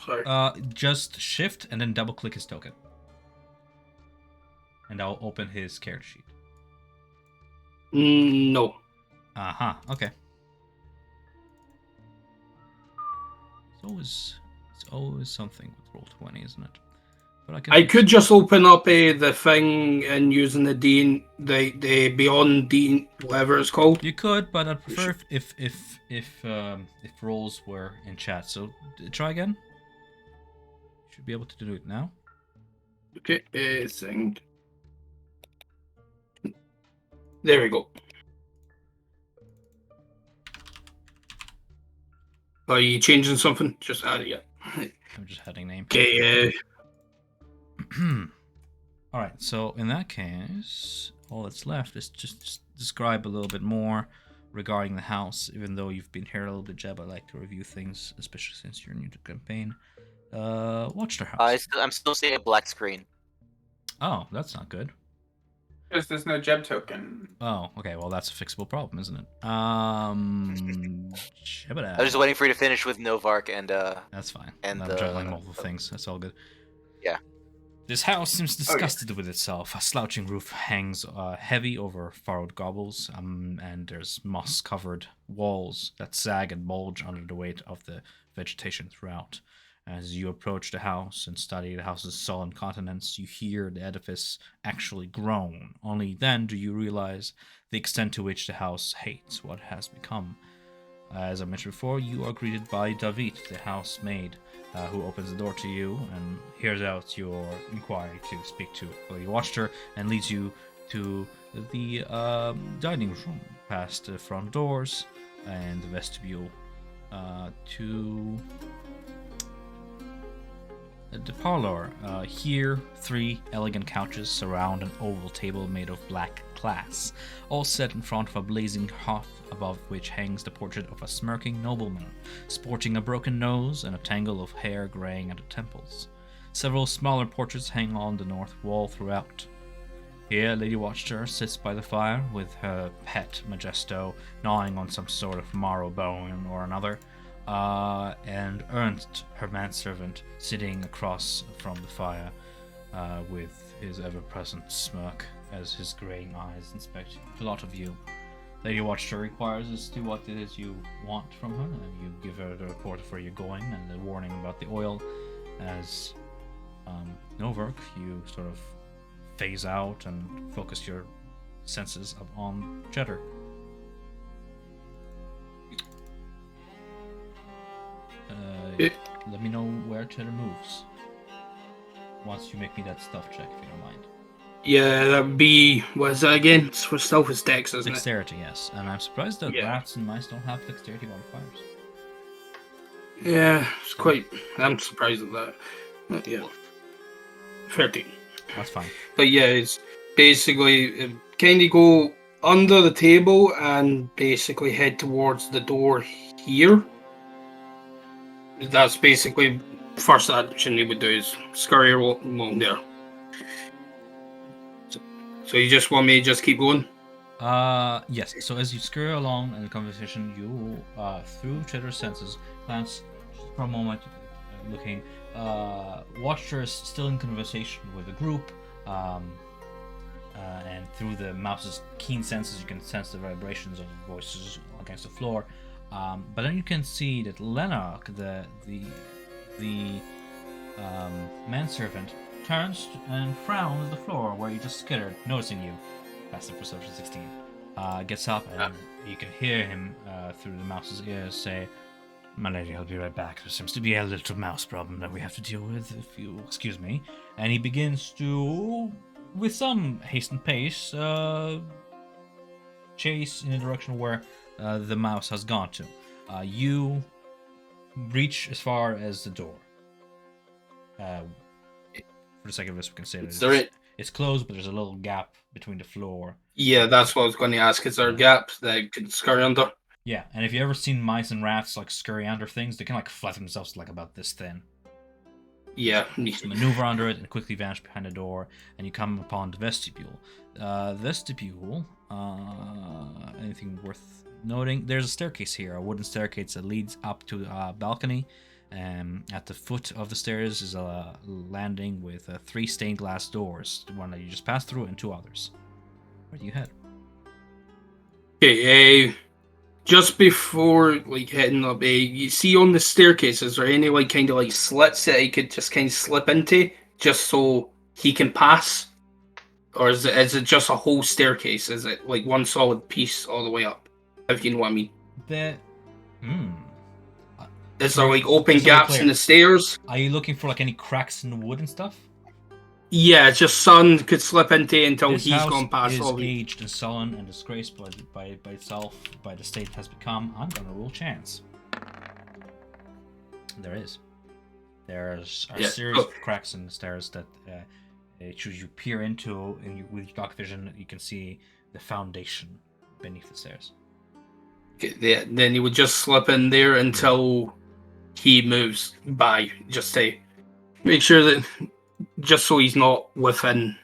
Sorry. Just shift and then double click his token. And I'll open his character sheet. No. Uh-huh, okay. It's always something with Roll20, isn't it? But I could just open up the thing and using the Beyond D, whatever it's called. You could, but I'd prefer if rolls were in chat. So try again. Should be able to do it now. Okay, thing. There we go. Are you changing something? Just add it yet. I'm just adding name. Okay. All right. So in that case, all that's left is just describe a little bit more regarding the house. Even though you've been here a little bit, Jeb, I like to review things, especially since you're new to campaign. Watch the house. I'm still seeing a black screen. Oh, that's not good. Because there's no Jeb token. Oh, okay. Well, that's a fixable problem, isn't it? I was just waiting for you to finish with Novark and That's fine. and I'm the- juggling multiple things. That's all good. Yeah. This house seems disgusted with itself. A slouching roof hangs heavy over furrowed gobbles, and there's moss-covered walls that sag and bulge under the weight of the vegetation throughout. As you approach the house and study the house's sullen countenance, you hear the edifice actually groan. Only then do you realize the extent to which the house hates what has become. As I mentioned before, you are greeted by David, the housemaid, who opens the door to you and hears out your inquiry to speak to Lady Watcher and leads you to the dining room, past the front doors and the vestibule to the parlor. Here, 3 elegant couches surround an oval table made of black glass, all set in front of a blazing hearth above which hangs the portrait of a smirking nobleman, sporting a broken nose and a tangle of hair graying at the temples. Several smaller portraits hang on the north wall throughout. Here, Lady Watcher sits by the fire with her pet Majesto gnawing on some sort of marrow bone or another, and Ernst, her manservant, sitting across from the fire with his ever-present smirk as his graying eyes inspect a lot of you. Lady Watcher inquires as to what it is you want from her, and you give her the report of where you're going and the warning about the oil. As Novark, you sort of phase out and focus your senses on Cheddar. Let me know where Cheddar moves. Once you make me that stealth check, if you don't mind. Yeah, that'd be, what is that again? It's for stealth is dex, isn't Dexterity, yes. And I'm surprised that Yeah. rats and mice don't have dexterity modifiers. it? Yeah, it's quite, I'm surprised at that. Yeah. 13. That's fine. But yeah, it's basically kind of go under the table and basically head towards the door here. That's basically first action he would do is scurry along there. So you just want me to just keep going? Yes. So as you scurry along in the conversation, you, through Cheddar's senses, glance just for a moment, looking. Watcher is still in conversation with the group, and through the mouse's keen senses, you can sense the vibrations of the voices against the floor. But then you can see that Lennox, the manservant, turns and frowns at the floor where you just skittered, noticing you. That's the perception 16. Gets up and you can hear him through the mouse's ears say, "My lady, I'll be right back. There seems to be a little mouse problem that we have to deal with, if you excuse me." And he begins to, with some haste and pace, chase in the direction where the mouse has gone to. You reach as far as the door. For the sake of this, we can say that it's closed, but there's a little gap between the floor. Yeah, that's what I was going to ask. Is there a gap that I could scurry under? Yeah, and if you ever seen mice and rats like scurry under things, they can like flatten themselves like about this thin. Yeah. Just maneuver under it and quickly vanish behind the door, and you come upon the vestibule. Vestibule, anything worth noting? There's a staircase here, a wooden staircase that leads up to a balcony. At the foot of the stairs is a landing with 3 stained glass doors, the one that you just passed through and 2 others. Where do you head? Okay, just before like heading up, you see on the staircase, is there any like kind of like slits that he could just kind of slip into, just so he can pass, or is it just a whole staircase? Is it like one solid piece all the way up? If you know what I mean. Is there like open gaps in the stairs? Are you looking for like any cracks in the wood and stuff? Yeah, just son could slip into until This he's house gone past is all the... aged and sullen and disgraced by itself, by the state it has become. I'm gonna roll chance. There is. There's a series of cracks in the stairs that should you peer into, and with your dark vision, you can see the foundation beneath the stairs. Okay, then he would just slip in there until he moves by, just to make sure that, just so he's not within.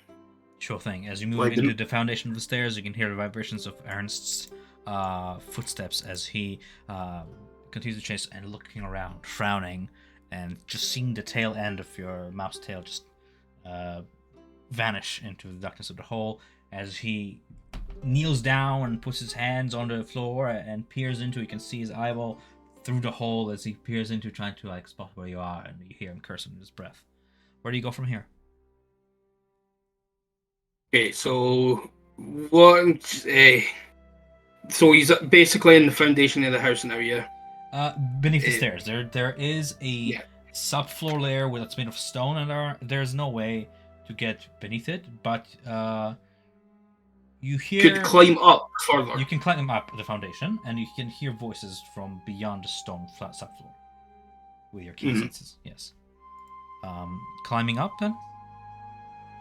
Sure thing. As you move into the foundation of the stairs, you can hear the vibrations of Ernst's footsteps as he continues to chase and looking around, frowning, and just seeing the tail end of your mouse tail just vanish into the darkness of the hole as he kneels down and puts his hands on the floor and peers into. You can see his eyeball through the hole as he peers into, trying to like spot where you are, and you hear him curse under his breath. Where do you go from here? Okay, so what? So he's basically in the foundation of the house now, yeah. Beneath the stairs, there is a subfloor layer that's made of stone, and there's no way to get beneath it, but you could climb up further. You can climb up the foundation, and you can hear voices from beyond the stone flat subfloor with your keen senses. Yes. Climbing up then.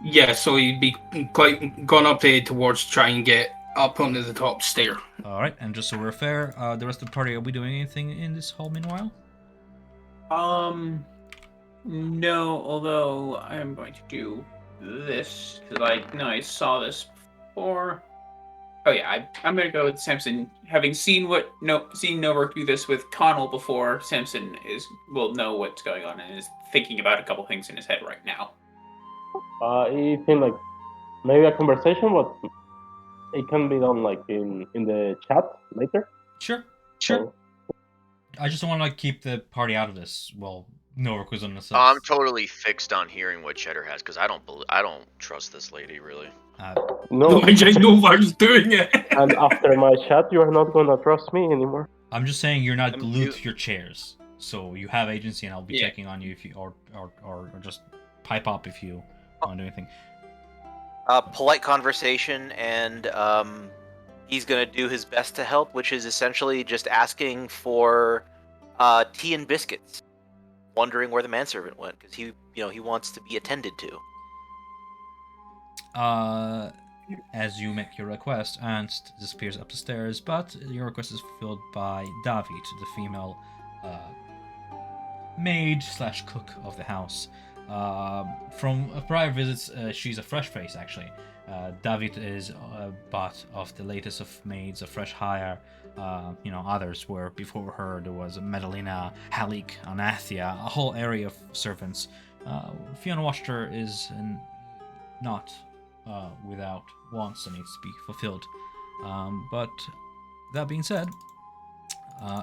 Yeah, so he'd be gone up towards try and get up onto the top stair. All right, and just so we're fair, the rest of the party, are we doing anything in this hall meanwhile? No. Although I am going to do this because I saw this before. Oh yeah, I'm gonna go with Samson. Having seen Novark do this with Connell before, Samson will know what's going on and is thinking about a couple things in his head right now. It seemed like maybe a conversation, but it can be done like in the chat later. Sure. So, I just want to keep the party out of this. Well, Novark was on the side. I'm totally fixed on hearing what Cheddar has because I don't trust this lady really. no, I just know Novark's doing it. And after my chat, you are not gonna trust me anymore. I'm just saying you're not glued to your chairs, so you have agency, and I'll be checking on you if you or just pipe up if you want to do anything. Polite conversation, and he's gonna do his best to help, which is essentially just asking for tea and biscuits, wondering where the manservant went because he wants to be attended to. as you make your request, Ernst disappears up the stairs, but your request is fulfilled by David, the female maid slash cook of the house. From prior visits, she's a fresh face actually. David is but of the latest of maids, a fresh hire. Others were before her. There was Medalina, Halik, Anathia, a whole area of servants. Fiona Watcher is not without wants that needs to be fulfilled. But that being said,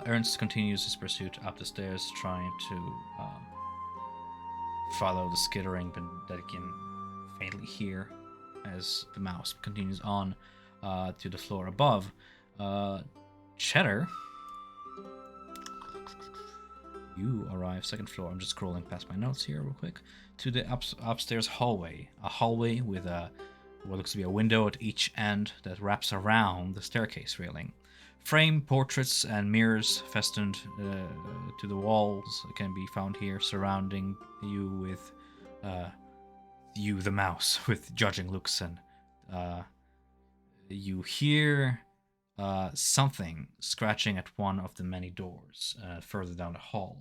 Ernst continues his pursuit up the stairs, trying to follow the skittering that he can faintly hear as the mouse continues on to the floor above. Cheddar, you arrive second floor. I'm just scrolling past my notes here real quick to the upstairs hallway. A hallway with what looks to be a window at each end that wraps around the staircase railing. Framed portraits and mirrors festooned to the walls can be found here, surrounding you with you, the mouse, with judging looks, and you hear something scratching at one of the many doors further down the hall,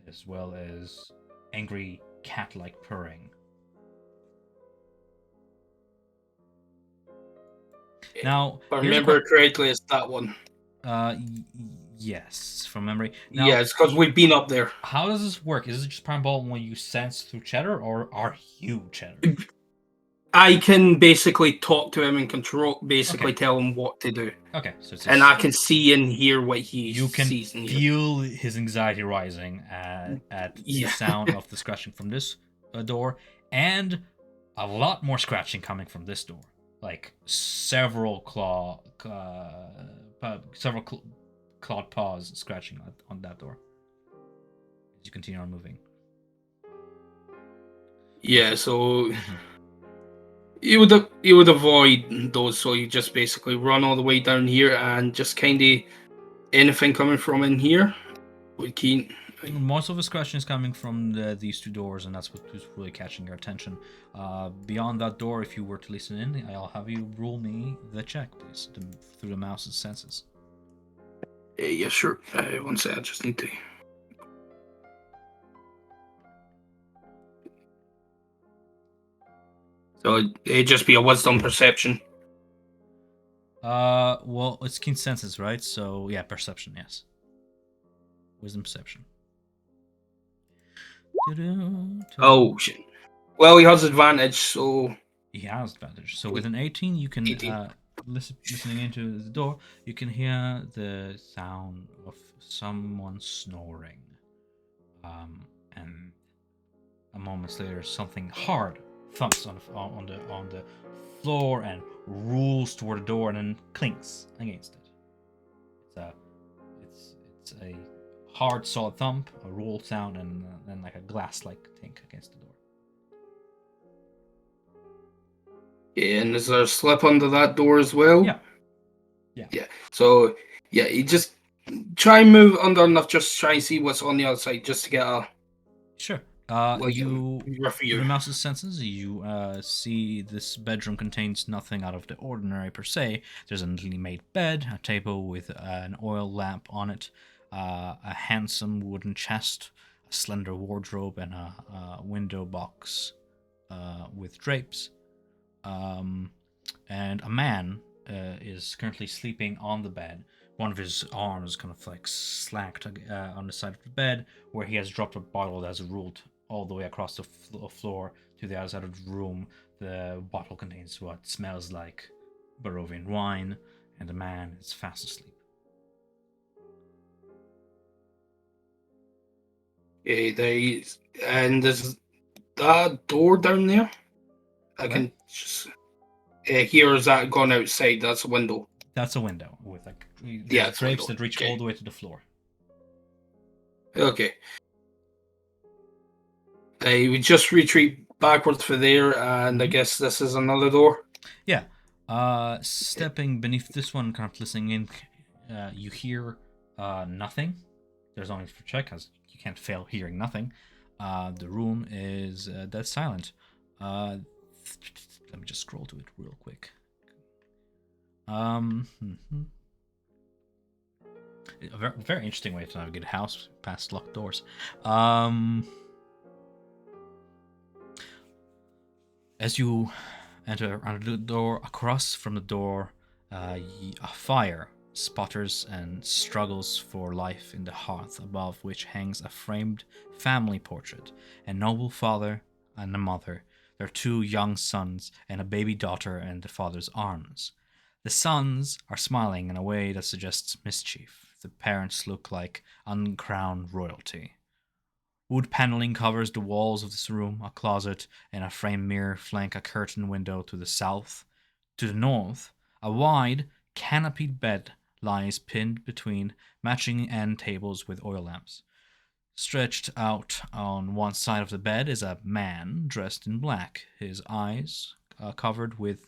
as well as angry cat-like purring. Now, If I remember correctly, it's that one. Yes, from memory. Now, Yeah, it's because we've been up there. how does this work? Is it just Primal when you sense through Cheddar, or are you Cheddar? I can basically talk to him and tell him what to do. Okay, so it's And I can see and hear what he you can sees and feel his anxiety rising at the sound of the scratching from this door, and a lot more scratching coming from this door. Like several clawed paws scratching on that door as you continue on moving. Yeah, so you would avoid those. So you just basically run all the way down here and just kind of anything coming from in here. Most of the scratching is coming from these two doors, and that's what's really catching your attention. Beyond that door, if you were to listen in, I'll have you roll me the check, please, through the mouse's senses. Yeah, sure. One sec, I just need to. So it'd just be a wisdom perception. Well, it's keen senses, right? So yeah, perception, yes. Wisdom perception. Oh shit. Well, he has advantage, so he has advantage. So with an 18, you can 18. Listening into the door, you can hear the sound of someone snoring. And a moment later, something hard thumps on the floor and rolls toward the door and then clinks against it. It's a hard, solid thump, a roll sound, and then like a glass-like tink against the door. Yeah, and is there a slip under that door as well? Yeah. So yeah, you just try and move under enough, just try and see what's on the other side, just to get a sure. like You rough view. through the mouse's senses, you see this bedroom contains nothing out of the ordinary per se. There's a neatly made bed, a table with an oil lamp on it, a handsome wooden chest, a slender wardrobe, and a window box with drapes. And a man is currently sleeping on the bed. One of his arms kind of like slacked on the side of the bed, where he has dropped a bottle that has rolled all the way across the floor to the other side of the room. The bottle contains what smells like Barovian wine, and the man is fast asleep. Yeah, and there's that door down there. I can just hear is that gone outside. That's a window. That's a window with like window. drapes that reach all the way to the floor. Okay. We just retreat backwards for there, and I guess this is another door. Yeah. Stepping beneath this one, kind of listening in, you hear nothing. There's only for check, as you can't fail hearing nothing. The room is dead silent. Let me just scroll to it real quick. A very, very interesting way to navigate a house past locked doors. As you enter around the door, across from the door, a fire sputters and struggles for life in the hearth, above which hangs a framed family portrait, a noble father and a mother, their 2 young sons, and a baby daughter in the father's arms. The sons are smiling in a way that suggests mischief. The parents look like uncrowned royalty. Wood paneling covers the walls of this room. A closet and a framed mirror flank a curtained window to the south. To the north, a wide, canopied bed lies pinned between matching end tables with oil lamps. Stretched out on one side of the bed is a man dressed in black, his eyes covered with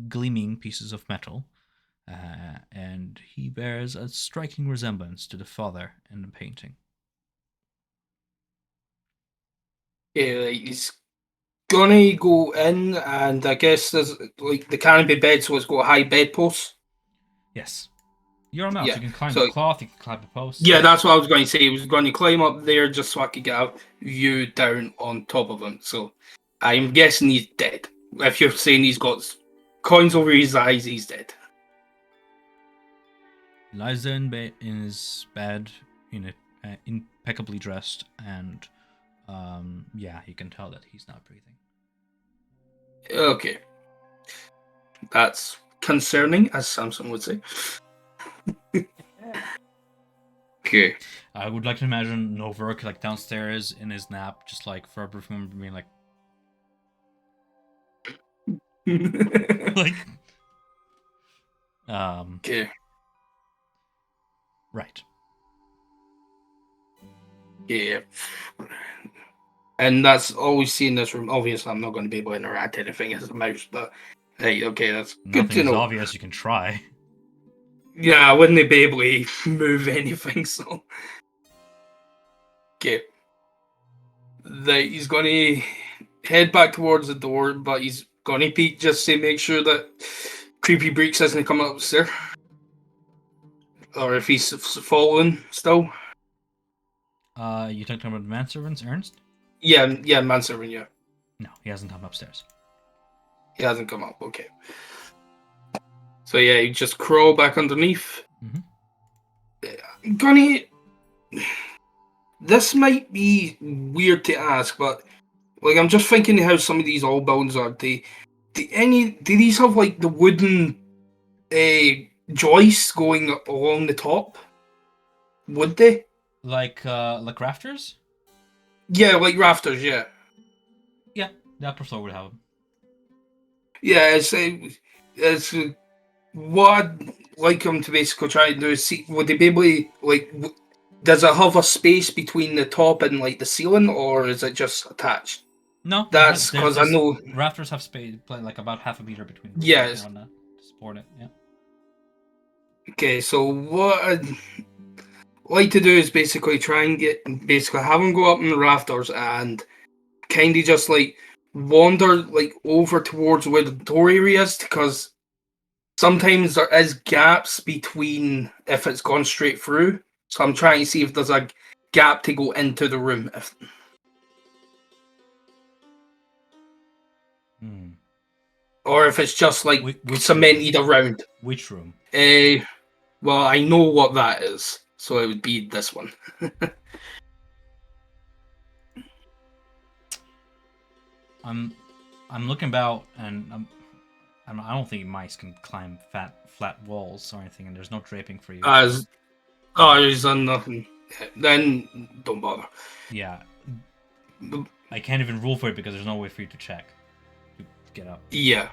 gleaming pieces of metal, and he bears a striking resemblance to the father in the painting. Yeah, he's gonna go in, and I guess there's like the canopy bed, so it's got high bedposts. Yes. You're a mouse. Yeah, You can climb so- the cloth, you can climb the posts. Yeah, that's what I was going to say. He was going to climb up there just so I could get a view down on top of him. So I'm guessing he's dead. If you're saying he's got coins over his eyes, he's dead. Lies there in his bed, impeccably dressed, and yeah, you can tell that he's not breathing. Okay. That's concerning, as Samson would say. Okay. I would like to imagine Noverk like downstairs in his nap, just like for a brief moment being like, like, Okay. right. Yeah. And that's all we see in this room. Obviously, I'm not going to be able to interact anything as a mouse, but hey, okay, that's good Nothing to is know. obvious. You can try. Yeah, I wouldn't be able to move anything, so. Okay. He's going to head back towards the door, but he's going to peek just to make sure that Creepy Breeks isn't coming upstairs. Or if he's fallen still. You talking about the manservants, Ernst? Yeah, manservant, yeah. No, he hasn't come upstairs. He hasn't come up, okay. So yeah, you just crawl back underneath. Gunny, this might be weird to ask, but like I'm just thinking how some of these old buildings are. Do these have like the wooden joists going along the top? Would they? Like rafters? Yeah, like rafters. Yeah. Yeah, the upper floor would have them. Yeah, it's what I'd like them to basically try and do is see, would they be able to, like, does it have a space between the top and, like, the ceiling, or is it just attached? No, That's because I know... rafters have space, like about half a meter between them. Yes. To support it, yeah. Okay, so what I'd like to do is basically try and have them go up in the rafters and kind of just, like, wander, like, over towards where the door area is, because sometimes there is gaps between if it's gone straight through. So I'm trying to see if there's a gap to go into the room. Or if it's just like cemented around. Which room? Well, I know what that is. So it would be this one. I'm looking about, and I don't think mice can climb flat walls or anything, and there's no draping for you. There's nothing. Then don't bother. Yeah. I can't even rule for it because there's no way for you to check to get up. Yeah.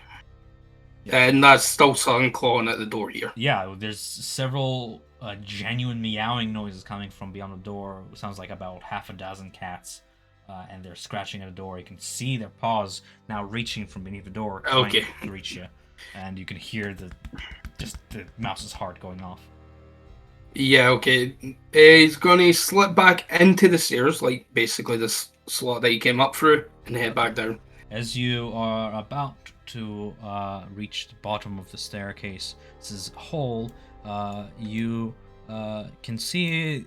And that's still something clawing at the door here. Yeah, there's several genuine meowing noises coming from beyond the door. It sounds like about half a dozen cats. And they're scratching at the door. You can see their paws now reaching from beneath the door, trying to reach you, and you can hear the mouse's heart going off. Yeah, okay. He's gonna slip back into the stairs, like basically this slot that he came up through, and head back down. As you are about to reach the bottom of the staircase, this is a hole. You can see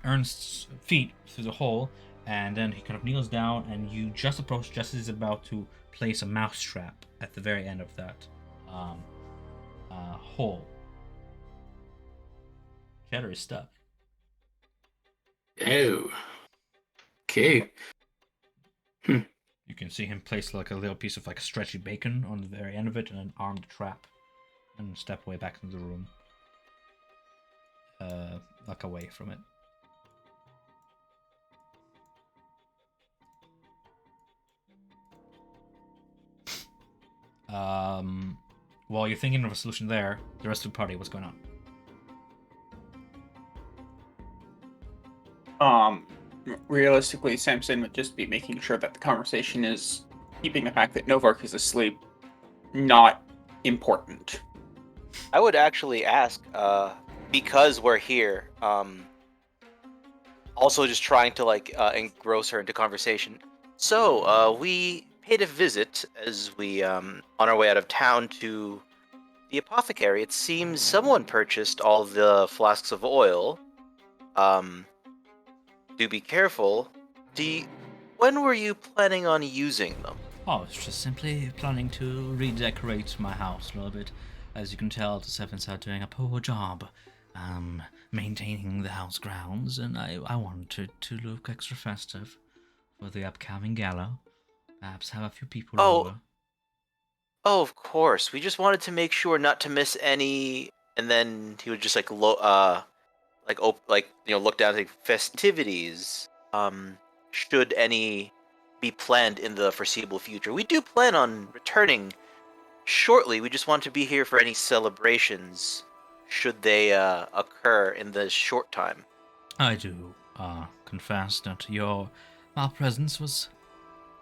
Ernst's feet through the hole, and then he kind of kneels down, and you just approach just as he's about to place a mousetrap at the very end of that hole. Cheddar is stuck. Oh. Okay. You can see him place like a little piece of like stretchy bacon on the very end of it and an armed trap, and step away back into the room. Like away from it. While you're thinking of a solution there, the rest of the party, what's going on? Realistically, Samson would just be making sure that the conversation is keeping the fact that Novark is asleep not important. I would actually ask, because we're here, also just trying to like engross her into conversation. So, we paid a visit as we on our way out of town to the apothecary. It seems someone purchased all the flasks of oil. Do be careful. When were you planning on using them? Oh, it's just simply planning to redecorate my house a little bit. As you can tell, the servants are doing a poor job maintaining the house grounds, and I wanted to look extra festive for the upcoming gala. Perhaps have a few people over. Oh, of course. We just wanted to make sure not to miss any. And then he would just like look down at the festivities. Should any be planned in the foreseeable future? We do plan on returning shortly. We just want to be here for any celebrations, should they occur in the short time. I do confess that your malpresence was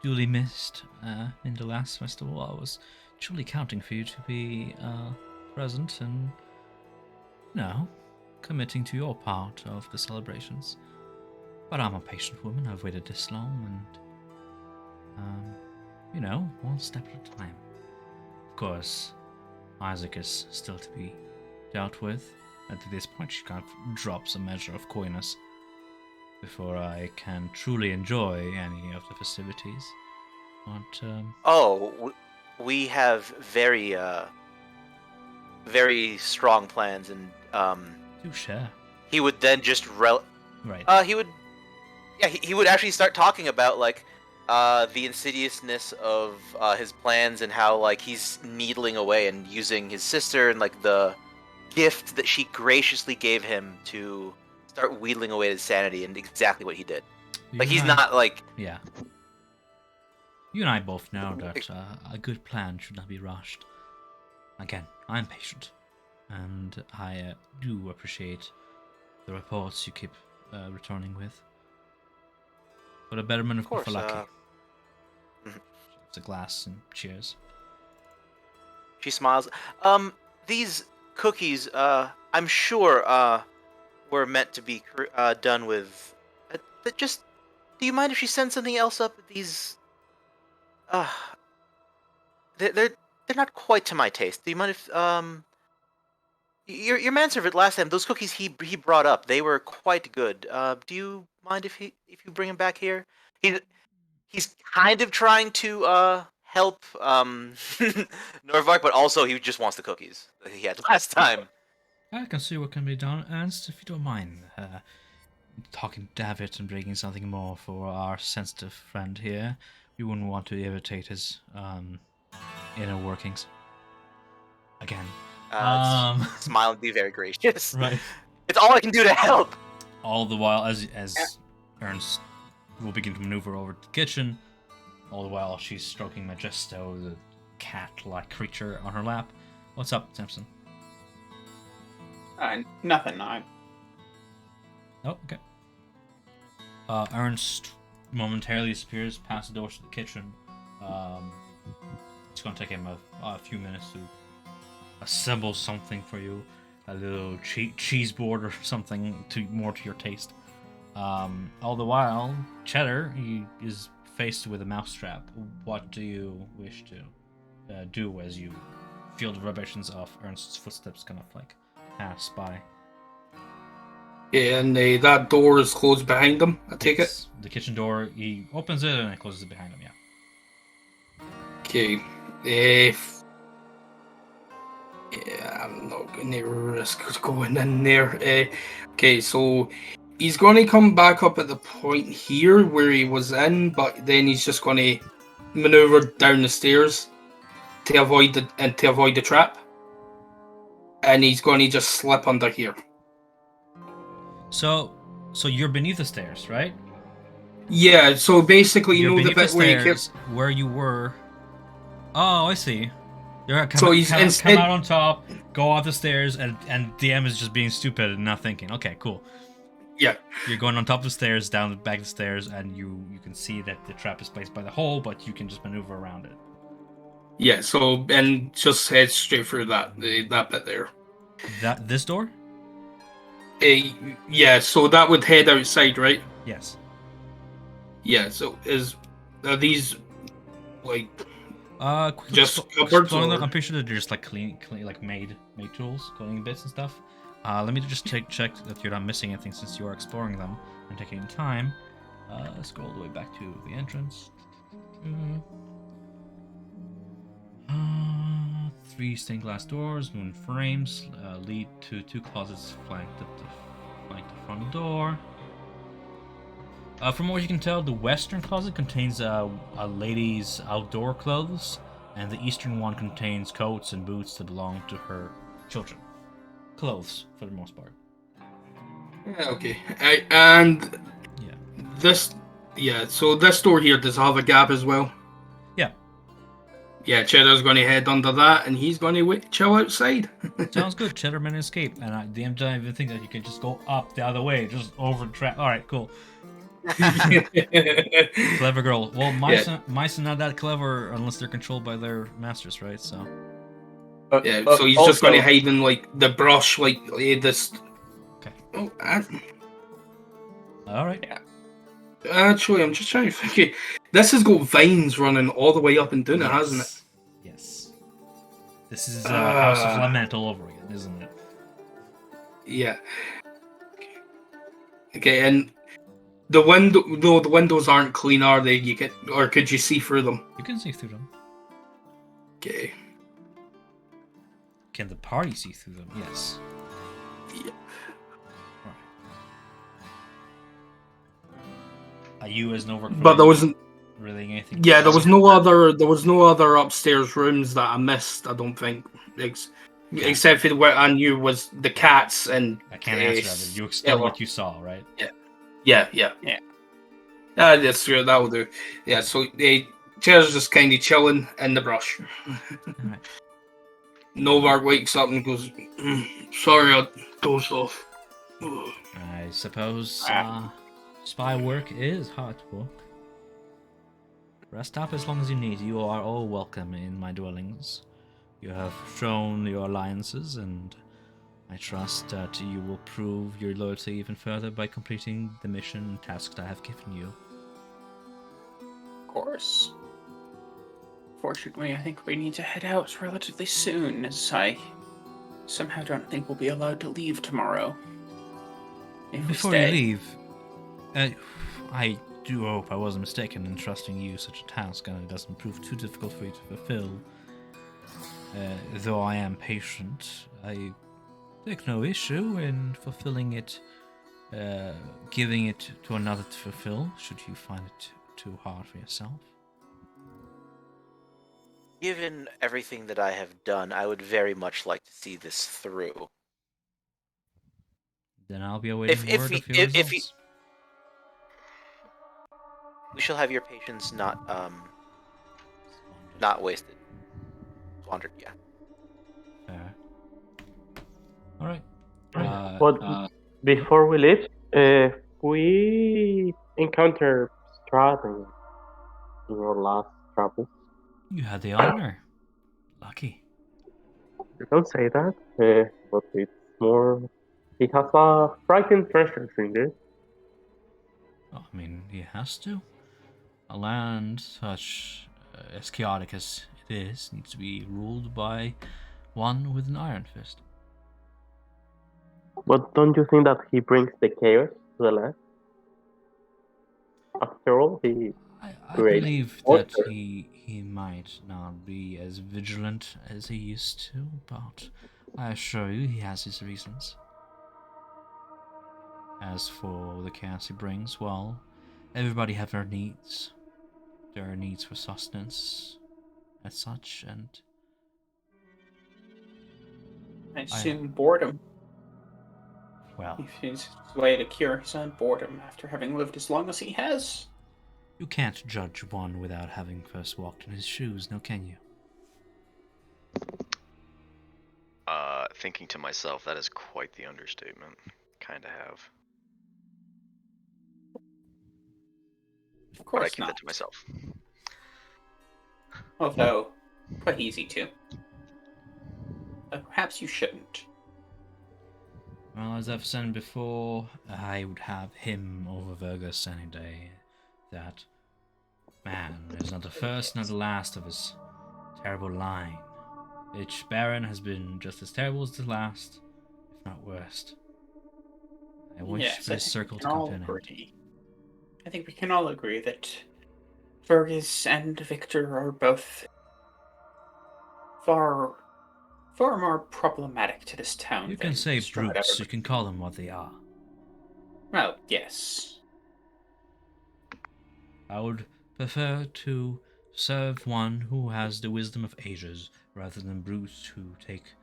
duly missed in the last festival. I was truly counting for you to be present and, committing to your part of the celebrations. But I'm a patient woman. I've waited this long, and, one step at a time. Of course, Isaac is still to be dealt with. At this point, she kind of drops a measure of coyness before I can truly enjoy any of the festivities. But, we have very, very strong plans, and do share. He would then just Right. He would actually start talking about like the insidiousness of his plans and how like he's needling away and using his sister and like the gift that she graciously gave him to start wheedling away his sanity, and exactly what he did. Like he's not like... Yeah. You and I both know that a good plan should not be rushed. Again, I'm patient, and I do appreciate the reports you keep returning with. For the betterment of Vallaki. It's a glass and cheers. She smiles. These cookies, I'm sure, were meant to be done with. Just, do you mind if she sends something else up? These, they're not quite to my taste. Do you mind if your manservant last time, those cookies he brought up, they were quite good. Do you mind if you bring him back here? He's kind of trying to help Norvark, but also he just wants the cookies that he had last time. I can see what can be done, Ernst, if you don't mind talking to David and bringing something more for our sensitive friend here. We wouldn't want to irritate his inner workings. Again. Smile and be very gracious. Right. It's all I can do to help. All the while, as Ernst will begin to maneuver over to the kitchen, all the while she's stroking Majesto, the cat-like creature, on her lap. What's up, Samson? Nothing. Oh, okay. Ernst momentarily disappears past the door to the kitchen. It's going to take him a few minutes to assemble something for you, a little cheese board or something more to your taste. All the while, Cheddar, he is faced with a mousetrap, what do you wish to do as you feel the vibrations of Ernst's footsteps kind of like pass by? Yeah, and that door is closed behind him, I take it? Yes, the kitchen door, he opens it and it closes it behind him, yeah. Okay. Yeah, I'm not going to risk going in there. Okay, so he's going to come back up at the point here where he was in, but then he's just going to maneuver down the stairs to avoid the trap, and he's going to just slip under here. So you're beneath the stairs, right? Yeah. So basically, you You're know the beneath bit the where you stairs where you were. Oh, I see. You're So he's come instead- out on top, go up the stairs, and DM is just being stupid and not thinking. Okay, cool. Yeah. You're going on top of the stairs, down the back of the stairs, and you can see that the trap is placed by the hole, but you can just maneuver around it. Yeah. So and just head straight through that bit there. This door? Yeah. So that would head outside, right? Yes. Yeah. So are these like Quick just cupboards, exploring them. or- I'm pretty sure that they're just like clean, like made tools, cleaning bits and stuff. Let me just check that you're not missing anything since you are exploring them and taking time. Scroll all the way back to the entrance. 3 stained glass doors, moon frames lead to 2 closets flanked the front door. From what you can tell, the western closet contains a lady's outdoor clothes, and the eastern one contains coats and boots that belong to her children. Clothes, for the most part. Yeah, okay. And Yeah. this, yeah. So this door here does have a gap as well. Yeah. Yeah, Cheddar's going to head under that, and he's going to chill outside. Sounds good. Cheddar man escape, and the DM don't even think that you can just go up the other way, just over the trap. All right, cool. Clever girl. Well, mice are not that clever unless they're controlled by their masters, right? So. Yeah, so he's just going to hide in like the brush, like this. Okay. Oh, All right. Yeah. Actually, I'm just trying to think. This has got vines running all the way up and down it, hasn't it? Yes. This is House of Lament all over again, isn't it? Yeah. Okay, and the windows aren't clean, are they? Or could you see through them? You can see through them. Okay. Can the party see through them? Yes. Yeah. Are you as Novak? But there wasn't. Really anything? Yeah, there was no other upstairs rooms that I missed. I don't think, except for where I knew was the cats and. I can't answer that. But you explain what you saw, right? Yeah. That's true. That will do. Yeah. So Chair's just kind of chilling in the brush. Alright. Novak wakes up and goes, "Sorry, I dozed off." I suppose spy work is hard work. Rest up as long as you need. You are all welcome in my dwellings. You have shown your alliances, and I trust that you will prove your loyalty even further by completing the mission and tasks I have given you. Of course. Fortunately, I think we need to head out relatively soon, as I somehow don't think we'll be allowed to leave tomorrow. If we Before stay. you leave, I do hope I wasn't mistaken in trusting you such a task, and it doesn't prove too difficult for you to fulfill. Though I am patient, I take no issue in fulfilling it, giving it to another to fulfill, should you find it too hard for yourself. Given everything that I have done, I would very much like to see this through. Then I'll be awaiting word of your if results. We shall have your patience not wasted. Squandered, yeah. Fair. Alright. But before we leave, we encounter Strahd in our last travel. You had the honor. Lucky. You don't say that, but it's more. He has a frank interest in this. Oh, I mean, he has to. A land such as chaotic as it is needs to be ruled by one with an iron fist. But don't you think that he brings the chaos to the land? After all, he I creates believe that order. he might not be as vigilant as he used to, but I assure you he has his reasons. As for the chaos he brings, well, everybody have their needs. There are needs for sustenance, as such, and I assume boredom. well, If his way to cure his own boredom after having lived as long as he has. you can't judge one without having first walked in his shoes, now can you? Thinking to myself, that is quite the understatement. Kinda have. Of But I course keep not. that to myself. Although, quite easy to. But perhaps you shouldn't. Well, as I've said before, I would have him over Vergus any day. That man is not the first nor the last of his terrible line. Each Baron has been just as terrible as the last, if not worse. I wish Yes, for I this think circle we to can come all to an end. agree. I think we can all agree that Fergus and Victor are both far more problematic to this town You than can say Strahd ever. brutes, you can call them what they are. Well, yes. I would prefer to serve one who has the wisdom of ages, rather than brutes who take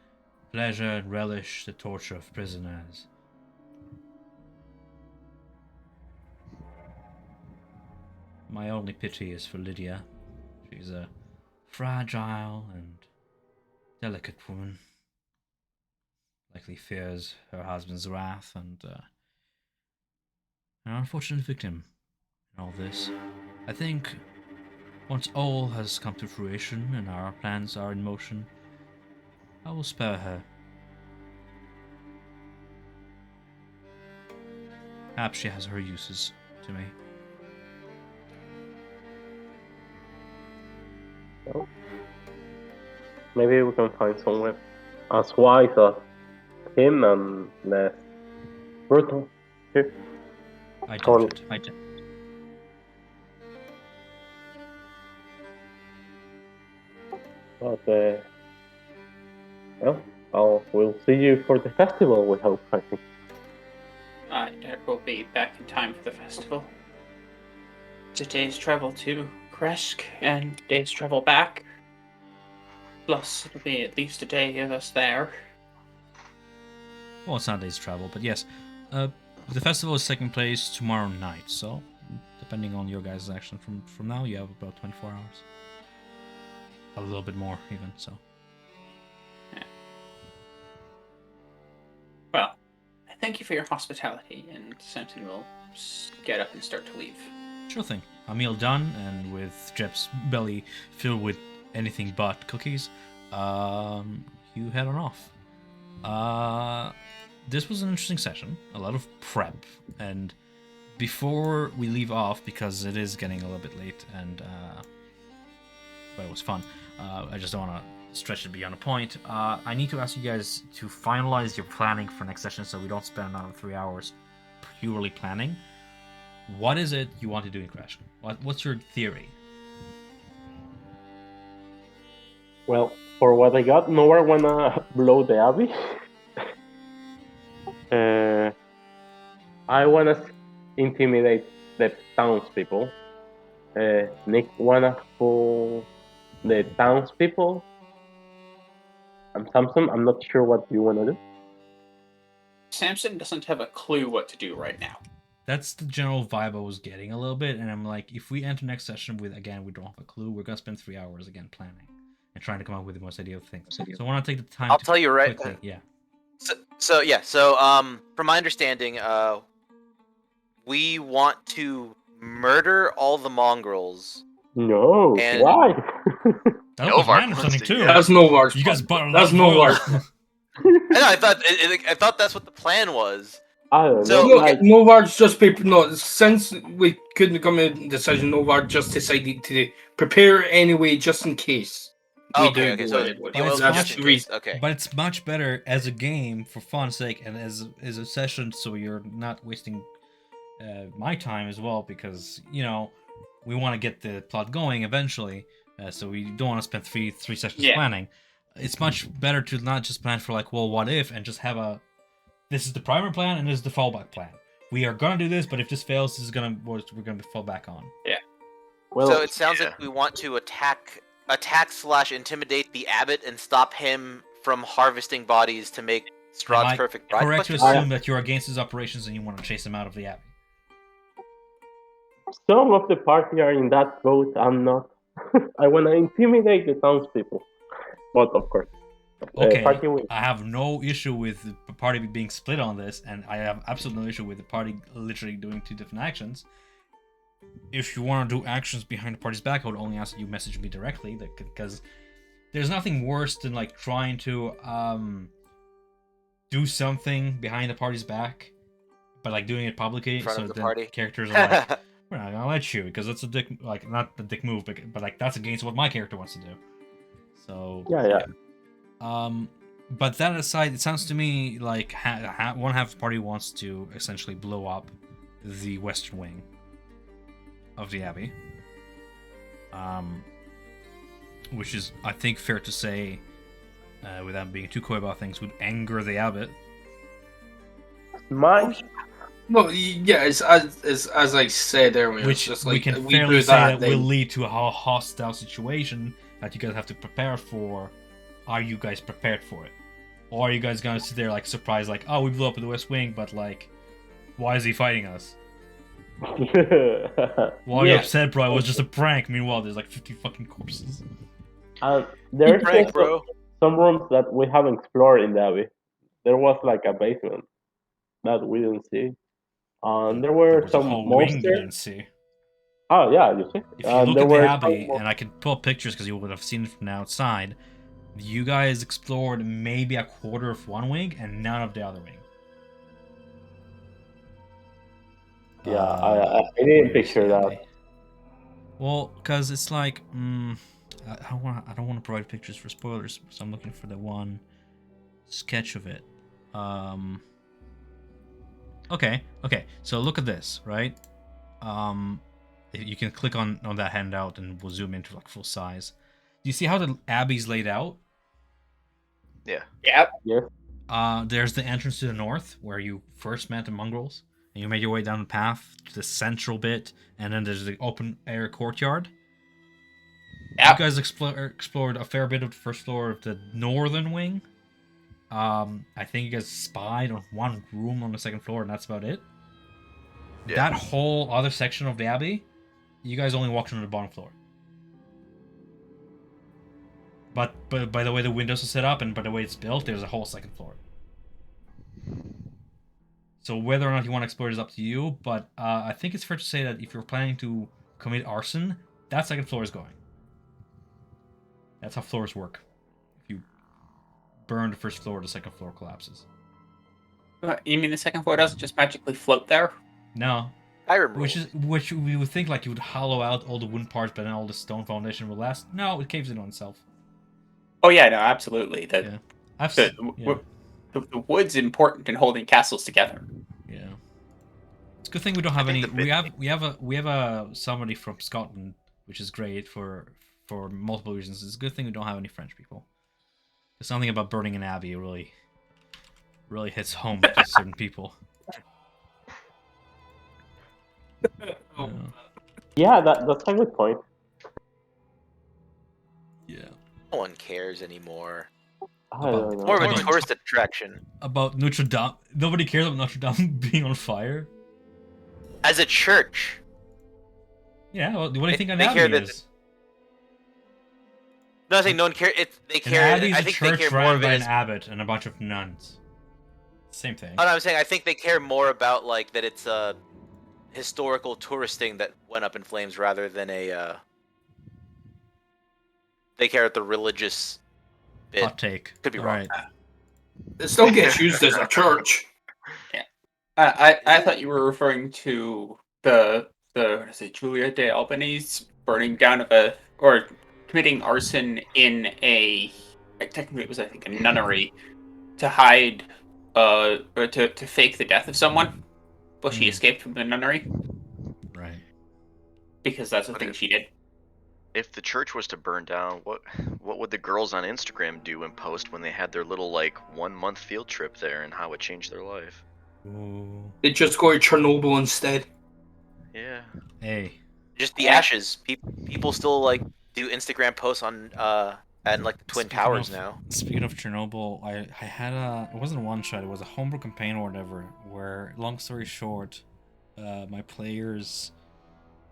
pleasure and relish the torture of prisoners. My only pity is for Lydia. She's a fragile and delicate woman. Likely fears her husband's wrath and an unfortunate victim in all this. I think once all has come to fruition and our plans are in motion, I will spare her. Perhaps she has her uses to me. Well, maybe we can find someone as wise as him and less brutal. Here. I doubt Or, it. but well, we'll see you for the festival. We hope. I think. I will be back in time for the festival. It's a day's travel to Kresk and day's travel back. Plus, it'll be at least a day of us there. Well, it's not a day's travel, but yes. The festival is taking place tomorrow night, so depending on your guys' action from now, you have about 24 hours. A little bit more, even, so. Yeah. Well, thank you for your hospitality, and Samson will get up and start to leave. Sure thing. A meal done, and with Jeb's belly filled with anything but cookies, you head on off. This was an interesting session. A lot of prep, and before we leave off, because it is getting a little bit late, and but it was fun. I just don't want to stretch it beyond a point. I need to ask you guys to finalize your planning for next session, so we don't spend another 3 hours purely planning. What is it you want to do in Crash? What's your theory? Well, for what I got, no one wanna blow the abbey. I wanna intimidate the townspeople. Nick wanna fool the townspeople. And Samson, I'm not sure what you wanna do. Samson doesn't have a clue what to do right now. That's the general vibe I was getting a little bit, and I'm like, if we enter next session with, again, we don't have a clue, we're gonna spend 3 hours again planning and trying to come up with the most ideal things. So I want to take the time. I'll tell you right. Quickly, yeah. So from my understanding, we want to murder all the mongrels. No, And- why? That was Novar my understanding wants to- too. yeah. That's Novar's You guys plan. bought a lot That's of oil. Novar's plan. I know, I thought that's what the plan was. I don't So- know. Look, Like, Novard's just since we couldn't come to a decision, Novard just decided to prepare anyway, just in case. We Okay, do so go ahead with it it. will be That's just in the case. reason. Okay. But it's much better as a game for fun's sake and as a session, so you're not wasting my time as well, because we want to get the plot going eventually, so we don't want to spend three sessions Yeah. planning. It's much better to not just plan for like, well, what if, and just have this is the primary plan and this is the fallback plan. We are gonna do this, but if this fails, this is we're gonna fall back on. well, So it sounds Yeah. like we want to attack/intimidate the abbot and stop him from harvesting bodies to make Am Strahd's I perfect bride. correct to Question mark? assume that you're against his operations and you want to chase him out of the abbey? some of the party are in that boat. I'm not. I want to intimidate the townspeople, but of course, Okay, party wins. I have no issue with the party being split on this, and I have absolutely no issue with the party literally doing two different actions. If you want to do actions behind the party's back, I would only ask that you message me directly, because there's nothing worse than like trying to do something behind the party's back, but like doing it publicly, In front so of the then party. characters are like, we're not gonna let you, because that's a dick, like not the dick move, but like that's against what my character wants to do. So Yeah. but that aside, it sounds to me like one half of the party wants to essentially blow up the western wing of the abbey, which is, I think, fair to say, without being too coy about things, would anger the abbot. My Well, yeah, as I said earlier, Which it's just we like can we fairly do say that, that will then lead to a hostile situation that you guys have to prepare for. Are you guys prepared for it? Or are you guys gonna sit there like surprised, like, oh, we blew up the West Wing, but like, why is he fighting us? Why are you Yeah. upset, bro? It was just a prank. Meanwhile, there's like 50 fucking corpses. there's Prank, also bro. some rooms that we haven't explored in the abbey. There was like a basement that we didn't see. There There were was a some whole wing you monsters. didn't see. Oh yeah, you see. If you look there at the were abbey, some and I can pull up pictures because you would have seen it from the outside, you guys explored maybe a quarter of one wing and none of the other wing. Yeah, I didn't where's picture the that. abbey? Well, because it's like, I don't want to provide pictures for spoilers, so I'm looking for the one sketch of it. Okay. So look at this, right? You can click on that handout, and we'll zoom into like full size. Do you see how the abbey's laid out? Yeah. Yep. Yes. There's the entrance to the north where you first met the mongrels, and you made your way down the path to the central bit, and then there's the open air courtyard. Yep. You guys explored a fair bit of the first floor of the northern wing. I think you guys spied on one room on the second floor, and that's about it. Yeah. That whole other section of the abbey, you guys only walked on the bottom floor. But by the way the windows are set up and by the way it's built, there's a whole second floor. So whether or not you want to explore is up to you, but I think it's fair to say that if you're planning to commit arson, that second floor is going. That's how floors work. If you burn the first floor, the second floor collapses. You mean the second floor doesn't just magically float there? No. Skyrim Which rules. we would think like you would hollow out all the wooden parts, but then all the stone foundation will last. No, it caves in on itself. Oh yeah, no, absolutely. Yeah. I've The, seen, yeah. the wood's important in holding castles together. Yeah. It's a good thing we don't have I any. think We have a somebody from Scotland, which is great for multiple reasons. It's a good thing we don't have any French people. There's something about burning an abbey really hits home to certain people. Oh. Yeah, that's a good point. Yeah. No one cares anymore. I don't know. More of a About- tourist attraction. About Notre Dame. Nobody cares about Notre Dame being on fire. As a church. Yeah. Well, what do you think an They care abbey that- is? No, I think no one cares. They An care. abbey is I a think they church care more run of it by an as. abbot and a bunch of nuns. Same thing. Oh, no, I'm saying I think they care more about like that it's a historical tourist thing that went up in flames rather than a. They care at the religious bit. Hot take. Could be All wrong. right. it still gets used as a church. I thought you were referring to the what is it, Julia de Albany's burning down of or committing arson in technically it was, I think, a nunnery to hide or to fake the death of someone while she escaped from the nunnery, Right. because that's the But thing she did. If the church was to burn down, what would the girls on Instagram do and post when they had their little 1 month field trip there and how it changed their life? Ooh. They just go to Chernobyl instead. Yeah. Hey. Just the ashes. People still like do Instagram posts on and like the Twin Towers now. Speaking of Chernobyl, I had it wasn't a one shot, it was a homebrew campaign or whatever, where, long story short, my players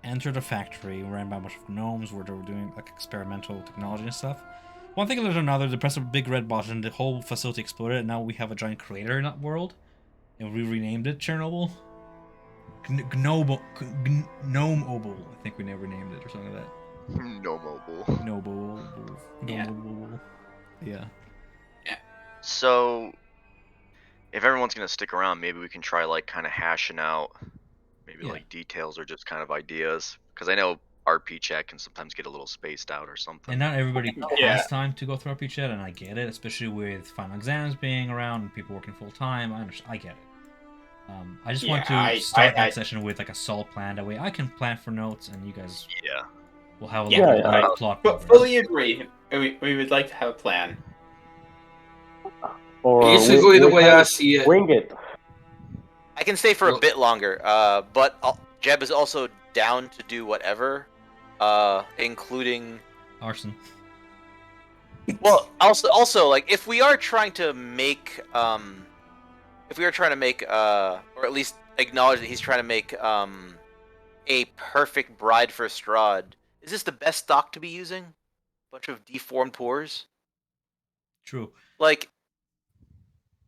entered a factory ran by a bunch of gnomes where they were doing like experimental technology and stuff. One thing led to another, they pressed a big red button, the whole facility exploded, and now we have a giant crater in that world, and we renamed it Chernobyl. Gnome Obel, I think we never named it or something like that. No mobile. Noble. Yeah. Yeah. So, if everyone's gonna stick around, maybe we can try kind of hashing out maybe Yeah. details or just kind of ideas. Because I know RP chat can sometimes get a little spaced out or something. And not everybody Yeah. has time to go through RP chat, and I get it, especially with final exams being around and people working full time. I get it. I just want to start that session with a solid plan. That way I can plan for notes, and you guys Yeah. will have a Yeah, little yeah. plot. But fully agree. We would like to have a plan. Or Basically, the way I see it. wing it. I can stay for a Well- bit longer, but Jeb is also down to do whatever, including. Arson. Well, also, like, if we are trying to make, or at least acknowledge that he's trying to make, a perfect bride for Strahd, is this the best stock to be using? Bunch of deformed pores? True. Like,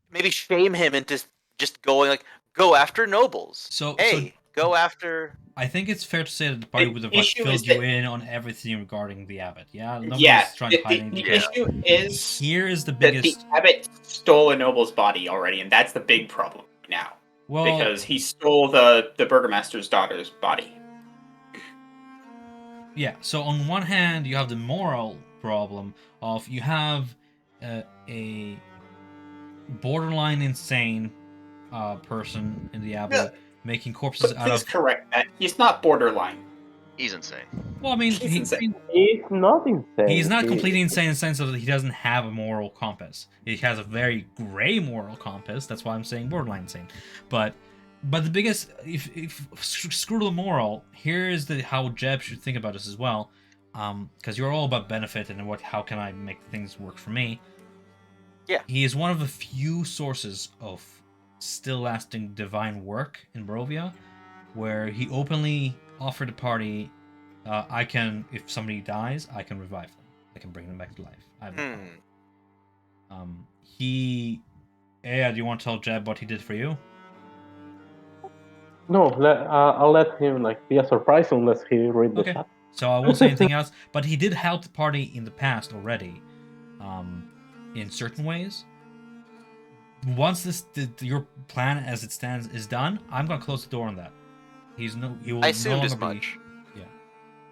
maybe shame him into just go after nobles. So Go after. I think it's fair to say that the party The would have issue filled is you that- in on everything regarding the abbot. Yeah, nobody's Yeah, trying to hide the anything. issue is Here is the that the biggest. abbot stole a noble's body already, and that's the big problem now. Well, Because he stole the burgomaster's daughter's body. yeah. So on one hand, you have the moral problem of you have a borderline insane person in the abbey making corpses out Please of. correct that. He's not borderline. He's insane. Well, I mean, He's insane. He's not insane. he's not completely insane in the sense of that he doesn't have a moral compass. He has a very gray moral compass. That's why I'm saying borderline insane. But the biggest, if screw the moral, here is how Jeb should think about this as well, because you're all about benefit and how can I make things work for me. Yeah. He is one of the few sources of still lasting divine work in Barovia, where he openly offered the party, I can, if somebody dies, I can revive them. I can bring them back to life. I have no problem. Do you want to tell Jeb what he did for you? No, I'll let him be a surprise unless he read the Okay. chat. So I won't say anything else, but he did help the party in the past already, in certain ways. Once your plan as it stands is done, I'm gonna close the door on that. He will I assumed no as longer much.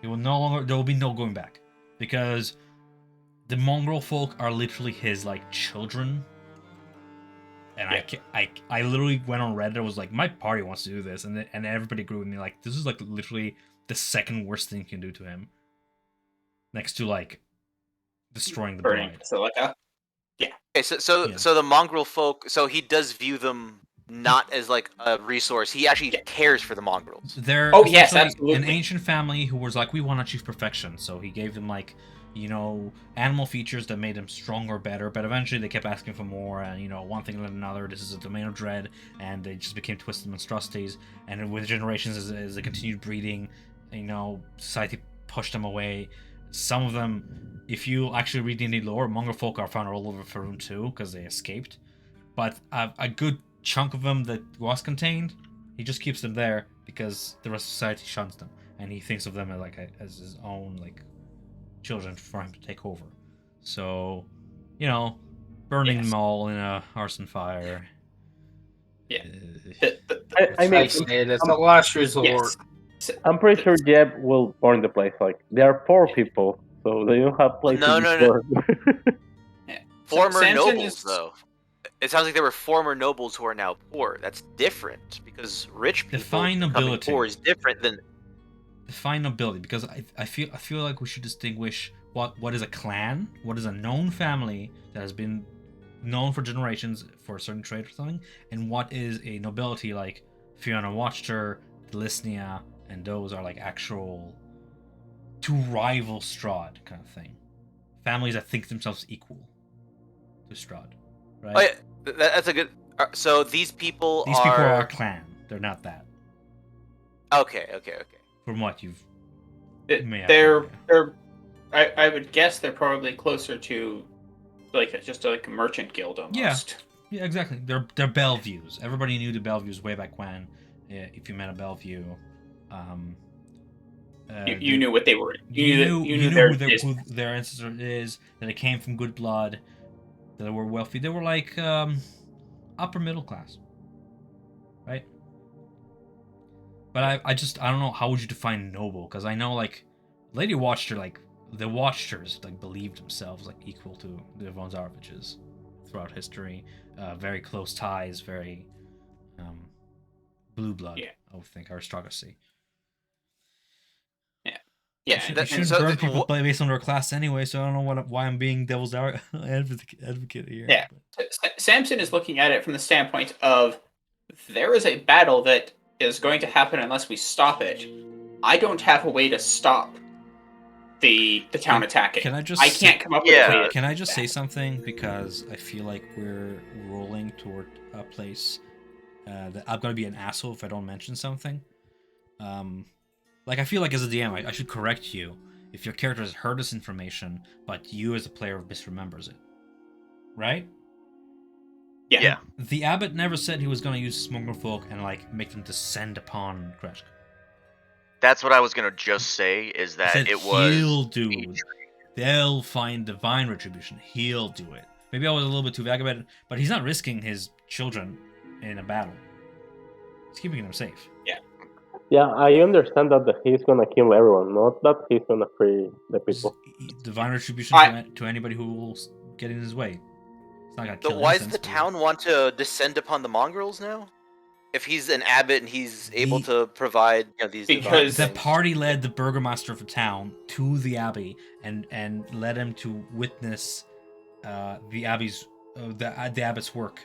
He will no longer. There will be no going back, because the mongrel folk are literally his children. And I literally went on Reddit. I was like, my party wants to do this, and everybody agreed with me. This is literally the second worst thing you can do to him, next to destroying the Burning bride. Basilica. Okay, so the mongrel folk. So he does view them not as a resource. He actually cares for the mongrels. They're Yes, essentially absolutely. an ancient family who was we want to achieve perfection. So he gave them animal features that made them stronger, better. But eventually they kept asking for more, and one thing led to another. This is a domain of dread, and they just became twisted monstrosities. And with generations, as they continued breeding, society pushed them away. Some of them, if you actually read D&D lore, mongrel folk are found all over Faerun too, because they escaped. But a good chunk of them that was contained, he just keeps them there because the rest of society shuns them, and he thinks of them as his own children for him to take over. So, burning them all in a arson fire. Yeah. I I mean, said it's a last resort. Yes. I'm pretty sure Jeb will burn the place. Like, they are poor people, so they don't have places no, to no, no. burn. Former Samson nobles, is though. It sounds like there were former nobles who are now poor. That's different because rich people Define becoming nobility. poor is different than. Define nobility, because I feel like we should distinguish what is a clan, what is a known family that has been known for generations for a certain trait or something, and what is a nobility like Fiona Watcher, Delisnia, and those are like actual two rival Strahd kind of thing. Families that think themselves equal to Strahd, right? Oh, yeah, that's a good. So these people These people are a clan. They're not that. Okay. From what you've may have they're an idea. they're I would guess they're probably closer to like just like a merchant guild almost. Yeah, exactly. They're Bellevues. Everybody knew the Bellevues way back when. If you met a Bellevue, um, You knew what they were. you You knew knew their who their ancestor is. That they came from good blood. That they were wealthy. They were like upper middle class, right? But I don't know how would you define noble, because I know like Lady Watcher, like the Watchers like believed themselves like equal to the von Zaroviches throughout history. Very close ties, very blue blood. Yeah. I would think aristocracy. Yeah, You and shouldn't burn people based on their class anyway. So I don't know why I'm being devil's advocate here. yeah. Samson is looking at it from the standpoint of there is a battle that is going to happen unless we stop it. I don't have a way to stop the town attacking. Can I just I can't come up with a way to Can I just say something, because I feel like we're rolling toward a place that I'm gonna be an asshole if I don't mention something. Like I feel like as a DM, I should correct you if your character has heard this information, but you as a player misremembers it. Right? Yeah. The abbot never said he was gonna use smuggler folk and like make them descend upon Kreshk. That's what I was gonna just say, is He that said it was he'll do. They'll find divine retribution. He'll do it. Maybe I was a little bit too vague about it, but he's not risking his children in a battle. He's keeping them safe. Yeah, I understand that he's gonna kill everyone, not that he's gonna free the people. Divine retribution to anybody who will get in his way. It's not gonna kill But why does innocents, the town want to descend upon the mongrels now? If he's an abbot and he's able to provide these divine Because the things. party led the burgomaster of the town to the abbey and led him to witness the abbey's the abbot's work,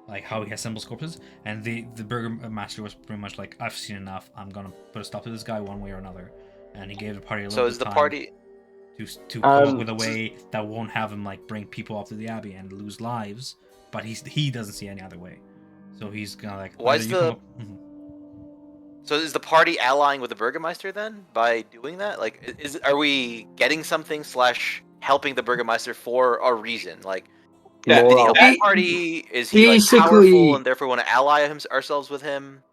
like how he assembles corpses, and the burgomaster was pretty much like, I've seen enough, I'm gonna put a stop to this guy one way or another, and he gave the party a little So bit is of the time party? to come up with a way that won't have him like bring people up to the abbey and lose lives, but he doesn't see any other way, so he's gonna like, Why either is you come the up- So is the party allying with the burgomaster then by doing that? Like, are we getting something / helping the burgomaster for a reason? Like, Yeah, did he Moral. help the party? Is he like powerful and therefore want to ally ourselves with him?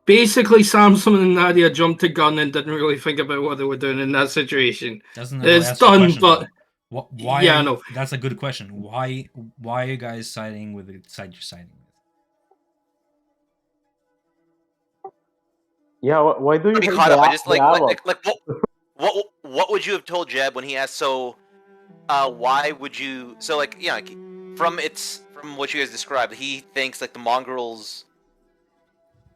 Basically, Samson and Nadia jumped the gun and didn't really think about what they were doing in that situation. Doesn't really It's answer the done, question, but though. Why? yeah, no. That's a good question. Why are you guys siding with the side you're siding with? Yeah, why do you I'd be hate caught up. I just the abbot? what would you have told Jeb when he asked? So, why would you? So like from what you guys described, he thinks like the mongrels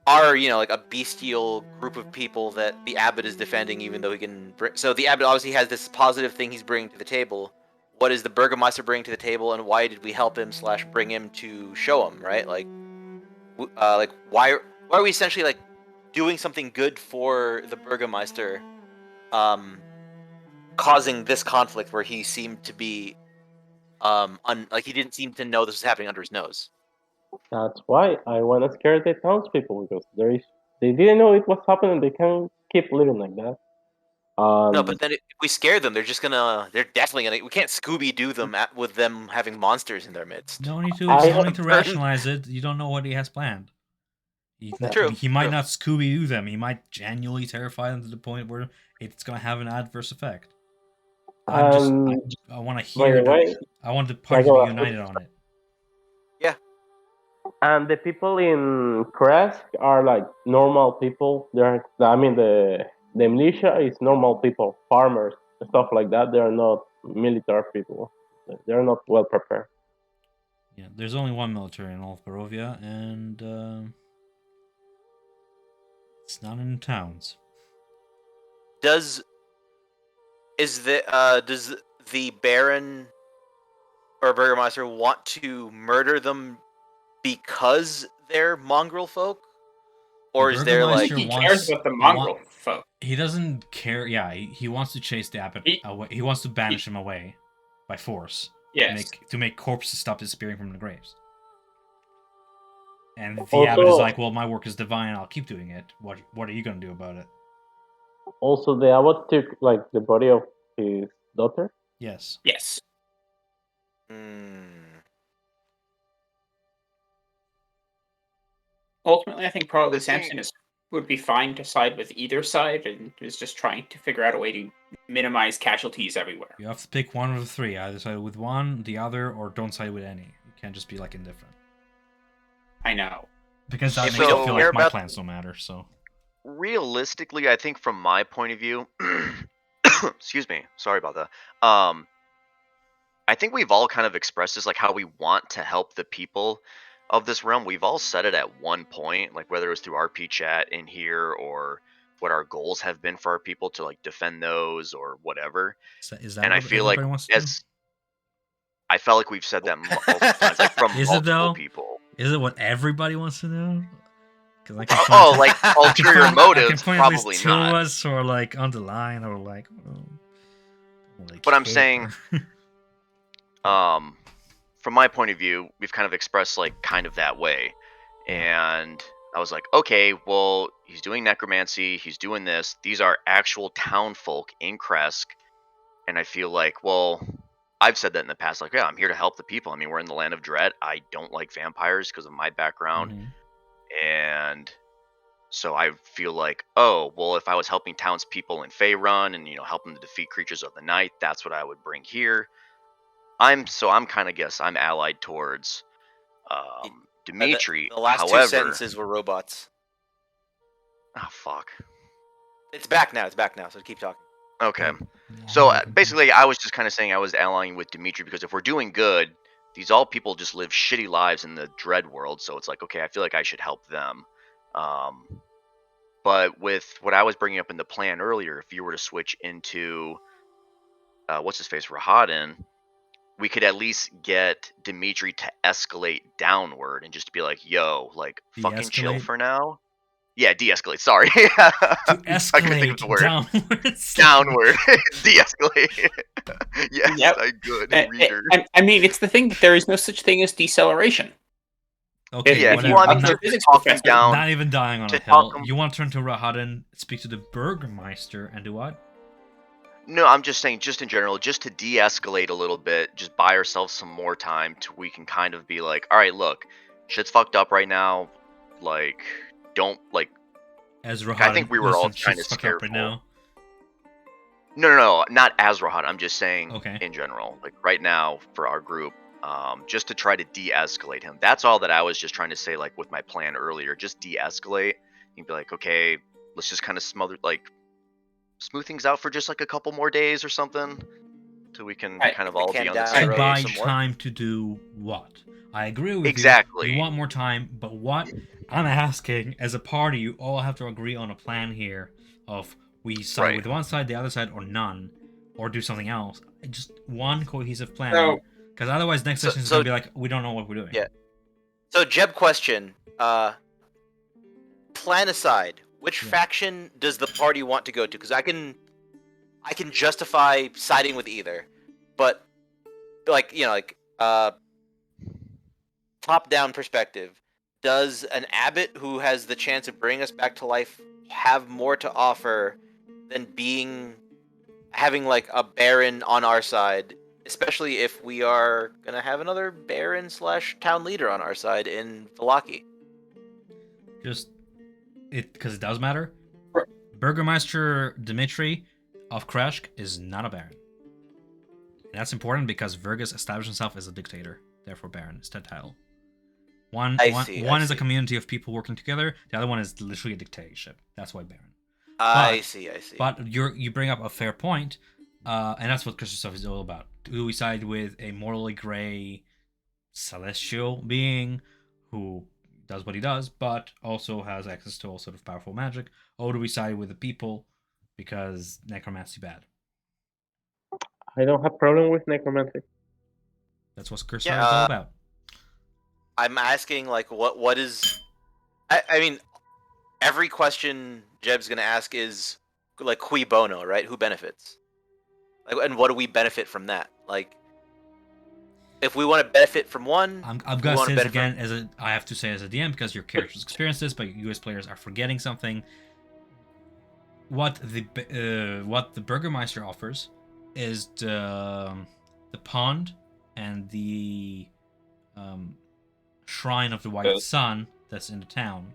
are like a bestial group of people that the abbot is defending, even though he can. So the abbot obviously has this positive thing he's bringing to the table. What is the burgomaster bringing to the table, and why did we help him / bring him to show him, right? Like why are we essentially like doing something good for the burgomaster, causing this conflict where he seemed to be like he didn't seem to know this was happening under his nose. That's why I wanna scare the townspeople, because they didn't know it was happening. They can't keep living like that. No, but then if we scare them, they're definitely gonna. We can't Scooby Doo them with them having monsters in their midst. No need to rationalize it. You don't know what he has planned. True. He might not Scooby Doo them. He might genuinely terrify them to the point where it's gonna have an adverse effect. I want to hear that. I want the party to be united on it. Yeah. And the people in Kresk are like normal people. I mean, the militia is normal people, farmers, stuff like that. They are not military people. They are not well prepared. Yeah, there's only one military in all of Barovia, and it's not in towns. Does the Baron or Burgermeister want to murder them because they're mongrel folk? Or The is there I like think Burgermeister he cares wants about the he mongrel want folk. he doesn't care. Yeah, he wants to chase the abbot He- away. He wants to banish him away by force. Yes. To make corpses stop disappearing from the graves. And the abbot is Also, like, well, my work is divine. I'll keep doing it. What are you gonna do about it? also the abbot took like the body of his daughter. Yes. Yes. Ultimately, I think probably The thing- Samson would be fine to side with either side, and is just trying to figure out a way to minimize casualties everywhere. You have to pick one of the three. Either side with one, the other, or don't side with any. You can't just be like indifferent. I know. Because that If makes we me don't feel care like my about- plans don't matter. So Realistically, I think from my point of view, excuse me, sorry about that. I think we've all kind of expressed this, like how we want to help the people of this realm. We've all said it at one point, like whether it was through RP chat in here or what our goals have been for our people to like defend those or whatever. is that And I what feel like everybody wants to do? as I felt like we've said that multiple times, like from Is it multiple though? people. Is it what everybody wants to do? Because I can Oh, like I can ulterior find motives, at least probably two of not. us who are like on the line or like. But I'm saying, from my point of view, we've kind of expressed like kind of that way, and I was like, okay, well, he's doing necromancy, he's doing this. These are actual town folk in Kresk, and I feel like, well, I've said that in the past, like, yeah, I'm here to help the people. I mean, we're in the land of dread. I don't like vampires because of my background, and so I feel like, oh, well, if I was helping townspeople in Faerun and helping to defeat creatures of the night, that's what I would bring here. I'm kind of guess I'm allied towards Dimitri. The last However, two sentences were robots. Oh fuck. It's back now. So keep talking. Okay. So basically, I was just kind of saying I was allying with Dimitri because if we're doing good, these all people just live shitty lives in the dread world. So it's like, okay, I feel like I should help them. But with what I was bringing up in the plan earlier, if you were to switch into what's his face, Rahadin, we could at least get Dimitri to escalate downward and just be like, yo, like fucking chill for now. Yeah, de-escalate. Sorry. To escalate I couldn't think of the word. downwards. Downward. De-escalate. Yes, Yep. a good reader. I mean, it's the thing that there is no such thing as deceleration. Okay, Yeah, whatever. well, I I'm mean, not, physics talking professor. down. not even dying on to a hill. talk 'em- You want to turn to Rahadin, speak to the Burgermeister, and do what? No, I'm just saying, just in general, just to de-escalate a little bit, just buy ourselves some more time to we can kind of be like, all right, look, shit's fucked up right now. Like, don't like. As Rahadin, I think we were all listen, kind of shit's fucked up scared. right now. No, not as Rahad. I'm just saying Okay. in general, like right now for our group, just to try to de-escalate him. That's all that I was just trying to say, like with my plan earlier. Just de-escalate. You'd be like, okay, let's just kind of smooth things out for just like a couple more days or something, so we can Right. kind of Kick the all can be on the down same the road To buy page. some more. time to do what? I agree with Exactly. you. We want more time, but what I'm asking, as a party, you all have to agree on a plan here of we side Right. with one side, the other side, or none, or do something else. Just one cohesive plan. So- Because otherwise, next So- session is so- gonna be like, we don't know what we're doing. Yeah. So Jeb, question. Plan aside, which Yeah. faction does the party want to go to? Because I can justify siding with either, but top-down perspective, does an abbot who has the chance of bringing us back to life have more to offer than having like a baron on our side, especially if we are gonna have another baron / town leader on our side in Vallaki? Just because it does matter. Right. Burgermeister Dimitri of Krashk is not a baron. And that's important because Vergus established himself as a dictator, therefore baron is that title. One I one see, I one is a see. community of people working together. The other one is literally a dictatorship. That's why Baron. I see. But you bring up a fair point, and that's what Christian stuff is all about. Do we side with a morally gray celestial being who does what he does, but also has access to all sort of powerful magic, or do we side with the people because necromancy bad? I don't have problem with necromancy. That's what Curse Yeah, is all about. I'm asking like what is. I mean, every question Jeb's gonna ask is like cui bono, right? Who benefits? Like, and what do we benefit from that? Like, if we want to benefit from one, I'm we gonna want say to this benefit again I have to say as a DM because your characters experience this, but you as players are forgetting something. What the Burgermeister offers is the pond and the shrine of the White Sun that's in the town.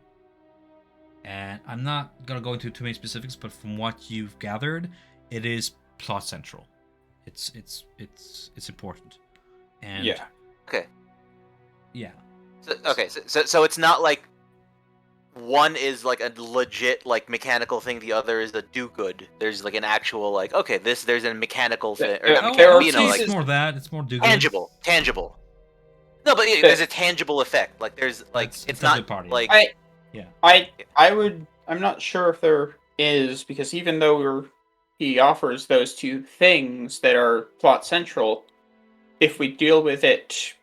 And I'm not gonna go into too many specifics, but from what you've gathered, it is plot central. It's important. And Yeah. Okay. yeah. So it's not like one is like a legit like mechanical thing, the other is a do good. There's like an actual like okay, there's a mechanical thing or not Oh, mechanical, there are you know, like cases- it's more that. It's more do tangible. No, but yeah, there's a tangible effect. Like there's like it's not party. like I'm not sure if there is, because even though he offers those two things that are plot central, if we deal with it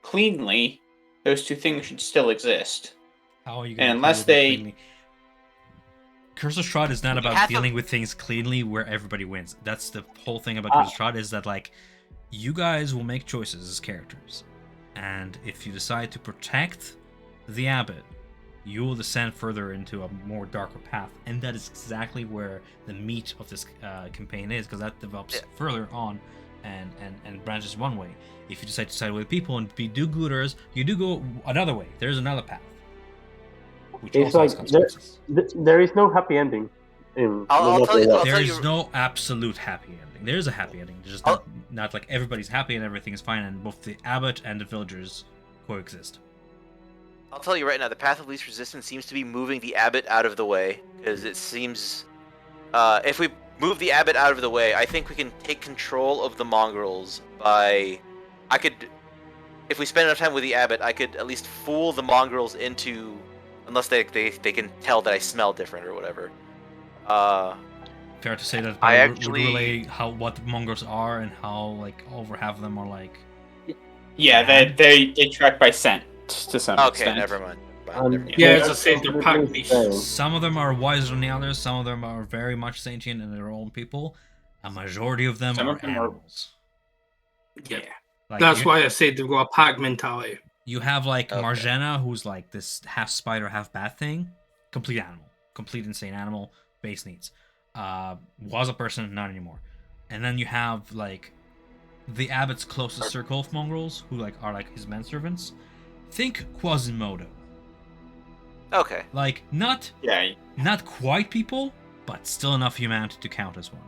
cleanly, those two things should still exist. How are you And going unless to they cleanly? Curse of Strahd is not You about have to- dealing with things cleanly where everybody wins. That's the whole thing about Curse of Strahd is that like you guys will make choices as characters, and if you decide to protect the abbot, you will descend further into a more darker path, and that is exactly where the meat of this campaign is, because that develops further on and branches one way. If you decide to side with people and be do-gooders, you do go another way. There's another path, which It's also has like consequences. there is no happy ending. I'll tell you. There is no absolute happy ending. There is a happy ending. There's just not like everybody's happy and everything is fine, and both the abbot and the villagers coexist. I'll tell you right now, the path of least resistance seems to be moving the abbot out of the way, because it seems, if we move the abbot out of the way, I think we can take control of the mongrels by, if we spend enough time with the abbot, I could at least fool the mongrels into, unless they can tell that I smell different or whatever. Fair to say that I would actually- relay what the mongrels are and how like over half of them are like. Yeah, bad. they track by scent to some Okay, extent. never mind. Yeah, as I said, they're pack beasts. Some of them are wiser than the others. Some of them are very much sentient and their own people. A majority of them Some are of them are- animals. Yeah. Like, That's why I said they've got a pack mentality. You have like Okay. Marjana, who's like this half spider, half bat thing. Complete animal. Complete insane animal. Base needs. Was a person, not anymore. And then you have like the abbot's closest circle of mongrels, who like are like his menservants. Think Quasimodo. Okay. Like not quite people, but still enough humanity to count as one.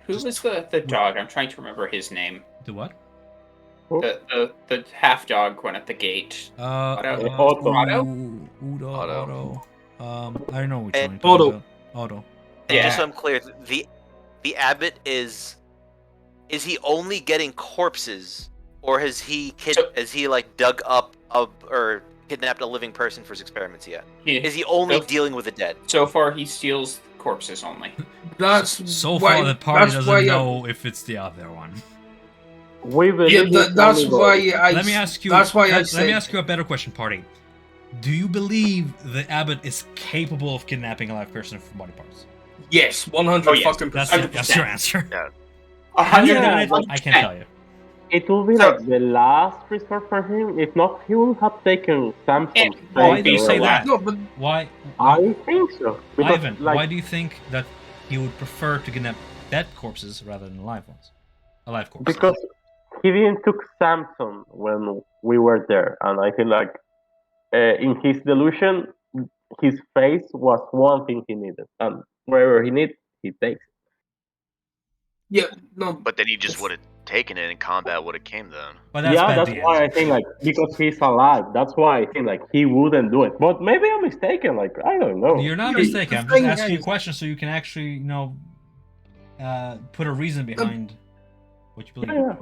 Who was the dog? I'm trying to remember his name. The what? The half dog one at the gate. Otto. Otto. I don't know which one. Otto. You're talking about. Otto. And just so I'm clear, the abbot is he only getting corpses, or has he like dug up or kidnapped a living person for his experiments yet? Is he only dealing with the dead? So far, he steals corpses only. That's So why, far, the party that's doesn't why know if it's the other one. that's why I. Let me ask you. That's why I let said. me ask you a better question, party. Do you believe the abbot is capable of kidnapping a live person from body parts? Yes, 100 Oh, yes. fucking That's, percent. that's your answer. Yeah. Have you 100%. done it? I can't tell you. It will be like the last resort for him. If not, he will have taken Samson. Why do you say that? No, but Why? I think so. Because, Ivan, like, why do you think that he would prefer to kidnap dead corpses rather than live ones? Alive corpses. Because he didn't took Samson when we were there, and I feel like in his delusion, his face was one thing he needed, and wherever he needs, he takes. yeah, no. But then he just wouldn't taken it and combat would have came then. But that's Yeah, bad that's why I DMs. think like because he's alive. That's why I think like he wouldn't do it. But maybe I'm mistaken. Like I don't know. You're not The mistaken. I'm just thing asking you is- questions so you can actually, put a reason behind what you believe. Yeah.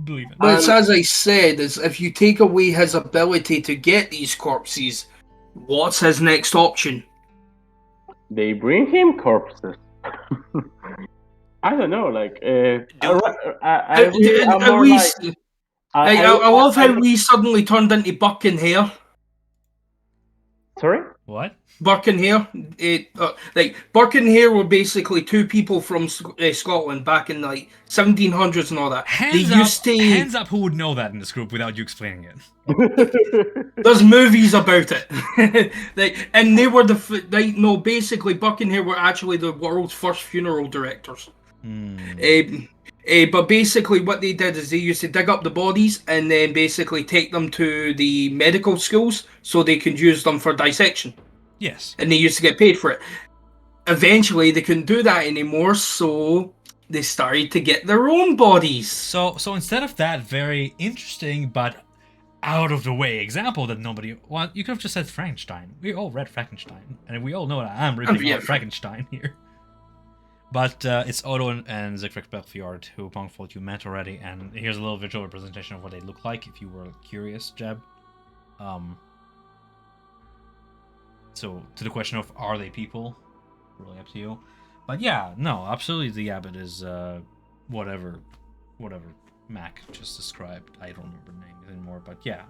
Believe in. But it's as I said, is if you take away his ability to get these corpses, what's his next option? They bring him corpses. I don't know. Like I'm more like I love how I- we suddenly turned into Buck and Hare. Sorry. What? Burke and Hare, like Burke and Hare were basically two people from Scotland back in like 1700s and all that. Hands up who would know that in this group without you explaining it. There's movies about it. And they were basically Burke and Hare were actually the world's first funeral directors. But basically what they did is they used to dig up the bodies and then basically take them to the medical schools so they could use them for dissection. Yes. And they used to get paid for it. Eventually, they couldn't do that anymore, so they started to get their own bodies. So instead of that very interesting but out of the way example that nobody want, you could have just said Frankenstein. We all read Frankenstein, and we all know that I'm ripping off Frankenstein here. But it's Odo and Siegfried Belfiord who among you met already, and here's a little visual representation of what they look like if you were curious, Jeb. So, to the question of are they people, really up to you. But yeah, no, absolutely the abbot is whatever Mac just described. I don't remember the names anymore, but yeah,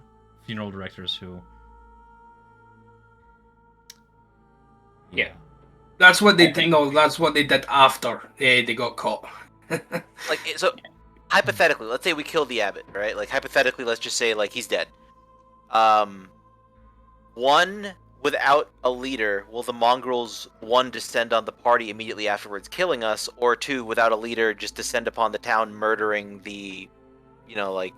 funeral directors who... Yeah. That's what they did. No, that's what they did after they got caught. Like, so, hypothetically, let's say we kill the abbot, right? Like, hypothetically, let's just say, like, he's dead. One, without a leader, will the mongrels, one, descend on the party immediately afterwards, killing us, or two, without a leader, just descend upon the town, murdering the, like,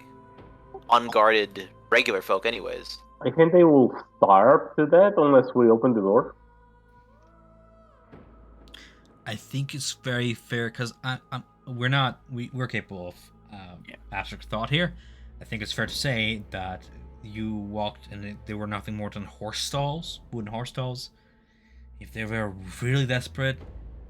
unguarded regular folk anyways? I think they will starve to death unless we open the door. I think it's very fair because we're capable of abstract thought here. I think it's fair to say that you walked and they were nothing more than wooden horse stalls. If they were really desperate,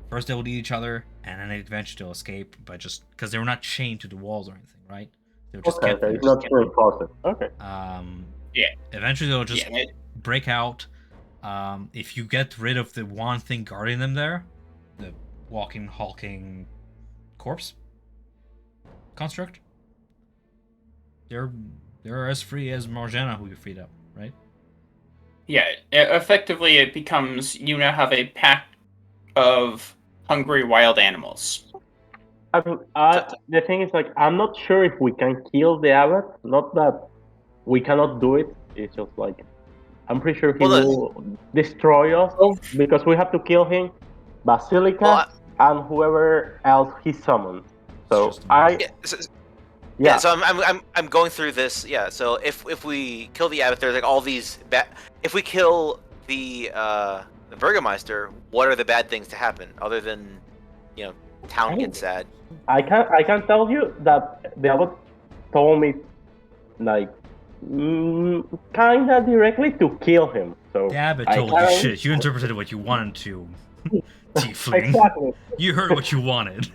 first they would eat each other, and then eventually they'll escape. But just because they were not chained to the walls or anything, right? They would just get there. It's not reinforced. Okay. Yeah. Eventually they'll just break out. If you get rid of the one thing guarding them there, the walking, hulking corpse construct, they're as free as Morgana, who you freed up, right? Yeah, effectively it becomes you now have a pack of hungry wild animals. I mean, the thing is, like, I'm not sure if we can kill the abbot. Not that we cannot do it. It's just like, I'm pretty sure he will destroy us because we have to kill him, Basilica, and whoever else he summons. So So I'm going through this. Yeah. So if we kill the abbot, there's like all these bad. If we kill the Burgermeister, what are the bad things to happen other than, town gets sad? I can tell you that the abbot told me, like, kinda directly to kill him. So the abbot told you shit. You interpreted what you wanted to. Tiefling. Exactly. You heard what you wanted.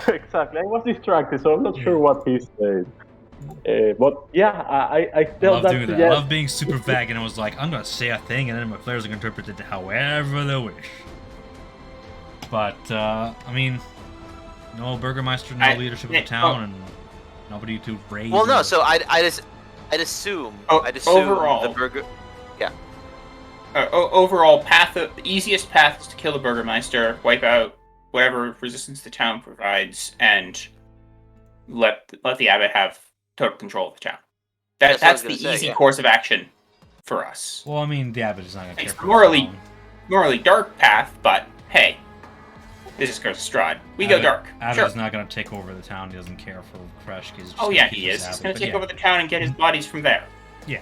Exactly. I was distracted, so I'm not sure what he said. But yeah, I still love doing that. I love being super vague, and I was like, I'm gonna say a thing, and then my players are gonna interpret it however they wish. But I mean, no Burgermeister, no leadership of the town, and nobody to raise. Well, no. So I'd assume overall, the burger. Yeah. Overall, the easiest path is to kill the Burgermeister, wipe out whatever resistance the town provides, and let the abbot have total control of the town. That's the easy course of action for us. Well, I mean, the abbot is not going to care It's for morally dark path, but hey, this is goes Strahd. We go dark. Abbot is not going to take over the town. He doesn't care for Kresh. Oh yeah, he is. He's going to take over the town and get his bodies from there. Yeah.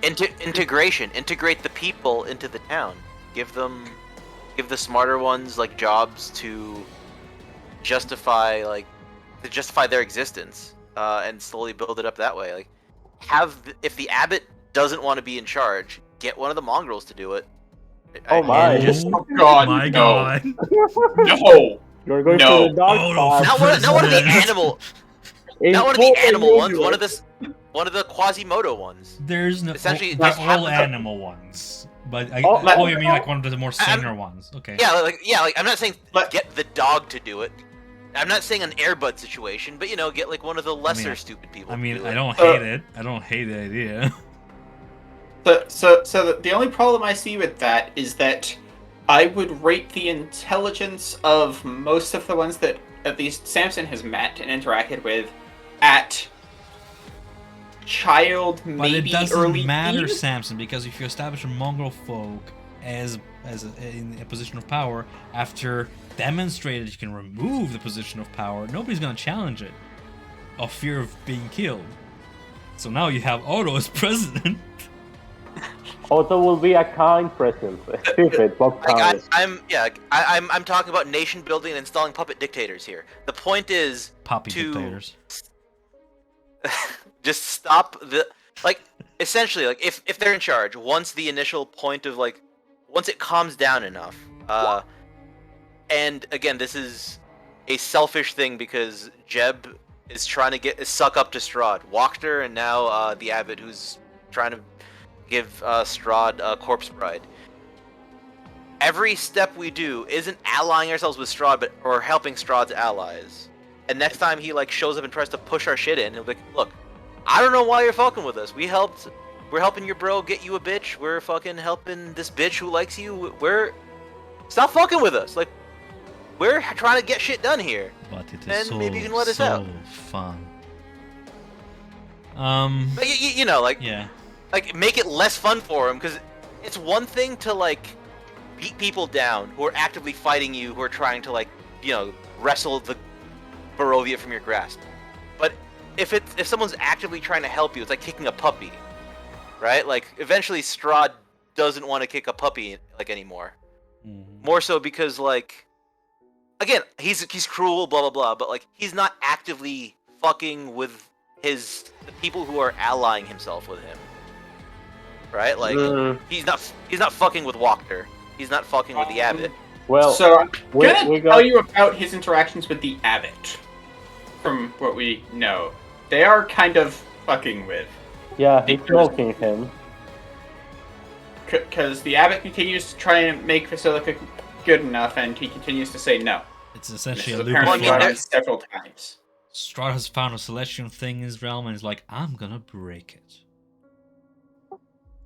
Integration. Integrate the people into the town. Give the smarter ones like jobs to justify like to justify their existence, and slowly build it up that way. Like, if the abbot doesn't want to be in charge, get one of the mongrels to do it. Oh my. Oh God, my no. god. No. You're going No. to the dark Oh, path. Not one of the President. animal. It's Not one of the totally animal ones. useless. One of the Quasimodo ones. There's no. Essentially, They're just have all the- animal ones. But Oh, you mean like one of the more saner ones? Okay. Yeah, like I'm not saying But- get the dog to do it. I'm not saying an Airbud situation, but get like one of the lesser stupid people. I mean, to do I it. don't hate it. I don't hate the idea. So the only problem I see with that is that I would rate the intelligence of most of the ones that at least Samson has met and interacted with at child, But maybe it doesn't early matter, teens. Samson, because if you establish a mongrel folk in a position of power after demonstrated you can remove the position of power, nobody's gonna challenge it, of fear of being killed. So now you have Otto as president. Otto will be a kind president. Stupid, but kind. I'm talking about nation building and installing puppet dictators here. The point is Poppy to dictators. just stop essentially if they're in charge once the initial point of once it calms down enough. And again, this is a selfish thing because Jeb is trying to suck up to Strahd, Wachter, and now the abbot who's trying to give Strahd a corpse bride. Every step we do isn't allying ourselves with Strahd, or helping Strahd's allies. And next time he shows up and tries to push our shit in, he'll be like, "Look, I don't know why you're fucking with us. We're helping your bro get you a bitch. We're fucking helping this bitch who likes you. Stop fucking with us. We're trying to get shit done here." But it is And so, maybe you can let us out. fun. But Yeah. Make it less fun for him, because it's one thing to beat people down who are actively fighting you, who are trying to wrestle the Barovia from your grasp. But if someone's actively trying to help you, it's like kicking a puppy, right? Eventually Strahd doesn't want to kick a puppy anymore. More so because again, he's cruel, blah blah blah, but he's not actively fucking with the people who are allying himself with him. Right? He's not fucking with Wachter. He's not fucking with the abbot. Well, So I'm we gonna got- tell you about his interactions with the abbot. From what we know, they are kind of fucking with, yeah, he's smoking him. because the abbot continues to try and make Basilica good enough, and he continues to say no. It's This essentially is a apparently loop. Well, I mean, done several times. Strahd has found a celestial thing in his realm and is like, I'm gonna break it.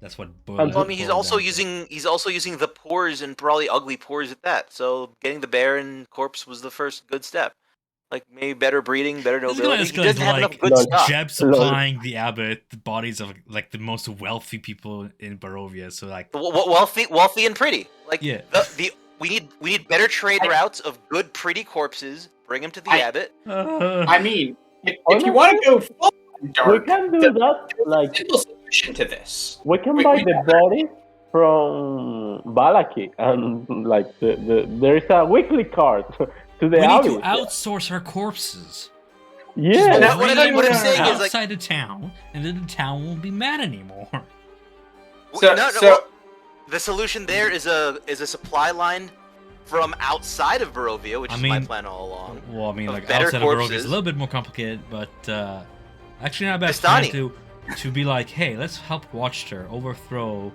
That's what. Well, Well, I mean, he's also using the pores, and probably ugly pores at that. So getting the Baron corpse was the first good step. Maybe better breeding, better This is gonna nobility. He escalate doesn't to, have enough good Lol. stuff. Jeb supplying the abbot the bodies of the most wealthy people in Barovia. So Wealthy and pretty. Yeah. We need better trade routes of good, pretty corpses. Bring them to the abbot. I mean, if Honestly, you want to go full We dark, can do the that. simple solution to this. We can we- buy we- the body from Vallaki, and there is a weekly card to the we need alley. to outsource our corpses. Yeah, And that- what Bring I'm them saying is, outside of town, and then the town won't be mad anymore. The solution there is a supply line from outside of Barovia, which I is my mean- plan all along. Well, I mean, Of better outside of Barovia is corpses. a little bit more complicated, but actually not a bad plan Vistani. to be like, hey, let's help Watcher overthrow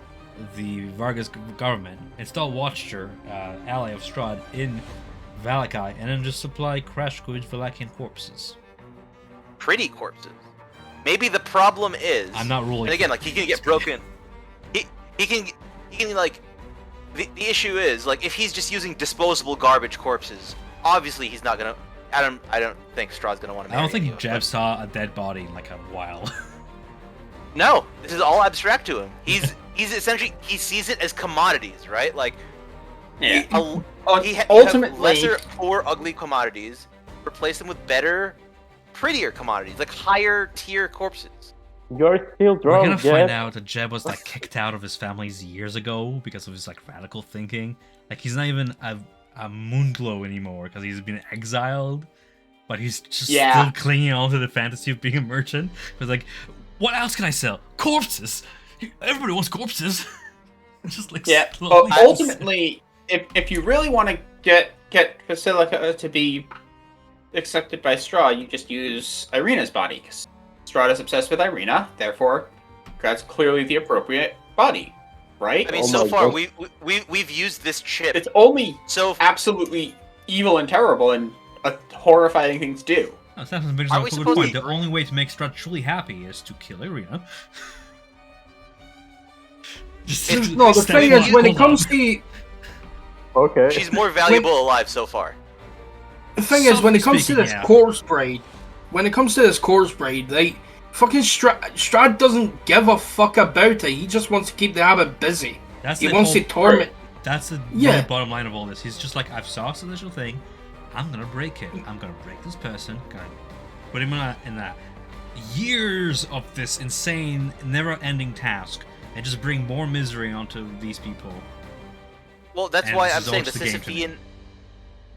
the Vargas government, install Watcher, ally of Strahd, in Vallaki, and then just supply crash goods Vallakian corpses. Pretty corpses. Maybe the problem is, I'm not ruling. and again, he can get broken. He can the issue is if he's just using disposable garbage corpses. Obviously, he's not gonna. I don't think Strahd's gonna want to. I don't think Jeb saw a dead body in a while. No, this is all abstract to him. He's essentially he sees it as commodities, right? Yeah. He Ultimately, have lesser, poor, ugly commodities. Replace them with better, prettier commodities, higher tier corpses. you're still We're drunk, gonna find Jeff. out that Jeb was kicked out of his families years ago because of his radical thinking. He's not even a Moonglow anymore because he's been exiled. but he's just Yeah. still clinging on to the fantasy of being a merchant. It's like, what else can I sell? Corpses. Everybody wants corpses. Just like Yeah. slowly But ultimately, if you really want to get Basilica to be accepted by Strahd, you just use Irina's body. Because Strahd is obsessed with Irina, therefore, that's clearly the appropriate body, right? I mean, Oh so my far God. we've used this chip. It's only So absolutely evil and terrible and a horrifying thing to do. Oh, Samson brings Are up we a good supposed point. to- The only way to make Strahd truly happy is to kill Irina. Just No, the step thing back, is, when it hold on. comes to Okay. she's more valuable alive so far. the thing is, when it comes to Speaking, this yeah. corpse braid, they fucking Strahd doesn't give a fuck about it. He just wants to keep the abbot busy. That's He the wants whole, to torment. That's the Yeah. really bottom line of all this. He's just like, I've saw this initial thing. I'm gonna break it. I'm gonna break this person. Gonna put him in that years of this insane, never-ending task, and just bring more misery onto these people. Well, that's And why this I'm is saying all the just a game to me. Sisyphean.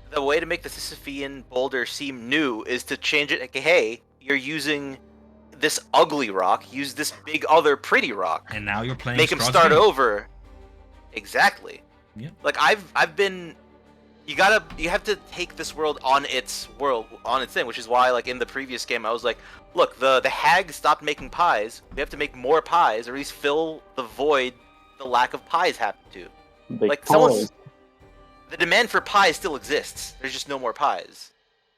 The way to make the Sisyphean boulder seem new is to change it. Like, hey, you're using this ugly rock. Use this big other pretty rock. And now you're playing. Make him Strahd's start game. over. Exactly. Yeah. Like I've been. You have to take this world on its thing, which is why, like in the previous game, I was like, look, the hag stopped making pies. We have to make more pies, or at least fill the void the lack of pies happened to. They Like call someone's. it. The demand for pies still exists. There's just no more pies.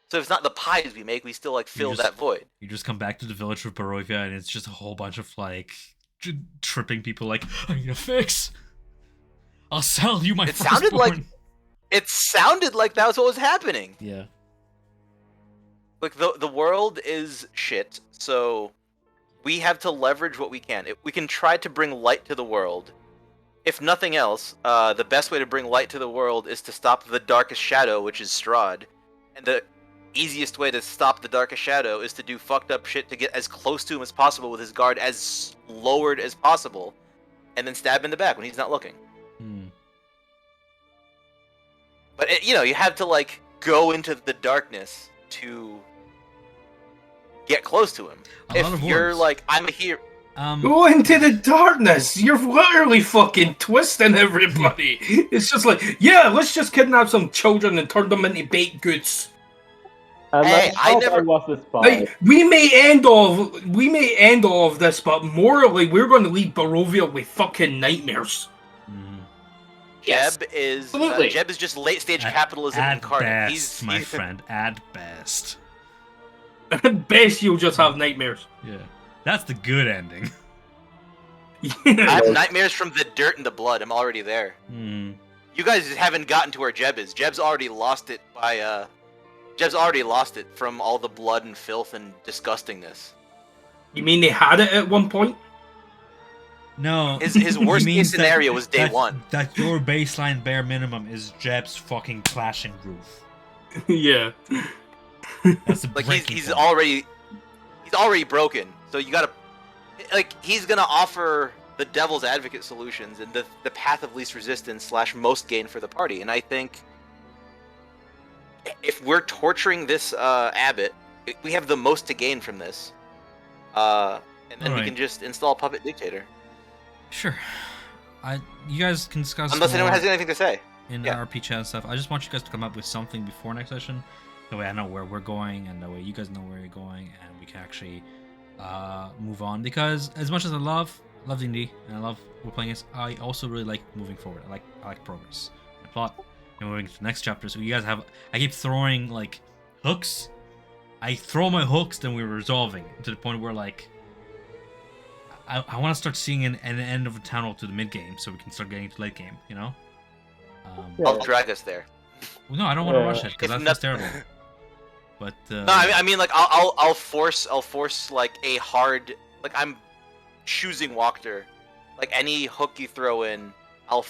So if it's not the pies we make, we still like fill just- that void. You just come back to the village of Barovia, and it's just a whole bunch of like tripping people. Like, I need a fix. I'll sell you my. It sounded like- firstborn." It sounded like that was what was happening. Yeah. Like the world is shit, so we have to leverage what we can. We can try to bring light to the world. If nothing else, the best way to bring light to the world is to stop the darkest shadow, which is Strahd. And the easiest way to stop the darkest shadow is to do fucked up shit to get as close to him as possible with his guard as lowered as possible, and then stab him in the back when he's not looking. Hmm. But you have to like go into the darkness to get close to him. A lot of If you're words. like, I'm a hero. Go into the darkness. You're literally fucking twisting everybody. It's just like, yeah, let's just kidnap some children and turn them into baked goods. And Hey, I I thought never- I was the spy. Like, we may end all of this, but morally, we're going to leave Barovia with fucking nightmares. Mhm. Yes, Jeb is absolutely. Jeb is just late stage At- capitalism At incarnate. best, my friend. At best. At best, you'll just have nightmares. Yeah. That's the good ending. I have nightmares from the dirt and the blood. I'm already there. Hmm. You guys haven't gotten to where Jeb is. Jeb's already lost it by Jeb's already lost it from all the blood and filth and disgustingness. You mean they had it at one point? No. His he worst means case scenario was day that, one. That your baseline bare minimum is Jeb's fucking clashing roof. Yeah. That's the Like breaking he's point. already broken. So you gotta like he's gonna offer the devil's advocate solutions and the path of least resistance / most gain for the party. And I think if we're torturing this abbot, we have the most to gain from this. And then we Alright. can just install puppet dictator. Sure. You guys can discuss Unless anyone more has anything to say. in yeah. RP chat and stuff. I just want you guys to come up with something before next session. That way I know where we're going, and that way you guys know where you're going, and we can actually move on. Because as much as I love D&D and I love we're playing this, I also really like moving forward. I like progress, and plot, and moving to the next chapter. So you guys have. I keep throwing like hooks. I throw my hooks, then we're resolving to the point where like. I want to start seeing an end of a tunnel to the mid game, so we can start getting to late game. You know. Yeah. I'll drag us there. Well, no, I don't want to Yeah. rush it because If that's not- terrible. But No, I mean like I'll force like a hard like I'm choosing Walker. Like any hook you throw in, I'll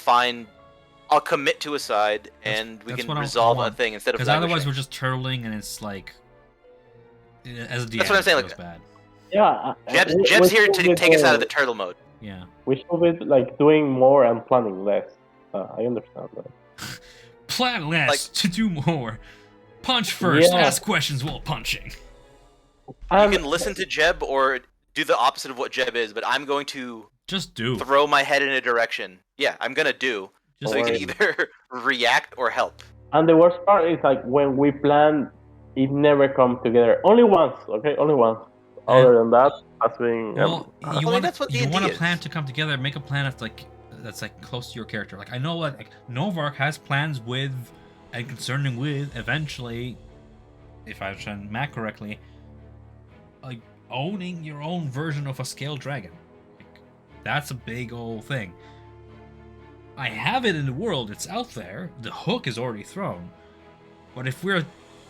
commit to a side and we that's can what I resolve a want. thing instead of because otherwise languishing. we're just turtling, and it's like as a DM, That's what I'm saying, it like- feels bad. Yeah. Jeb's here to take us out of the turtle mode. Yeah. We should be like doing more and planning less. I understand that. Plan less Like- to do more. Punch first. Yeah. Ask questions while punching. You And can listen to Jeb or do the opposite of what Jeb is, but I'm going to Just do. throw my head in a direction. Yeah, I'm gonna do. Just So you can do. either react or help. and the worst part is like when we plan, it never comes together. Only once, okay, only once. Other than that, has been. Well, you mean, want that's what you D&D want a is. plan to come together. Make a plan that's like close to your character. Like I know like Novark has plans with and concerning with eventually, if I understand Matt correctly, like owning your own version of a scaled dragon. Like, that's a big old thing. I have it in the world. It's out there. The hook is already thrown. But if we're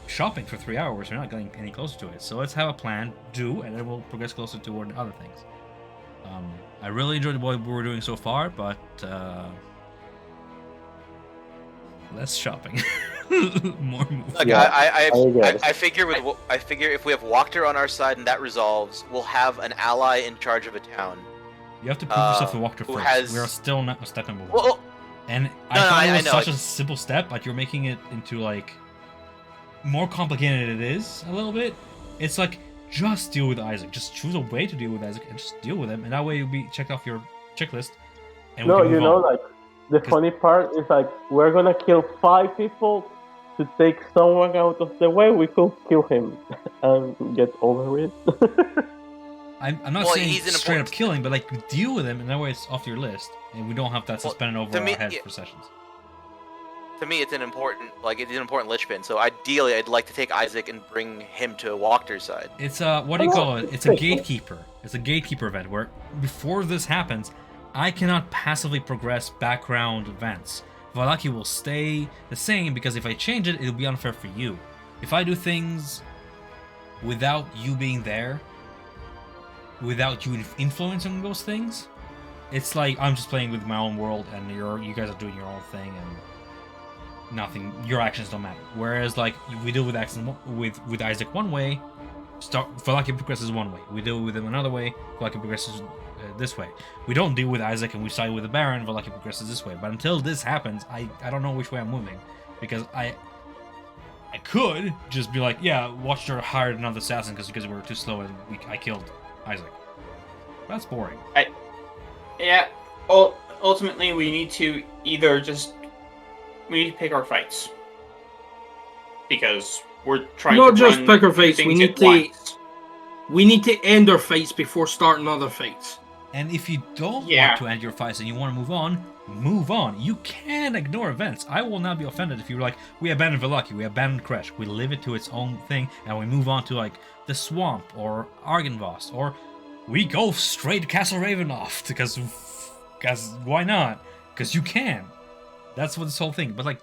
shopping for 3 hours, we're not getting any closer to it. So let's have a plan, and then we'll progress closer toward other things. I really enjoyed what we were doing so far, but less shopping, more moves. Like Yeah, I guess. I figure I figure if we have Wachter on our side and that resolves, we'll have an ally in charge of a town. You have to prove yourself to Walker who first. has- We are still not step number one. Well, And I No, no, thought it I was know, such like- a simple step, but you're making it into like more complicated than it is a little bit. It's like just deal with Isaac. Just choose a way to deal with Isaac and just deal with him, and that way you'll be checked off your checklist. And we no, can you move know, on. like the funny part is like we're gonna kill 5 people to take someone out of the way. We could kill him and get over it. I'm not Well, saying he's an straight up important- killing, but like deal with him, and that way it's off your list, and we don't have that Well, suspended over to our me- heads yeah. for sessions. to me, it's an important linchpin. So ideally, I'd like to take Isaac and bring him to Wachter's side. It's a what do you call it? It's a gatekeeper. It's a gatekeeper event where before this happens, I cannot passively progress background events. Vallaki will stay the same because if I change it, it'll be unfair for you. If I do things without you being there, without you influencing those things, it's like I'm just playing with my own world and you guys are doing your own thing and nothing. Your actions don't matter. Whereas like we deal with with Isaac one way, Vallaki progresses one way. We deal with him another way. Vallaki progresses this way. We don't deal with Isaac and we side with the Baron. Vallaki progresses this way. But until this happens, I don't know which way I'm moving because I could just be like, yeah, Watcher hired another assassin because we were too slow and I killed Isaac. That's boring. Yeah. Ultimately, we need to either we need to pick our fights because we're trying Not to just run pick our fights, we things need at to- once. We need to end our fights before starting other fights. And if you don't Yeah. want to end your fights and you want to move on, move on. You can ignore events. I will not be offended if you're like, we abandoned Vallaki, we abandoned Kresh, we leave it to its own thing, and we move on to like the swamp or Argynvost, or we go straight to Castle Ravenloft because why not? Because you can. That's what this whole thing. But like,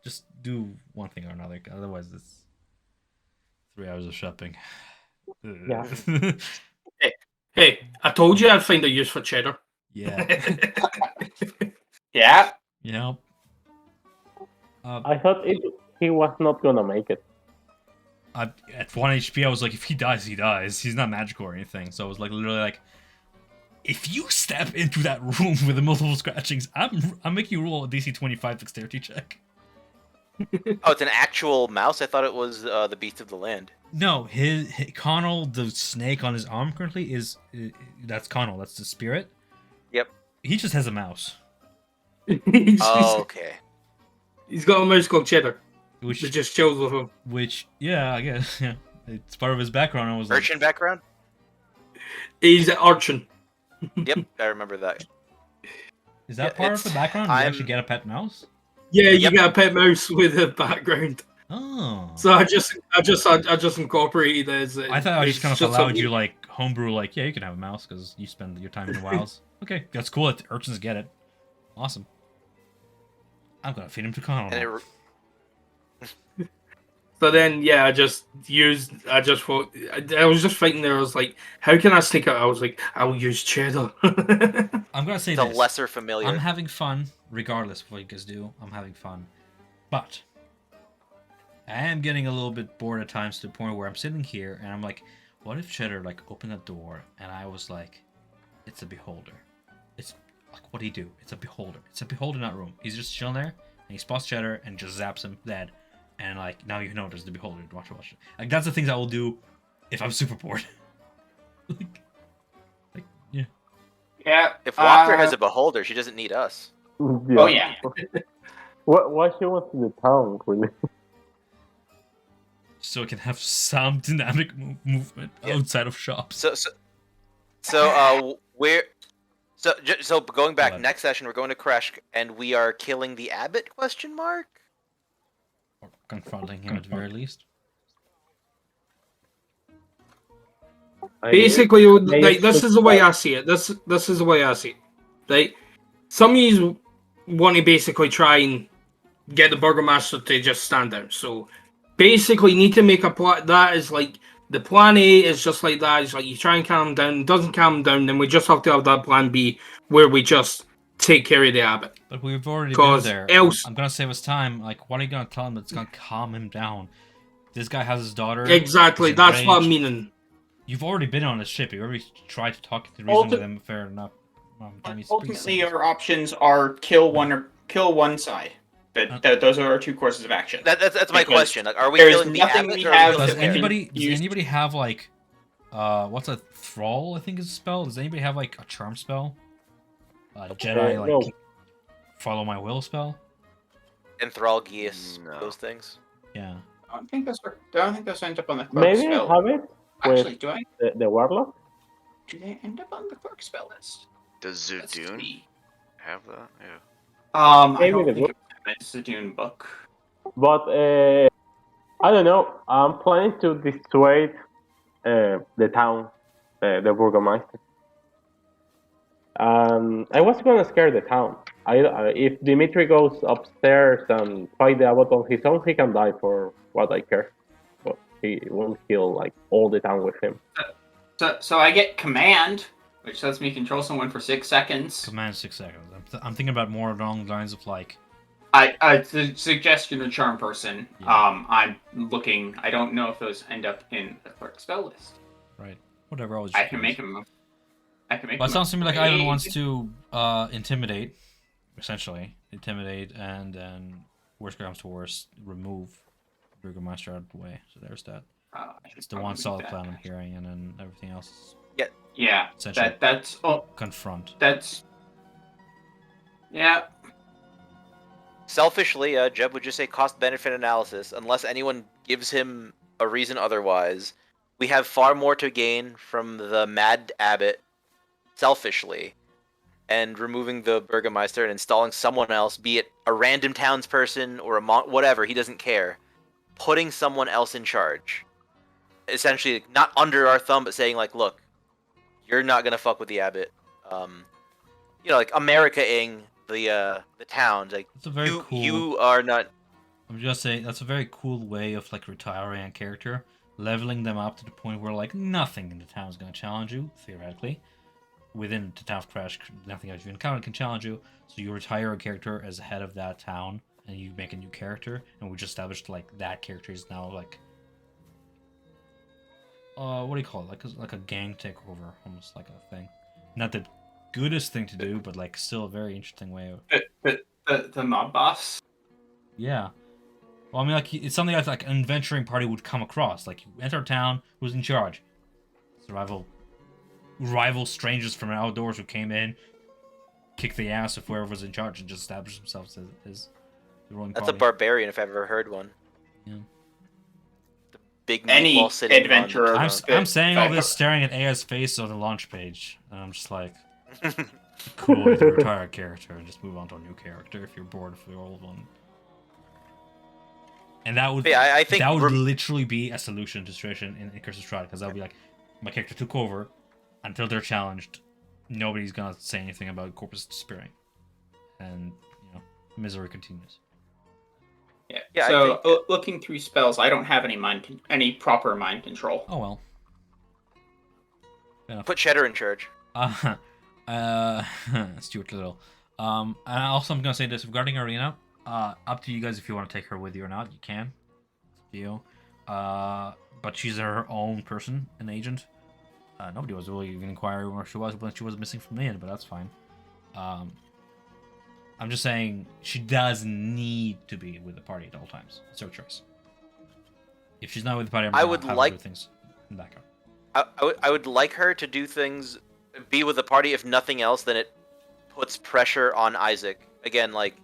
just do one thing or another. Otherwise, it's 3 hours of shopping. Yeah. Hey, I told you I'd find a use for cheddar. Yeah. Yeah. Yep. I thought he was not gonna make it. At 1 HP, I was like, if he dies, he dies. He's not magical or anything. So I was like, literally like, if you step into that room with the multiple scratchings, I'm making you roll a DC 25 dexterity check. Oh, it's an actual mouse. I thought it was the beast of the land. No, his Connell, the snake on his arm currently that's Connell. That's the spirit. Yep. He just has a mouse, Oh, okay. He's got a mouse called Cheddar which that just chills with him. yeah, I guess yeah, it's part of his background. I was like, Urchin background? He's an urchin. Yep, I remember that. is that yeah, part of the it's- background? You I'm- actually get a pet mouse? Yeah, you Yep. get a pet mouse with a background. Oh. So I just incorporated it as. I thought I just kind of it's allowed something- you like homebrew, like yeah, you can have a mouse because you spend your time in the wilds. Okay, that's cool. That urchins get it. Awesome. I'm gonna feed him to Connell. And now. So then, yeah, I thought I was just fighting there. I was like, how can I sneak out? I was like, I will use cheddar. I'm gonna say it's a this. lesser familiar. I'm having fun, regardless of what you guys do. I'm having fun, but I am getting a little bit bored at times to the point where I'm sitting here and I'm like, what if Cheddar like opened a door and I was like, it's a beholder. It's like, what do you do? It's a beholder. It's a beholder in that room. He's just chilling there and he spots Cheddar and just zaps him dead. and like now you know there's the beholder. Watch. Like that's the things I will do if I'm super bored. like yeah. Yeah. If Walker has a beholder, she doesn't need us. Yeah. Oh yeah. What she wants in the town, really? So it can have some dynamic movement Yeah. outside of shops. So so going back What? next session, we're going to Kresh, and we are killing the abbot? Question mark. Or confronting him at the very least. Basically, They like this should is the way try- I see it. This is the way I see it. Like some of you want to basically try and get the burgomaster to just stand down. So basically, you need to make a plan. That is like the plan A is just like that. It's like you try and calm him down. It doesn't calm him down, then we just have to have that plan B where we just take care of the abbot. But we've already been 'Cause there. else- I'm gonna save us time. Like, what are you gonna tell him that's gonna calm him down? This guy has his daughter. Exactly, he's that's what I'm enraged. meaning. You've already been on this ship. You already tried to talk to reason with him. Fair enough. Ultimately, our options are kill one side. Those are our two courses of action. That's my Because question. Like, are we there's killing the nothing abbot we or have are we Does killing the that character? does anybody have like, what's a thrall? I think is a spell. Does anybody have like a charm spell? Jedi like no. follow my will spell? Enthrall Geas, No. those things. Yeah. I don't think those end up on the clerk Maybe spell. have it Actually, with do I? the warlock. Do they end up on the clerk spell list? Does Let's Zudun see. have that? Yeah. I Maybe don't they think would. it's the Dune book. But I don't know. I'm planning to dissuade the town, the burgomaster. I was gonna scare the town. If Dimitri goes upstairs and fight the abbot on his own, he can die for what I care. But he won't kill like all the town with him. So I get command, which lets me control someone for 6 seconds. Command 6 seconds. I'm thinking about more along the lines of like. Suggestion of charm person. Yeah. I'm looking. I don't know if those end up in the clerk spell list. Right. Whatever. I can make him. But it sounds to me like Ivan wants to intimidate, essentially. Intimidate, and then, worst comes to worst, remove Burgomaster out of the way. So there's that. It's the one solid plan I'm hearing, and then everything else is Yeah. essentially That's. Oh, confront. that's. Yeah. Selfishly, Jeb would just say cost-benefit analysis. Unless anyone gives him a reason otherwise, we have far more to gain from the Mad Abbot, selfishly, and removing the Burgomaster and installing someone else, be it a random townsperson or whatever, he doesn't care. Putting someone else in charge. Essentially, not under our thumb, but saying, like, look, you're not going to fuck with the Abbot. Like America-ing the towns. Like, It's a very cool. you are not... I'm just saying that's a very cool way of like retiring a character, leveling them up to the point where like nothing in the town is going to challenge you theoretically. Within the town of Crash, nothing that you encounter can challenge you. So you retire a character as head of that town, and you make a new character, and we just established like that character is now like, what do you call it? Like a gang takeover, almost like a thing. Not the goodest thing to do, but like still a very interesting way of. The mob boss. Yeah. Well, I mean, like it's something that like an adventuring party would come across. Like you enter a town, who's in charge? Rival strangers from outdoors who came in, kicked the ass of whoever was in charge, and just established themselves as the ruling That's party. a barbarian if I've ever heard one. Yeah. The big Any meatball sitting adventurer. on I'm saying all this staring at Aya's face on the launch page, and I'm just like, cool way to retire a character and just move on to a new character if you're bored of the old one. And that would, But yeah, I think that would literally be a solution to the situation in Curse of Strahd, because that would be like, my character took over, until they're challenged, nobody's gonna say anything about Corpus disappearing, and misery continues. Yeah. Yeah, I So think- looking through spells, I don't have any proper mind control. Oh well. Fair enough. Put Cheddar in charge. Stuart Little. And also I'm gonna say this regarding Arena. Up to you guys if you want to take her with you or not. You can. It's up to you. But she's her own person, an agent. Nobody was really even inquiring where she was when she was missing from the inn, but that's fine. I'm just saying she does need to be with the party at all times. It's her choice. If she's not with the party, I'm I gonna would have her like- do things in the background. I would like her to do things, be with the party. If nothing else, then it puts pressure on Isaac. Again, like,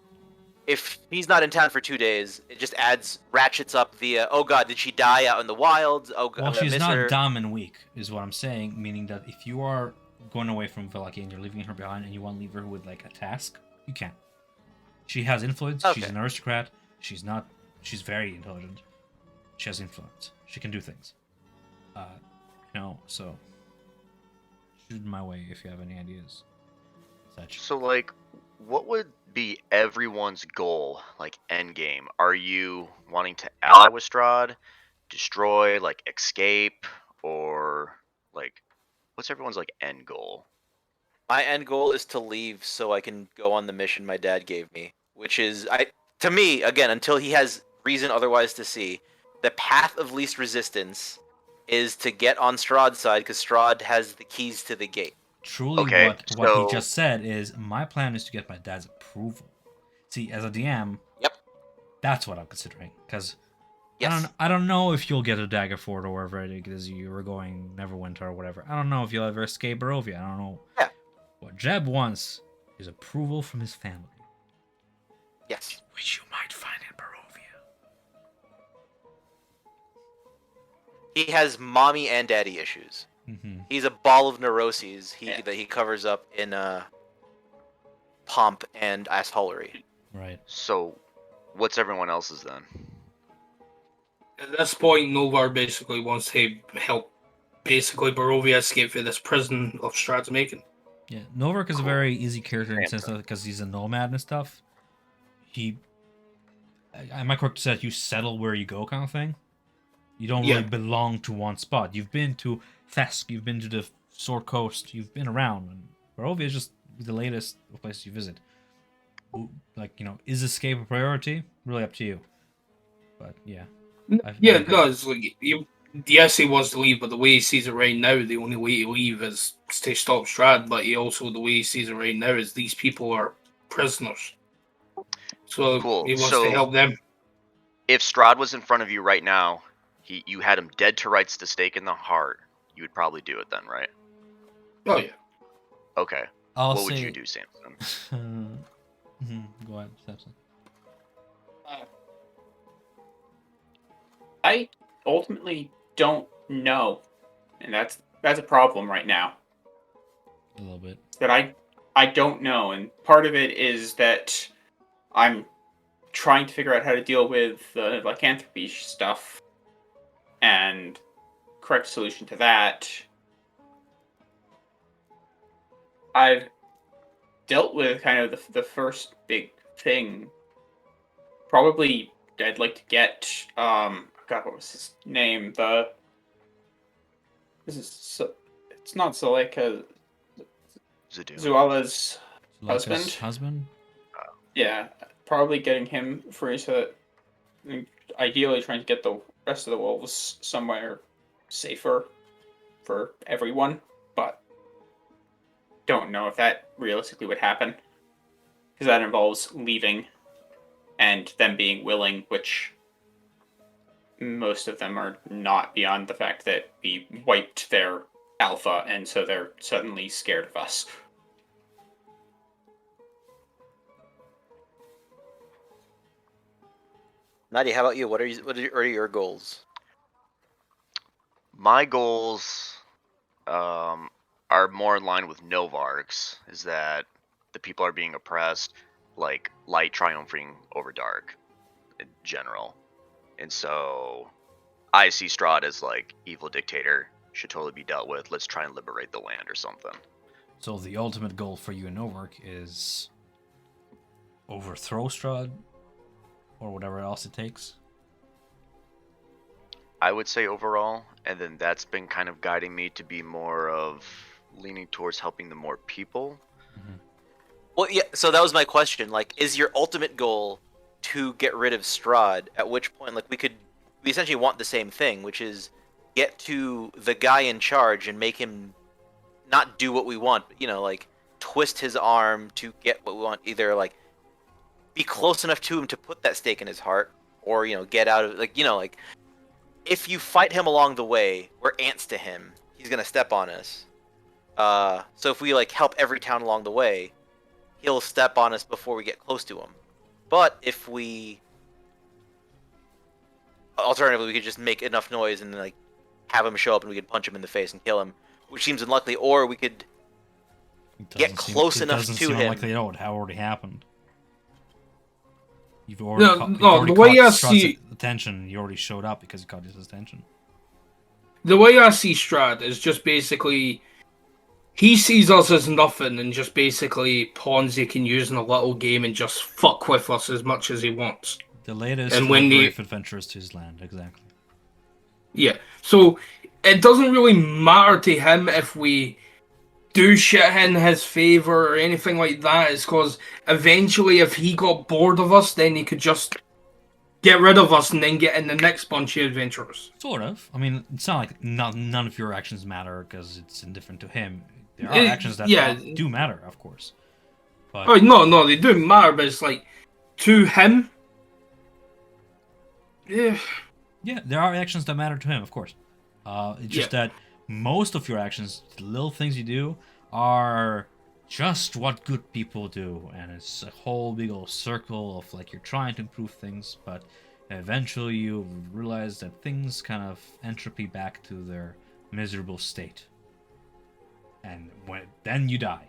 if he's not in town for 2 days, it just ratchets up the, oh god, did she die out in the wilds? Oh god, Well, I'm gonna she's miss not her. dumb and weak, is what I'm saying. Meaning that if you are going away from Vallaki and you're leaving her behind, and you want to leave her with like a task, you can. She has influence. Okay. She's an aristocrat. She's not. She's very intelligent. She has influence. She can do things. So shoot my way if you have any ideas. Such. So, like, what would be everyone's goal, like, end game? Are you wanting to ally with Strahd, destroy, like, escape, or, like, what's everyone's, like, end goal? My end goal is to leave so I can go on the mission my dad gave me, which is, to me, again, until he has reason otherwise to see, the path of least resistance is to get on Strahd's side, because Strahd has the keys to the gate. Truly, Okay, what he so- just said is my plan is to get my dad's approval. See, as a DM, Yep. that's what I'm considering. Because Yes. I don't know if you'll get a Daggerford or wherever it is you were going, Neverwinter or whatever. I don't know if you'll ever escape Barovia. I don't know. Yeah. What Jeb wants is approval from his family, Yes. which you might find in Barovia. He has mommy and daddy issues. Mm-hmm. He's a ball of neuroses Yeah. that he covers up in pomp and assholery. Right. So, what's everyone else's then? At this point, Novar basically wants to help basically Barovia escape from this prison of Strahd's making. Yeah, Novark is a Cool. very easy character in the sense Phantom. that because he's a nomad and stuff. Am I correct to say that you settle where you go, kind of thing? You don't Yeah. really belong to one spot. You've been to Thesk, you've been to the Sword Coast, you've been around. And Barovia is just the latest of places you visit. Like, is escape a priority? Really up to you. But yeah. Yeah, no, it's like yes, he wants to leave, but the way he sees it right now, the only way to leave is to stop Strahd. But he also, the way he sees it right now, is these people are prisoners. So Cool, he wants so- to help them. If Strahd was in front of you right now, you had him dead to rights to stake in the heart, you would probably do it then, right? Oh yeah. Okay. I'll What would say- you do, Samson? Go ahead, Samson. I ultimately don't know, and that's a problem right now. A little bit. That I don't know, and part of it is that I'm trying to figure out how to deal with the lycanthropy stuff, and correct solution to that. I've dealt with kind of the first big thing. Probably I'd like to get God, what was his name? It's not Seleka, Zadu. Zuala's Like his Husband? Husband? Yeah, probably getting him free so that ideally trying to get the rest of the wolves somewhere safer for everyone, but don't know if that realistically would happen. Because that involves leaving and them being willing, which most of them are not, beyond the fact that we wiped their alpha and so they're suddenly scared of us. Nadia, how about you? What are your goals? My goals are more in line with Novark's, is that the people are being oppressed, like light triumphing over dark in general. And so I see Strahd as like evil dictator, should totally be dealt with. Let's try and liberate the land or something. So the ultimate goal for you in Novark is overthrow Strahd, or whatever else it takes. I would say overall, and then that's been kind of guiding me to be more of leaning towards helping the more people. Well, yeah. So that was my question. Like, is your ultimate goal to get rid of Strahd? At which point, like, we essentially want the same thing, which is get to the guy in charge and make him not do what we want, but like twist his arm to get what we want. Either like be close enough to him to put that stake in his heart, or get out of like if you fight him along the way, we're ants to him. He's gonna step on us. So if we help every town along the way, he'll step on us before we get close to him. But if we alternatively, we could just make enough noise and have him show up, and we could punch him in the face and kill him, which seems unlikely. Or we could get close enough to him. Unlikely at all. It already happened. You've The already way I caught see Strahd's attention. You already showed up because you caught his attention. the way I see Strahd is just basically he sees us as nothing and just basically pawns he can use in a little game and just fuck with us as much as he wants. The latest And when brave adventurers to his land, exactly. Yeah, so it doesn't really matter to him if we do shit in his favor or anything like that. It's because eventually, if he got bored of us, then he could just get rid of us and then get in the next bunch of adventurers. Sort of. I mean, it's not like none of your actions matter because it's indifferent to him. There are actions that do matter, of course. But Oh no, they do matter, but it's like to him. Yeah. yeah, there are actions that matter to him, of course. It's just that most of your actions, the little things you do, are just what good people do, and it's a whole big old circle of you're trying to improve things, but eventually you realize that things kind of entropy back to their miserable state. And then you die,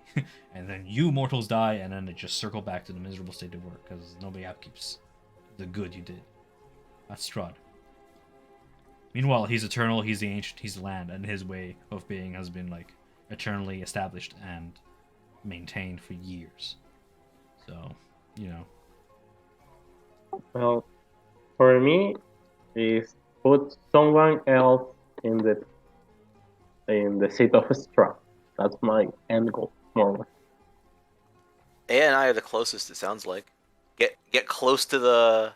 and then you mortals die, and then it just circle back to the miserable state of work because nobody upkeeps the good you did. That's Strahd. Meanwhile, he's eternal, he's the ancient, he's the land, and his way of being has been eternally established and maintained for years. So, Well, for me, is put someone else in the seat of Strahd. That's my end goal, more or less. A and I are the closest. It sounds like get close to the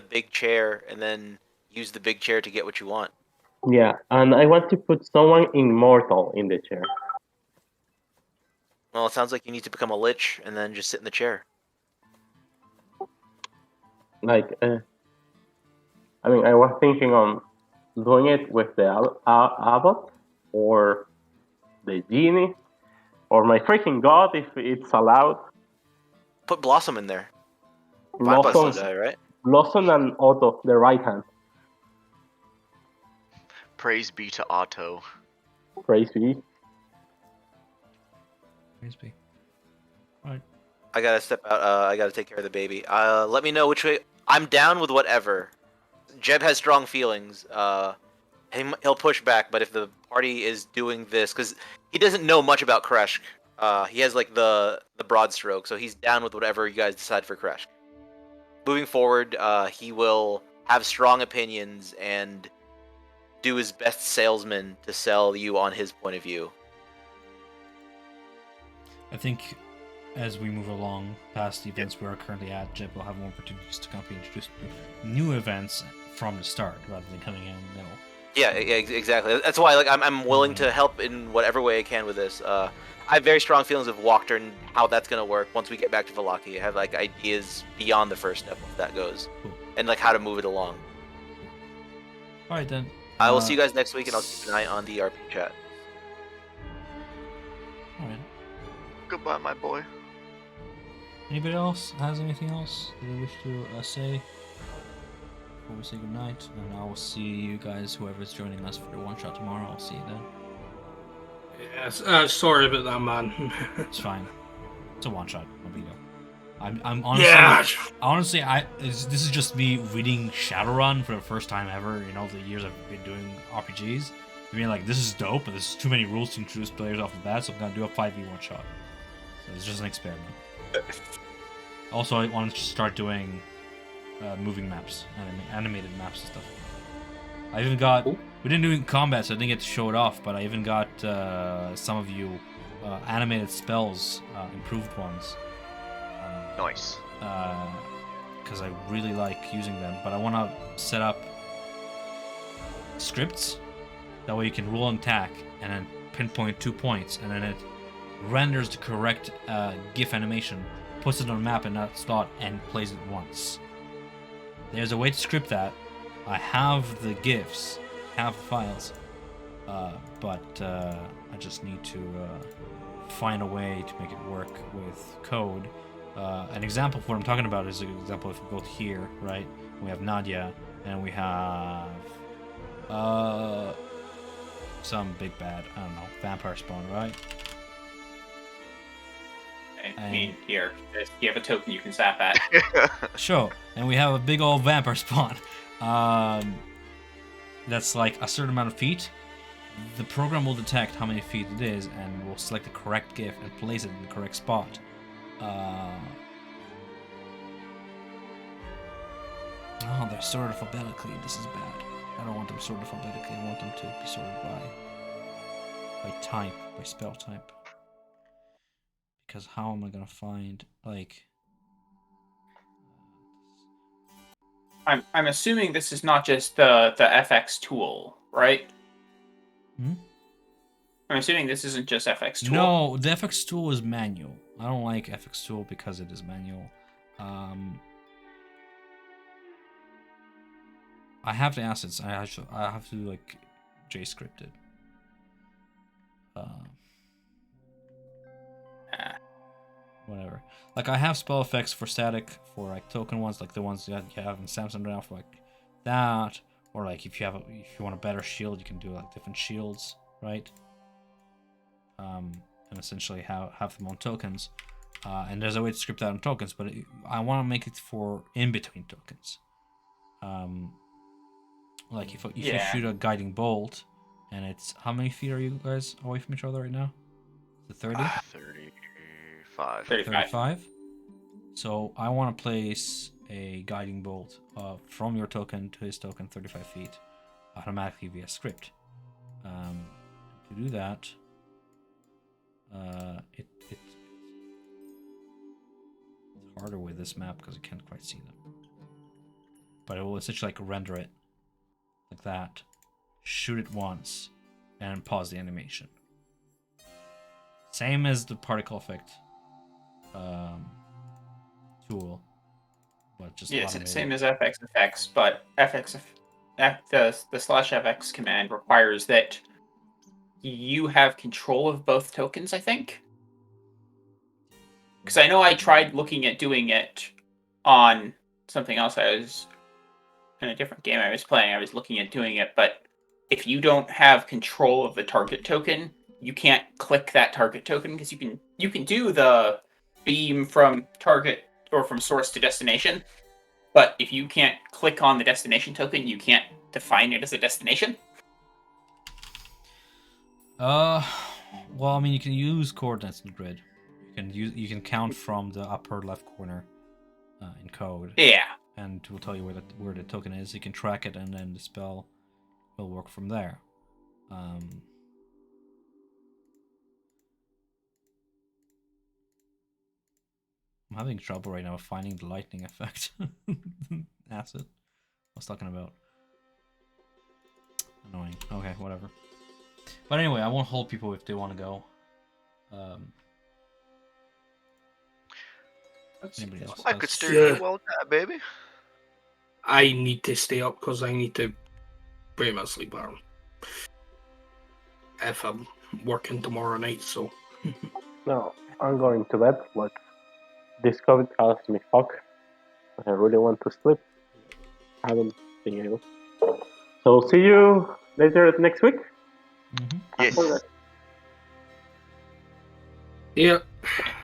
big chair, and then use the big chair to get what you want. Yeah, and I want to put someone immortal in the chair. Well, it sounds like you need to become a lich and then just sit in the chair. I was thinking on doing it with the abbot, or the genie, or my freaking god, if it's allowed. Put Blossom in there. Fine Blossom Blossom, die, right? Blossom and Otto, the right hand. Praise be to Otto. Praise be. Praise be. Alright. I gotta step out. I gotta take care of the baby. Let me know which way. I'm down with whatever. Jeb has strong feelings. He'll push back, but if the party is doing this, because he doesn't know much about Kresh, he has the broad stroke, so he's down with whatever you guys decide for Kresh. Moving forward, he will have strong opinions and do his best salesman to sell you on his point of view. I think as we move along past the events we are currently at, Jeb will have more opportunities to come be introduced to new events from the start rather than coming in the middle. Yeah, exactly. That's why I'm willing to help in whatever way I can with this. I have very strong feelings of Walker and how that's gonna work once we get back to Vallaki. I have ideas beyond the first step if that goes, Cool. and how to move it along. All right then. I will see you guys next week, and I'll keep an eye on the RP chat. All right. Goodbye, my boy. Anybody else has anything else that they wish to say before we say goodnight? And I will see you guys, whoever's joining us for the one shot tomorrow. I'll see you then. Yes, sorry about that, man. It's fine. It's a one shot. No big deal. I'm honestly, this is just me reading Shadowrun for the first time ever in all the years I've been doing RPGs. I mean, this is dope, but there's too many rules to introduce players off the bat, so I'm gonna do a 5v1 shot. So it's just an experiment. Also, I wanted to start doing moving maps, animated maps and stuff. I even got. We didn't do it in combat, so I didn't get to show it off. But I even got some of you animated spells, improved ones. Nice. Because I really like using them, but I want to set up scripts. That way you can roll an attack and then pinpoint 2 points, and then it renders the correct GIF animation puts it on a map in that slot and plays it once. There's a way to script that. I have the GIFs, have the files, but I just need to find a way to make it work with code. An example of what I'm talking about is an example if we go here, right? We have Nadia, and we have some big bad, I don't know, vampire spawn, right? I mean, here, you have a token you can zap at. Sure, and we have a big old vampire spawn. That's like a certain amount of feet. The program will detect how many feet it is and will select the correct GIF and place it in the correct spot. Oh, they're sorted alphabetically. This is bad. I don't want them sorted alphabetically. I want them to be sorted by type, by spell type. Because how am I gonna find, like... I'm assuming this is not just the FX tool, right? Hmm? I'm assuming this isn't just FX tool. No, the FX tool is manual. I don't like FX tool because it is manual. I have the assets. I have to like JScript it. Whatever. Like I have spell effects for static for like token ones, like the ones that you have in Samsung now for like that, or like if you want a better shield, you can do like different shields, right? And essentially have them on tokens. And there's a way to script that on tokens, but I want to make it for in between tokens. Like if you shoot a guiding bolt, and it's how many feet are you guys away from each other right now? Is it 30? 35. 35. So I want to place a guiding bolt from your token to his token 35 feet automatically via script. To do that, it's harder with this map because I can't quite see them. But it will essentially like render it like that, shoot it once, and pause the animation. Same as the particle effect tool, but just yeah, it's the automated. same as FX effects, but the /FX command requires that you have control of both tokens, I think. Because I know I tried looking at doing it on something else. I was in a different game I was playing. I was looking at doing it, but if you don't have control of the target token, you can't click that target token because you can do the beam from target or from source to destination, but if you can't click on the destination token, you can't define it as a destination. Well, I mean, you can use coordinates in grid. You can count from the upper left corner in code. Yeah. And it will tell you where the token is. You can track it, and then the spell will work from there. I'm having trouble right now finding the lightning effect asset I was talking about. Annoying. Okay, whatever. But anyway, I won't hold people if they want to go. Anybody else? I could steer you well with that, baby. I need to stay up because I need to break my sleep alarm if I'm working tomorrow night. So No, I'm going to bed, but this COVID has me fucked. I really want to sleep. I haven't been able. So see you later next week. Mm-hmm. Yes. yeah,